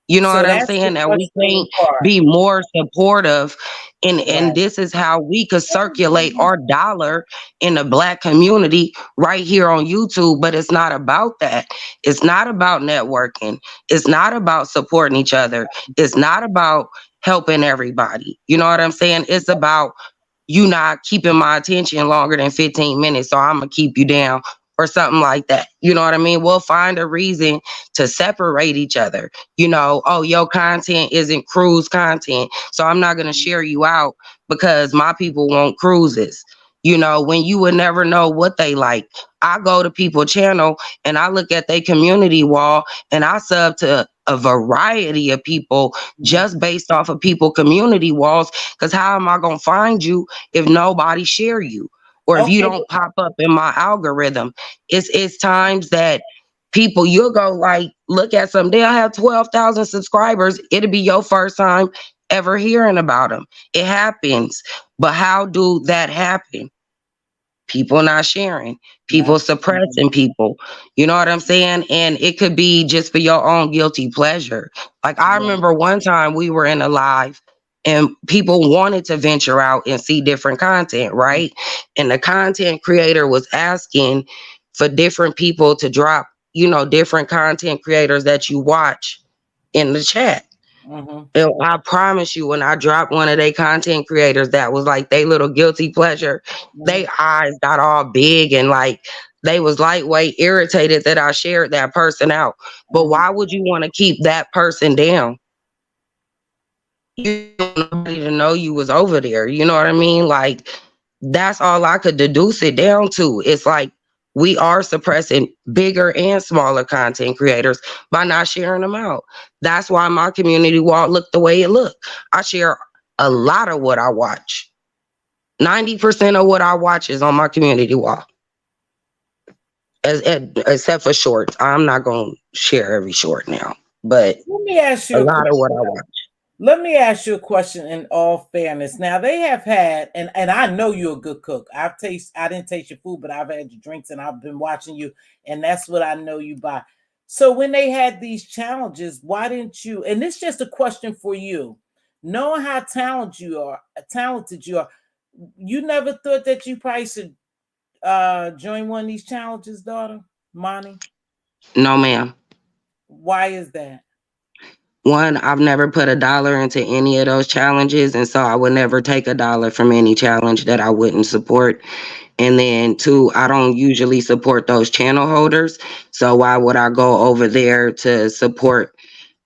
You know what I'm saying? That we can't be more supportive. And this is how we could circulate our dollar in the Black community right here on YouTube. But it's not about that. It's not about networking. It's not about supporting each other. It's not about helping everybody. You know what I'm saying? It's about you not keeping my attention longer than 15 minutes. So I'm going to keep you down or something like that. You know what I mean? We'll find a reason to separate each other. Oh, your content isn't cruise content, so I'm not going to share you out because my people want cruises. When you would never know what they like. I go to people's channel and I look at their community wall and I sub to a variety of people just based off of people community walls. Because how am I going to find you if nobody share you? Or if you don't pop up in my algorithm? It's times that people, you'll go like, look at some, they'll have 12,000 subscribers. It'll be your first time ever hearing about them. It happens. But how do that happen? People not sharing, people suppressing people. You know what I'm saying? And it could be just for your own guilty pleasure. Like I remember one time we were in a live and people wanted to venture out and see different content, right? And the content creator was asking for different people to drop, different content creators that you watch in the chat. And I promise you, when I dropped one of their content creators that was like they little guilty pleasure, they eyes got all big and like they was lightweight irritated that I shared that person out. But why would you want to keep that person down? You don't want nobody to know you was over there. You know what I mean? Like, that's all I could deduce it down to. It's like we are suppressing bigger and smaller content creators by not sharing them out. That's why my community wall look the way it look. I share a lot of what I watch. 90% of what I watch is on my community wall. Except for shorts. I'm not going to share every short now. But let me ask you a lot of what I watch. Let me ask you a question in all fairness. Now they have had, and I know you're a good cook. I didn't taste your food, but I've had your drinks and I've been watching you, and that's what I know you by. So when they had these challenges, why didn't you, and this is just a question for you, knowing how talented you are, you never thought that you probably should join one of these challenges, daughter, Monty? No, ma'am. Why is that? One, I've never put $1 into any of those challenges, and so I would never take $1 from any challenge that I wouldn't support. And then two, I don't usually support those channel holders. So why would I go over there to support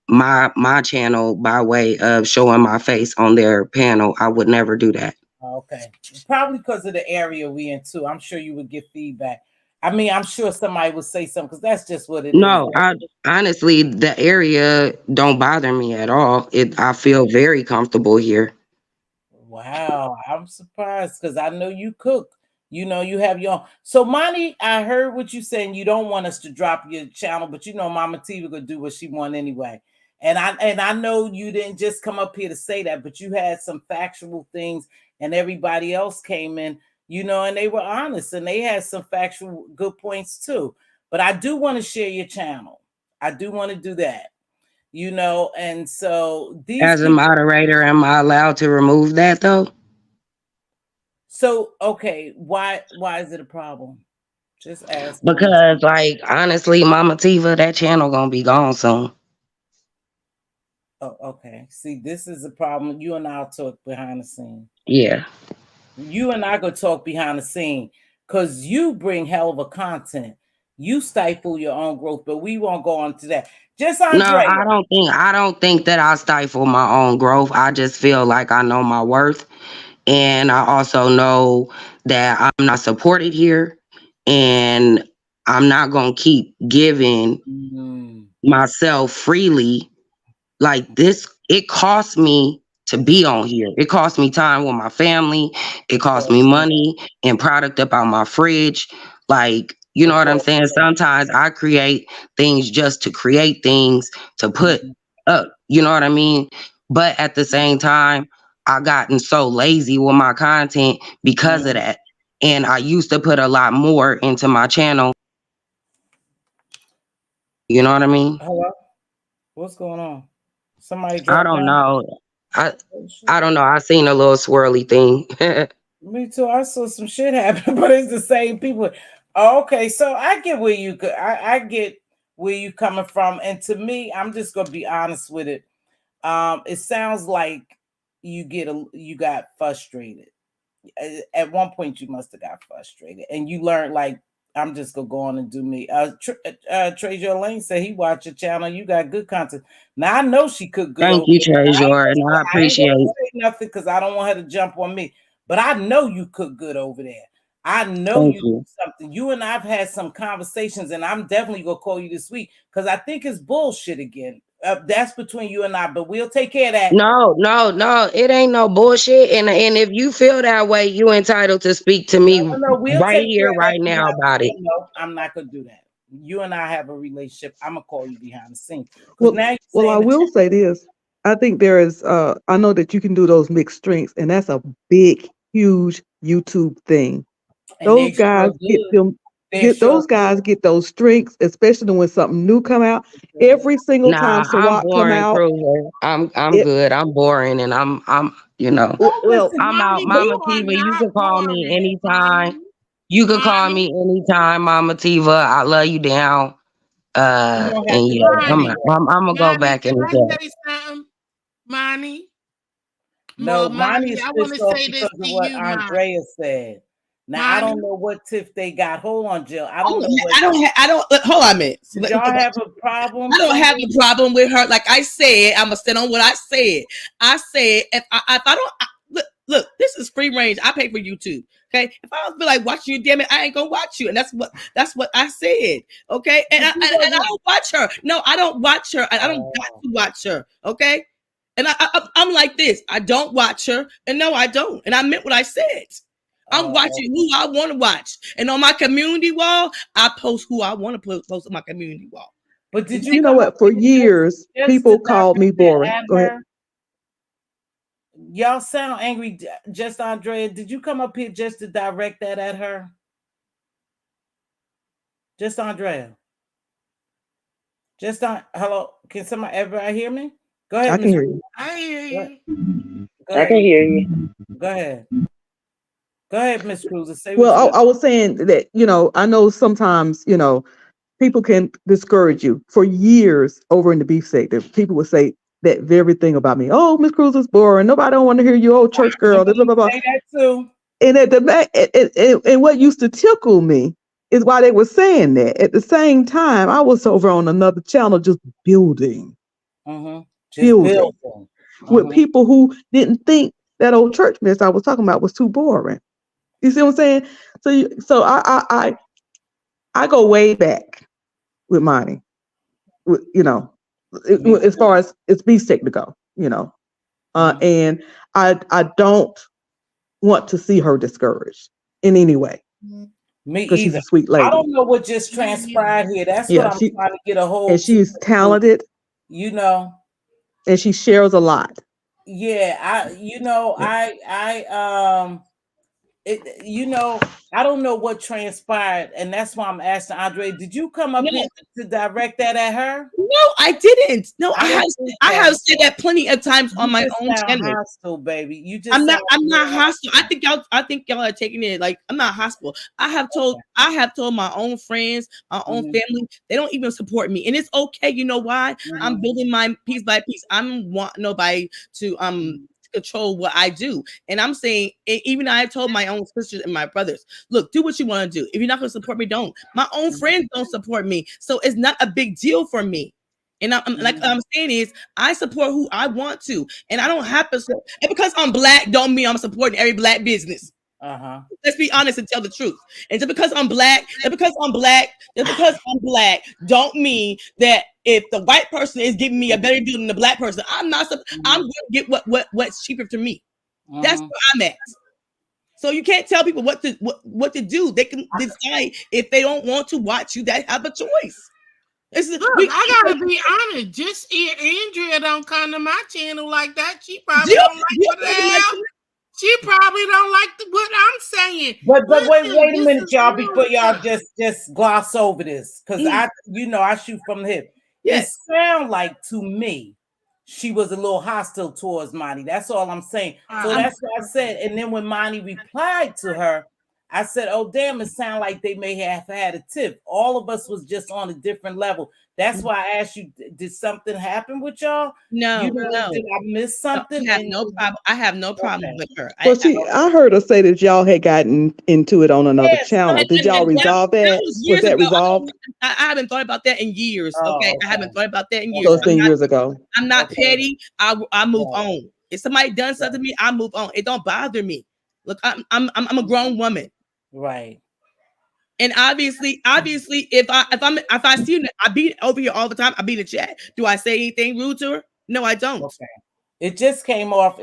my channel by way of showing my face on their panel? I would never do that. Okay. Probably because of the area we in too. I'm sure you would get feedback. I mean, I'm sure somebody would say something because that's just what it is. No, I honestly, the area don't bother me at all. I feel very comfortable here. Wow, I'm surprised because I know you cook. You know, you have your own. So, Monty, I heard what you saying. You don't want us to drop your channel, but you know, Mama Tiva gonna do what she want anyway. And I know you didn't just come up here to say that, but you had some factual things, and everybody else came in, you know, and they were honest and they had some factual good points too. But I do want to share your channel. I do want to do that, you know, and so these As a people. moderator, am I allowed to remove that though? So okay, why is it a problem? Just ask. Because like honestly, Mama Tiva, that channel gonna be gone soon. Oh, okay. See, this is a problem. You and I'll talk behind the scene. Yeah. You and I go talk behind the scene because you bring hell of a content. You stifle your own growth, but we won't go on to that. Just No, Andrea. I don't think that I stifle my own growth. I just feel like I know my worth. And I also know that I'm not supported here. And I'm not gonna keep giving myself freely like this. It costs me to be on here. It costs me time with my family. It costs me money and product up out my fridge. Like, you know what I'm saying? Sometimes I create things just to create things to put up. You know what I mean? But at the same time, I gotten so lazy with my content because of that. And I used to put a lot more into my channel. You know what I mean? Hello? What's going on? Somebody I dropped don't down? know. I don't know. I seen a little swirly thing. Me too. I saw some shit happen, but it's the same people. Okay, so I get where you could. I get where you coming from, and to me, I'm just gonna be honest with it. It sounds like you got frustrated. At one point, you must have got frustrated, and you learned like I'm just gonna go on and do me. Treasure Lane said he watched your channel. You got good content. Now I know she cooked good. Thank Over you, there. Treasure, and I I ain't appreciate gonna it. say nothing because I don't want her to jump on me. But I know you cook good over there. I know Thank you you. do something. You and I've had some conversations, and I'm definitely gonna call you this week because I think it's bullshit again. That's between you and I, but we'll take care of that. No, it ain't no bullshit. And if you feel that way, you entitled to speak to me No, we'll right take care here, of that right now about it. No, I'm not gonna do that. You and I have a relationship. I'm gonna call you behind the scenes. Well, Now I will say this. I think there is. I know that you can do those mixed strings, and that's a big, huge YouTube thing. Those guys get them. Those guys get those strengths, especially when something new come out. Every single time Nah, I'm Sirach come boring, out, Cruiser. I'm good. I'm boring, and I'm you know. well, I'm out. Mommy, Mama you are Tiva, you not can call me boring, anytime. mommy. You can call Mommy, me anytime, Mama Tiva. I love you down. And yeah, mommy, I'm gonna go mommy, back in can the I chat. say something? Mommy? No, Well, mine mommy, is I want pissed to off say this because to of what you, mommy. Andrea said. Now I Mommy, don't know what tiff they got. Hold on, Jill. I don't Oh, know what. I don't. Hold on a minute. Did y'all have a problem? I don't have a problem with her. Like I said, I'm gonna stand on what I said. I said if I don't look, this is free range. I pay for YouTube. Okay, if I don't feel like watching you, damn it, I ain't gonna watch you, and that's what I said. Okay, and I don't watch her. No, I don't watch her. I don't got to watch her. Okay, and I'm like this. I don't watch her, and no, I don't. And I meant what I said. I'm watching who I want to watch, and on my community wall, I post who I want to post on my community wall. But did you know what? For years, people called me boring. Go ahead. Y'all sound angry. Just Andrea, did you come up here just to direct that at her? Just Andrea. Just on. Hello, can somebody everybody hear me? Go ahead. I can hear you. I hear you. Go ahead. I can hear you. Go ahead. Go ahead, Miss Cruiser. Say Well, I was saying that, I know sometimes, people can discourage you. For years over in the beef sector, people would say that very thing about me. Oh, Miss Cruz is boring. Nobody don't want to hear you, old church girl. Blah, blah, blah. Say that too. And at the back, and what used to tickle me is why they were saying that. At the same time, I was over on another channel just building, Just building building. with people who didn't think that old church mess I was talking about was too boring. You see what I'm saying? So I go way back with Monty, you know, as far as it's beast sake to go, you know, and I don't want to see her discouraged in any way. Me Because she's either. a sweet lady. I don't know what just transpired here. That's Yeah, what I'm trying to get a hold. And she's talented, you know. and she shares a lot. Yeah, I don't know what transpired, and that's why I'm asking Andre. Did you come up here to direct that at her? No, I didn't. No, I have said that plenty of times on my own channel. Hostile, baby. You just I'm not hostile. I think y'all are taking it like I'm not hostile. I have told my own friends, my own family, they don't even support me. And it's okay. You know why? I'm building mine piece by piece. I don't want nobody to control what I do. And I'm saying, even I told my own sisters and my brothers, look, do what you want to do. If you're not going to support me, don't. My own friends don't support me. So it's not a big deal for me. And like I'm saying is, I support who I want to, and I don't have to. And because I'm black, don't mean I'm supporting every black business. Let's be honest and tell the truth. And just because I'm black, don't mean that if the white person is giving me a better deal than the black person, I'm not. I'm going to get what's cheaper to me. That's where I'm at. So you can't tell people what to do. They can decide if they don't want to watch you. They have a choice. Look, I gotta be honest. Just Andrea don't come to my channel like that. She probably don't like what the hell. She probably don't like what I'm saying. But wait a minute, y'all, before y'all just gloss over this, because I shoot from the hip. It sounds like to me she was a little hostile towards Monty. That's all I'm saying. So that's what I said. And then when Monty replied to her, I said, oh, damn, it sounded like they may have had a tip. All of us was just on a different level. That's why I asked you, did something happen with y'all? No. Did I miss something? I have no problem with her. Well, I heard her say that y'all had gotten into it on another channel. Did y'all resolve that? Was that resolved? I haven't thought about that in years. Okay. I haven't thought about that in years. So it's been years ago. I'm not petty. I move on. If somebody done something to me, I move on. It don't bother me. Look, I'm a grown woman. Right. And obviously, if I see you, I be over here all the time. I be in the chat. Do I say anything rude to her? No, I don't. Okay. It just came off a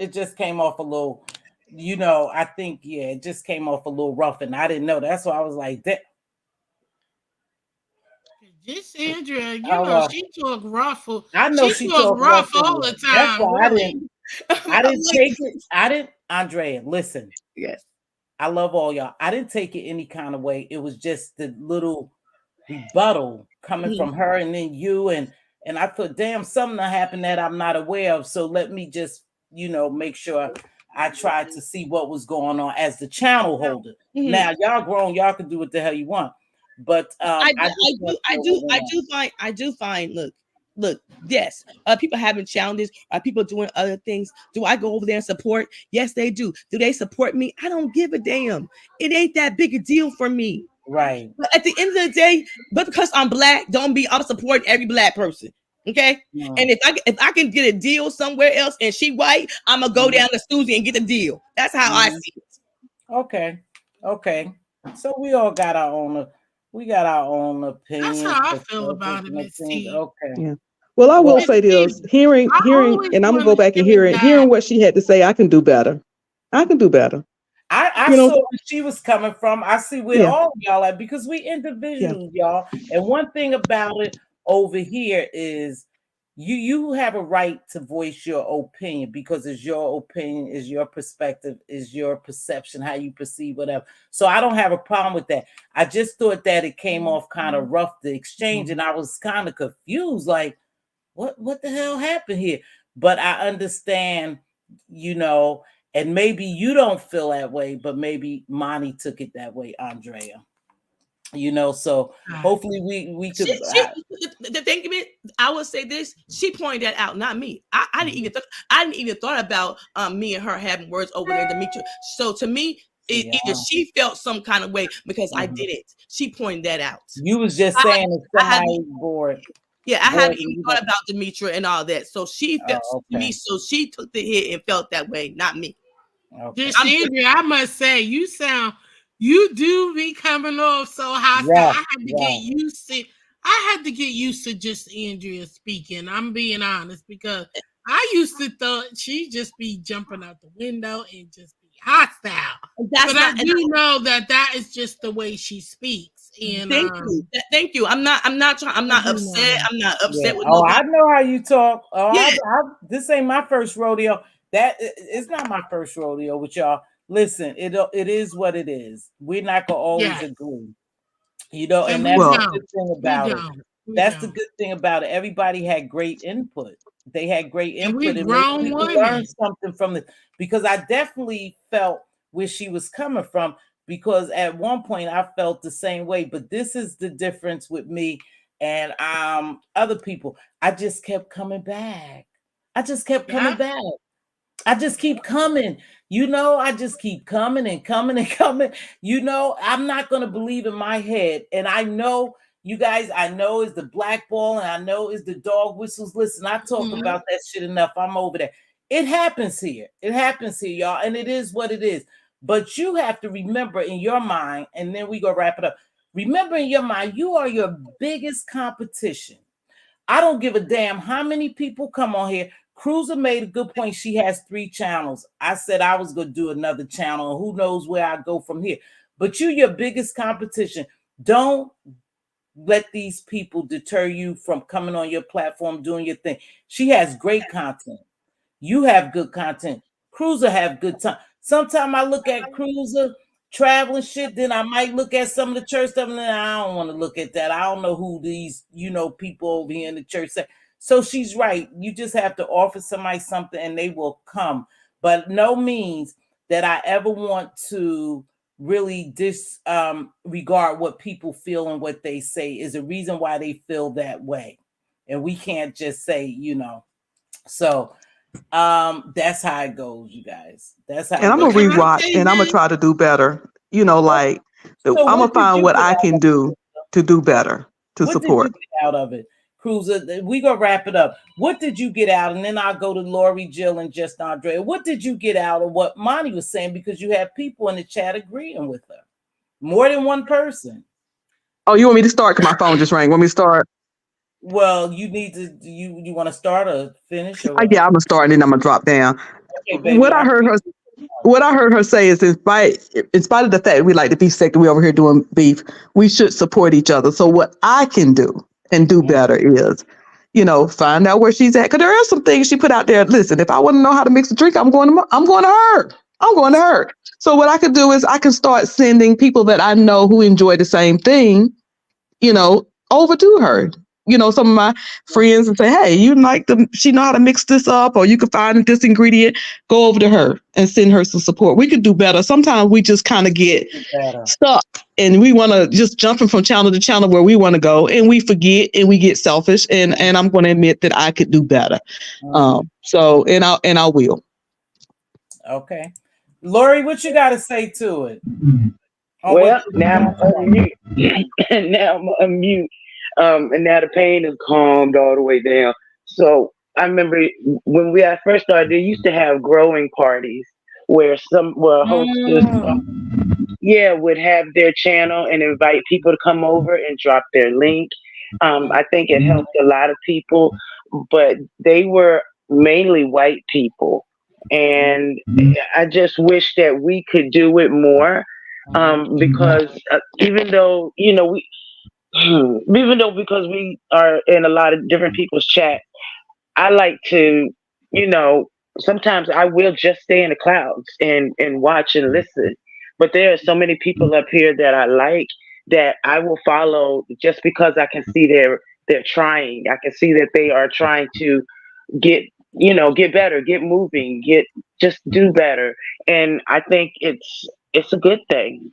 little, I think, it just came off a little rough, and I didn't know. That's why I was like that. This Andrea, she talk rough. I know she talk rough all the time. That's why I didn't take it. Andrea, listen. Yes. I love all y'all. I didn't take it any kind of way. It was just the little rebuttal coming from her and then you and I thought, damn, something happened that I'm not aware of. So let me just, make sure I tried to see what was going on as the channel holder. Now y'all grown, y'all can do what the hell you want. But I do find look, yes, people having challenges, are people doing other things? Do I go over there and support? Yes, they do. Do they support me? I don't give a damn. It ain't that big a deal for me. Right. But at the end of the day, but because I'm black, I'm supporting every black person. Okay. And if I can get a deal somewhere else and she white, I'm gonna go down to Susie and get a deal. That's how I see it. Okay. So we all got our own. We got our own opinion. That's how I feel about it, Miss T. Okay. Yeah. Well, I will say this: hearing, and I'm gonna go back and hearing what she had to say. I can do better. I I saw where she was coming from. I see where all y'all at, because we individuals, y'all. And one thing about it over here is you have a right to voice your opinion, because it's your opinion, is your perspective, is your perception, how you perceive whatever. So I don't have a problem with that. I just thought that it came off kind of rough, the exchange, and I was kind of confused, like what the hell happened here? But I understand, and maybe you don't feel that way, but maybe Monty took it that way, Andrea. So hopefully we could. The thing of it, I will say this: she pointed that out, not me. I didn't even thought about me and her having words over there, Demetria. So to me, Either she felt some kind of way because I Mhm. didn't. She pointed that out. You was just I, saying if I hadn't, somebody bored. I hadn't Bored, even you thought don't. about Demetra and all that. So she felt Oh, to me, okay. so she took the hit and felt that way, not me. Okay. Just Andrea, I must say, you do be coming off so hostile. Yeah. I had to get Yeah. used to. I had to get used to just Andrea speaking. I'm being honest because I used to thought she just be jumping out the window and just be hostile. That's But I not. And do know that is just the way she speaks. And thank you, thank you. I'm not trying. I'm I not do know upset. that. I'm not Yeah. upset with Oh, nobody. I know how you talk. Oh, Yeah, this ain't my first rodeo. It's not my first rodeo with y'all. Listen, it is what it is. We're not gonna always Yeah. agree, and And that's we the Well, good don't. thing We about it. don't. We That's the don't. good thing about it. Everybody had great input. They had great And we input, and maybe grown we can learn women. something from it. Because I definitely felt where she was coming from. Because at one point I felt the same way. But this is the difference with me and other people. I just kept coming back. I just kept coming Yeah. back. I just keep coming. I just keep coming and coming and coming. I'm not going to believe in my head. And I know you guys, I know is the blackball and I know is the dog whistles. Listen, I talk Mhm. about that shit enough. I'm over that. It happens here. It happens here, y'all. And it is what it is. But you have to remember in your mind, and then we go wrap it up. Remember in your mind, you are your biggest competition. I don't give a damn how many people come on here. Cruiser made a good point. She has 3 channels. I said I was going to do another channel. Who knows where I go from here? But you're your biggest competition. Don't let these people deter you from coming on your platform, doing your thing. She has great content. You have good content. Cruiser have good time. Sometimes I look at Cruiser traveling shit, then I might look at some of the church stuff, and then I don't want to look at that. I don't know who these, people over here in the church say. So she's right. You just have to offer somebody something and they will come. But no means that I ever want to really disregard what people feel and what they say is a reason why they feel that way. And we can't just say, So that's how it goes, you guys. That's how and it I'm But gonna goes. can I rewatch say and I'm gonna this? try to do better. Like So I'm what gonna did find you what get I out can of do it? to do better to What did you support. get out of it? Cruiser, we gonna wrap it up. What did you get out? And then I'll go to Lori, Jill, and just Andrea. What did you get out of what Monty was saying? Because you have people in the chat agreeing with her. More than one person. Oh, you want me to start? Cause my phone just rang. Want me to start? Well, you need to you want to start or finish or what? Yeah, I'm gonna start and then I'm gonna drop down. Okay, What baby. I heard her what I heard her say is in spite of the fact we like the beef sector, we over here doing beef, we should support each other. So what I can do and do better is, find out where she's at. Because there are some things she put out there. Listen, if I want to know how to mix a drink, I'm going to her. I'm going to her. So what I could do is I can start sending people that I know who enjoy the same thing, over to her. Some of my friends and say, hey, she know how to mix this up, or you can find this ingredient, go over to her and send her some support. We could do better. Sometimes we just kind of get better. stuck and we want to just jumping from channel to channel where we want to go, and we forget and we get selfish. And I'm going to admit that I could do better. So I will. Okay. Lori, what you got to say to it? Well, now I'm unmute. Now I'm unmute. And now the pain is calmed all the way down. So I remember when I first started, they used to have growing parties where a hostess, would have their channel and invite people to come over and drop their link. I think it helped a lot of people, but they were mainly white people. And I just wish that we could do it more, because even though, because we are in a lot of different people's chat, I like to, sometimes I will just stay in the clouds and watch and listen. But there are so many people up here that I like that I will follow just because I can see they're trying. I can see that they are trying to get get better, get moving, just do better. And I think it's a good thing,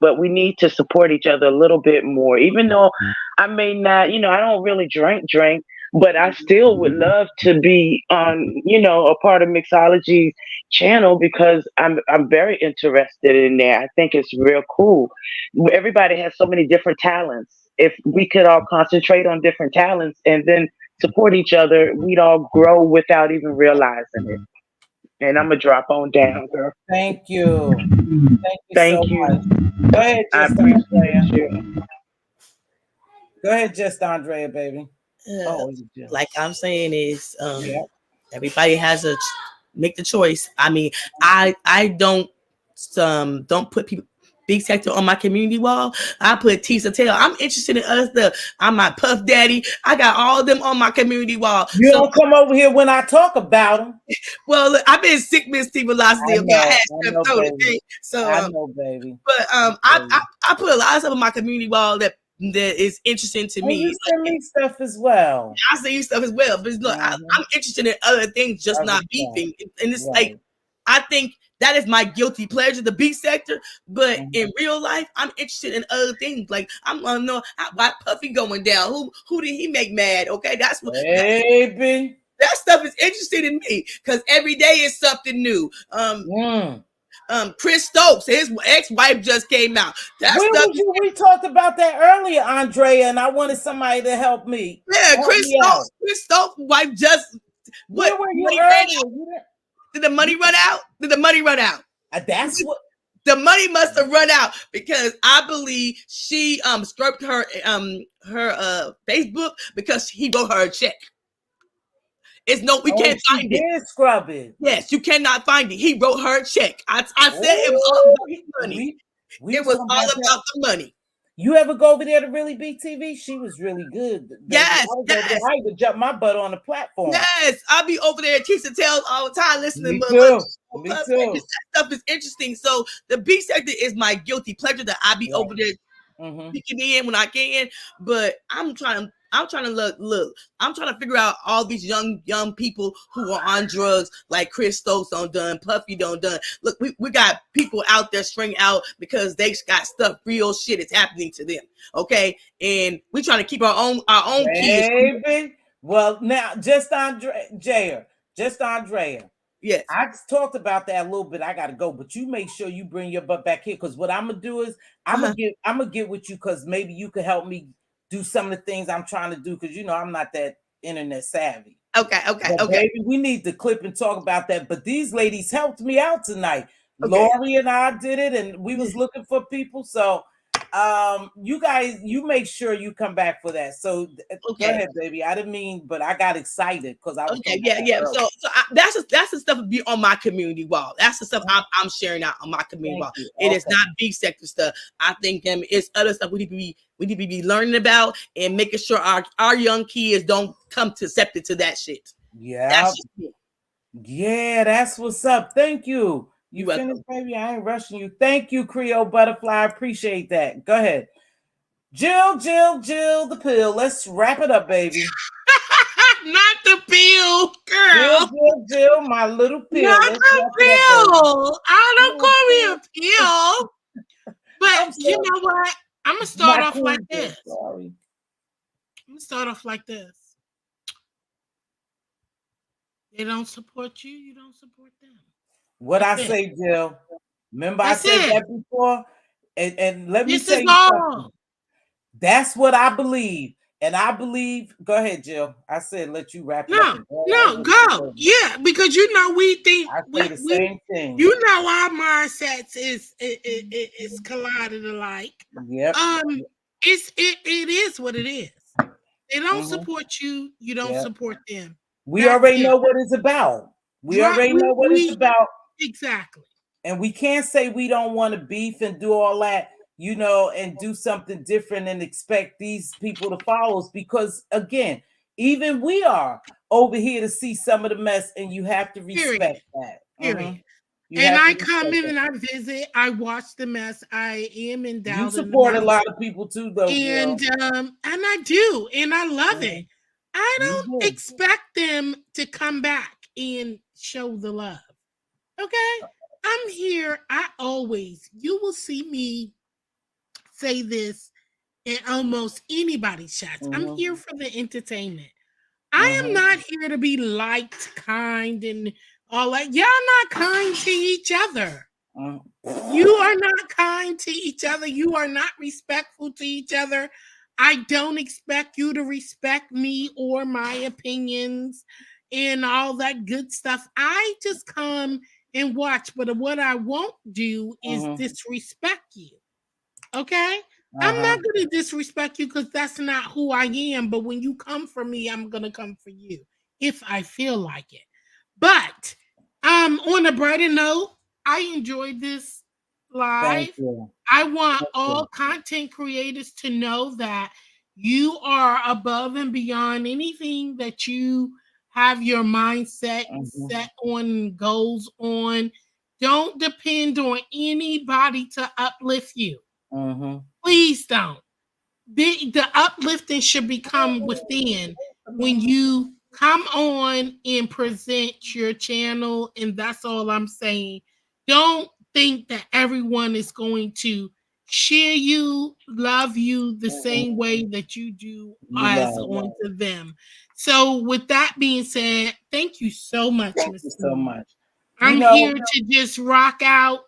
but we need to support each other a little bit more. Even though I may not, I don't really drink, But I still would love to be on, a part of Mixology channel because I'm very interested in that. I think it's real cool. Everybody has so many different talents. If we could all concentrate on different talents and then support each other, we'd all grow without even realizing it. And I'm gonna drop on down, girl. Thank you. Thank you so Thank you. much. Go ahead, I just appreciate Andrea. you. Go ahead, just Andrea, baby. Like I'm saying is, Yeah. everybody has a make the choice. I mean, I don't put people big sector on my community wall. I put Tisa Tail. I'm interested in other stuff. I'm my Puff Daddy. I got all of them on my community wall. You don't come over here when I talk about them. Well, look, I've been sick, Mz.Teavalocity. Okay, I had strep throat. Okay, so I know, baby. But I put a lot of stuff on my community wall that is interesting to me. You send me stuff as well. I send you stuff as well. But look, I'm interested in other things, just not beefing. And it's like, I think that is my guilty pleasure, the beef sector. But in real life, I'm interested in other things. Like I'm gonna know why Puffy going down. Who did he make mad? Okay, that's what. Baby. That stuff is interesting in me because every day is something new. Chris Stokes, his ex-wife just came out. We talked about that earlier, Andrea, and I wanted somebody to help me. Yeah, Chris Stokes' wife just. Where were you earlier? Did the money run out? Did the money run out? That's what. The money must have run out because I believe she scrubbed her Facebook because he wrote her a check. We can't find it. Did scrub it. Yes, you cannot find it. He wrote her a check. I said it was all about the money. It was all about the money. You ever go over there to Really Beat TV? She was really good. Yes, I would jump my butt on the platform. Yes, I'll be over there at Tisa Tales all the time listening. Me too. That stuff is interesting. So the beat sector is my guilty pleasure that I be over there peeking in when I can. But I'm trying to look. I'm trying to figure out all these young people who are on drugs, like Chris Stokes done, Puffy done. Look, we got people out there string out because they got stuff, real shit is happening to them. Okay, and we trying to keep our own kids. Baby. Well, now just Andrea. Yes, I talked about that a little bit. I gotta go, but you make sure you bring your butt back here because what I'm gonna do is I'm gonna get with you because maybe you could help me do some of the things I'm trying to do because I'm not that internet savvy. Okay. Baby, we need to clip and talk about that. But these ladies helped me out tonight. Okay. Lori and I did it, and we was looking for people. So you guys, you make sure you come back for that. So go ahead, baby. I didn't mean, but I got excited because I was So that's the stuff that be on my community wall. That's the stuff I'm sharing out on my community wall. It is not beef sector stuff. I think it's other stuff we need to be learning about and making sure our young kids don't come susceptible to that shit. Yeah. That's what's up. Thank you. You finished, baby? I ain't rushing you. Thank you, Creole Butterfly. I appreciate that. Go ahead. Jill, the pill. Let's wrap it up, baby. Not the pill, girl. Jill, my little pill. Not the pill. I don't call me a pill. But you know what? I'm going to start off like this. Sorry. I'm going to start off like this. They don't support you, you don't support them. What I say, Jill. Remember I said that before? And let me say something. That's what I believe. And I believe, go ahead, Jill. I said let you wrap it up. No, go. Yeah, because we think we the same thing. Our mindsets is collided alike. Yep. It is what it is. They don't support you, you don't support them. We already know what it's about. We already know what it's about. Exactly. And we can't say we don't want to beef and do all that, and do something different and expect these people to follow us. Because again, even we are over here to see some of the mess, and you have to respect that. Period. And I come in and I visit. I watch the mess. I am endowed. You support a lot of people too, though. And I do, and I love it. I don't expect them to come back and show the love. Okay, I'm here. You will see me say this in almost anybody's chats. I'm here for the entertainment. I am not here to be liked, kind, and all that. Y'all not kind to each other. You are not kind to each other. You are not respectful to each other. I don't expect you to respect me or my opinions and all that good stuff. I just come and watch, but what I won't do is disrespect you. Okay? I'm not going to disrespect you because that's not who I am. But when you come for me, I'm going to come for you if I feel like it. But on a brighter note, I enjoyed this live. Thank you. I want all content creators to know that you are above and beyond anything that you have your mindset set on, goals on. Don't depend on anybody to uplift you. Please don't. The uplifting should become within when you come on and present your channel, and that's all I'm saying. Don't think that everyone is going to share you, love you the same way that you do as onto them. So with that being said, thank you so much, Thank Miss you so much. I'm here to just rock out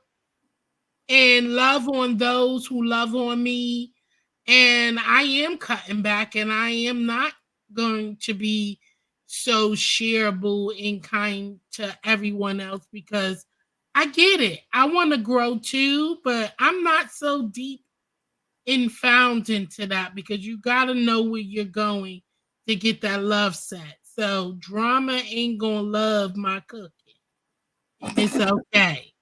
and love on those who love on me. And I am cutting back, and I am not going to be so shareable and kind to everyone else because I get it. I want to grow too, but I'm not so deep and found into that because you got to know where you're going to get that love set. So drama ain't gonna love my cooking. It's okay.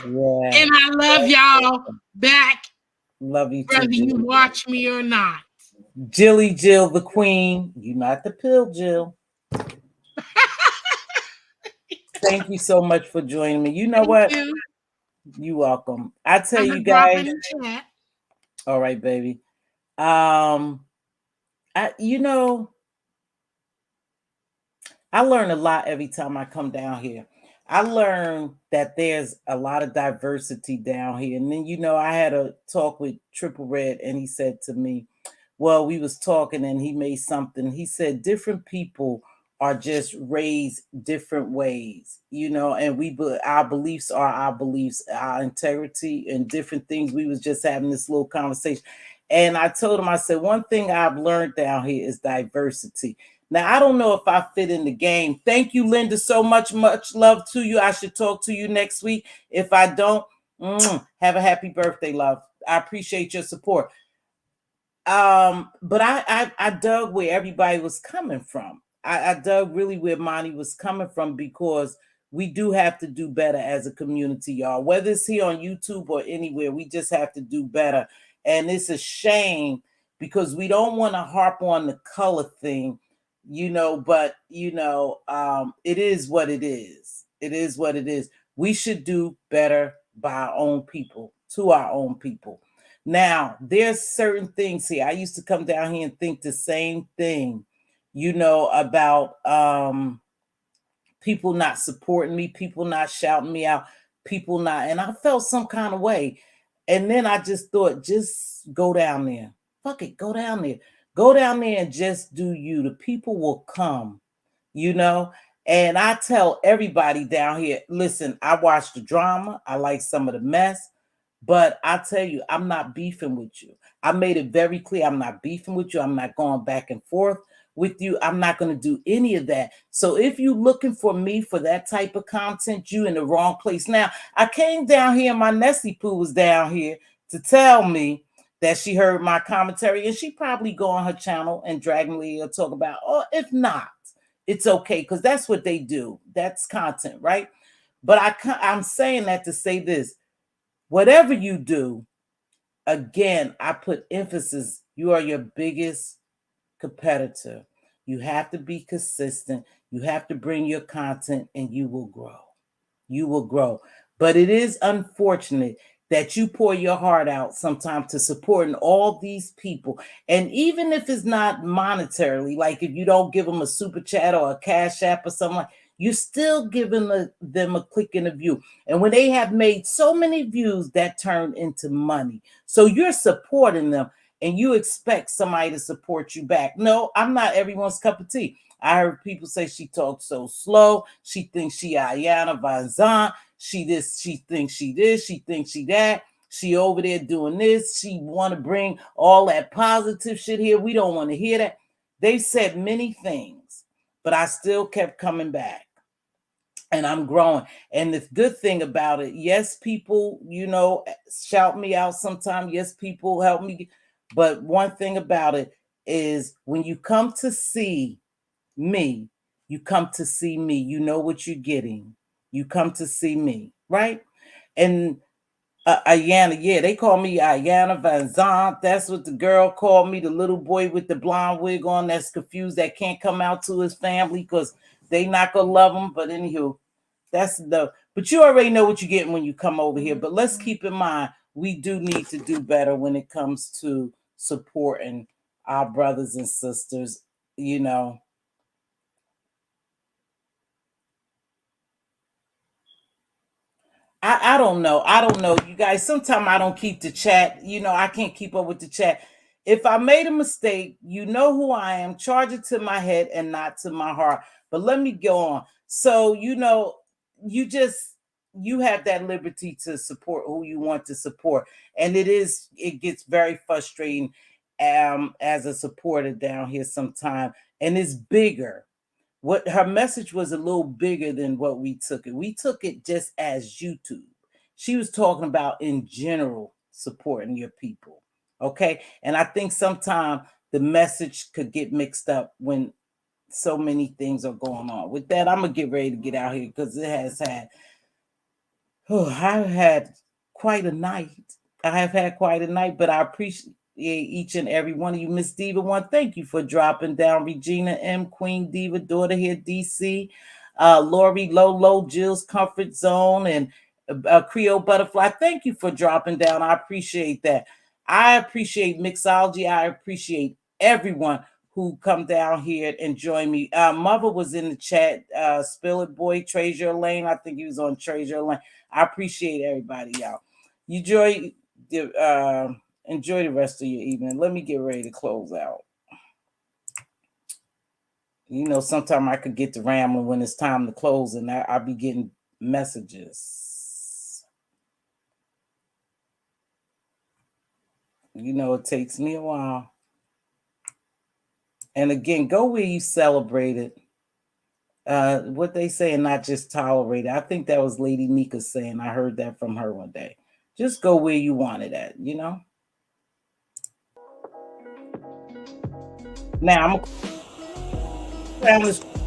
And I love y'all back. Love you too, whether you watch me or not. Jilly Jill the Queen. You not the pill, Jill. Thank you so much for joining me. You know what? You're welcome. I tell you guys. All right, baby. I learn a lot every time I come down here. I learned that there's a lot of diversity down here. And then, I had a talk with Triple Red, and he said to me, well, we was talking and he made something. He said, different people are just raised different ways, and our beliefs are our beliefs, our integrity and different things. We was just having this little conversation. And I told him, I said, one thing I've learned down here is diversity. Now, I don't know if I fit in the game. Thank you, Linda, so much. Much love to you. I should talk to you next week. If I don't, have a happy birthday, love. I appreciate your support. But I dug where everybody was coming from. I dug really where Monty was coming from, because we do have to do better as a community, y'all. Whether it's here on YouTube or anywhere, we just have to do better. And it's a shame because we don't want to harp on the color thing, but it is what it is. It is what it is. We should do better by our own people, to our own people. Now, there's certain things here. I used to come down here and think the same thing, about people not supporting me, people not shouting me out, people not, and I felt some kind of way. And then I just thought, just go down there. Fuck it, go down there. Go down there and just do you. The people will come, And I tell everybody down here, listen, I watch the drama. I like some of the mess. But I tell you, I'm not beefing with you. I made it very clear. I'm not beefing with you. I'm not going back and forth with you. I'm not going to do any of that. So if you're looking for me for that type of content, you in the wrong place. Now, I came down here, my Nessie Poo was down here to tell me that she heard my commentary, and she probably go on her channel and Dragon Lee will talk about, or if not, it's okay, because that's what they do. That's content, right? But I'm saying that to say this. Whatever you do, again, I put emphasis, you are your biggest competitor. You have to be consistent. You have to bring your content, and you will grow. You will grow. But it is unfortunate that you pour your heart out sometimes to supporting all these people. And even if it's not monetarily, like if you don't give them a super chat or a cash app or something, you're still giving them a click and a view. And when they have made so many views, that turned into money. So you're supporting them, and you expect somebody to support you back. No, I'm not everyone's cup of tea. I heard people say she talks so slow. She thinks she Ayana Van Zant. She this, she thinks she this, she thinks she that. She over there doing this. She want to bring all that positive shit here. We don't want to hear that. They've said many things, but I still kept coming back. And I'm growing. And the good thing about it, yes, people, shout me out sometime. Yes, people help me. But one thing about it is when you come to see me, you come to see me. You know what you're getting. You come to see me, right? And Ayana, yeah, they call me Ayana Van Zant. That's what the girl called me, the little boy with the blonde wig on that's confused, that can't come out to his family because they not gonna love him. But anywho, but you already know what you're getting when you come over here. But let's keep in mind, we do need to do better when it comes to supporting our brothers and sisters, I don't know. I don't know, you guys. Sometimes I don't keep the chat. I can't keep up with the chat. If I made a mistake, you know who I am. Charge it to my head and not to my heart. But let me go on. So, you have that liberty to support who you want to support. And it gets very frustrating as a supporter down here sometime. And it's bigger. What her message was a little bigger than what we took it. We took it just as YouTube. She was talking about in general supporting your people. Okay. And I think sometimes the message could get mixed up when so many things are going on. With that, I'm gonna get ready to get out here because I've had quite a night. But I appreciate each and every one of you. Miss Diva One, thank you for dropping down. Regina M, Queen Diva, daughter here, DC, Lori, Lolo, Jill's Comfort Zone, and Creole Butterfly. Thank you for dropping down. I appreciate that. I appreciate Mixology. I appreciate everyone who come down here and join me. Mother was in the chat. Spill It Boy, Treasure Lane. I think he was on Treasure Lane. I appreciate everybody, y'all. Enjoy the rest of your evening. Let me get ready to close out. Sometimes I could get to rambling when it's time to close, and I'll be getting messages. It takes me a while. And again, go where you celebrate it. What they say, and not just tolerate it. I think that was Lady Mika saying. I heard that from her one day. Just go where you want it at, Now,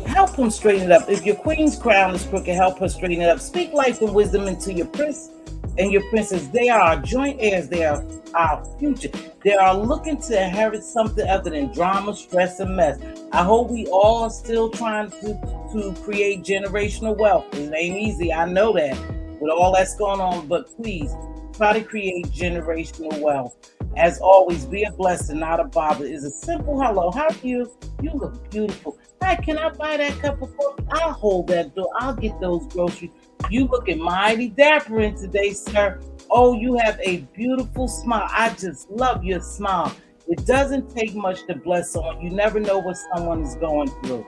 help him straighten it up. If your queen's crown is crooked, help her straighten it up. Speak life and wisdom into your prince and your princess. They are our joint heirs. They are our future. They are looking to inherit something other than drama, stress, and mess. I hope we all are still trying to create generational wealth. It ain't easy. I know that with all that's going on, but please try to create generational wealth. As always, be a blessing, not a bother. It's a simple hello. How are you? You look beautiful. Hi, can I buy that cup of coffee? I'll hold that door. I'll get those groceries. You looking mighty dapper in today, sir. Oh, you have a beautiful smile. I just love your smile. It doesn't take much to bless someone. You never know what someone is going through.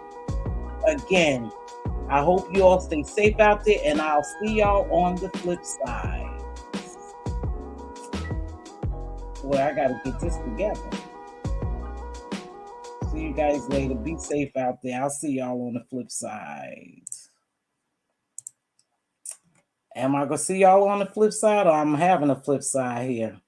Again, I hope you all stay safe out there, and I'll see y'all on the flip side. Well, I got to get this together. See you guys later. Be safe out there. I'll see y'all on the flip side. Am I going to see y'all on the flip side, or I'm having a flip side here?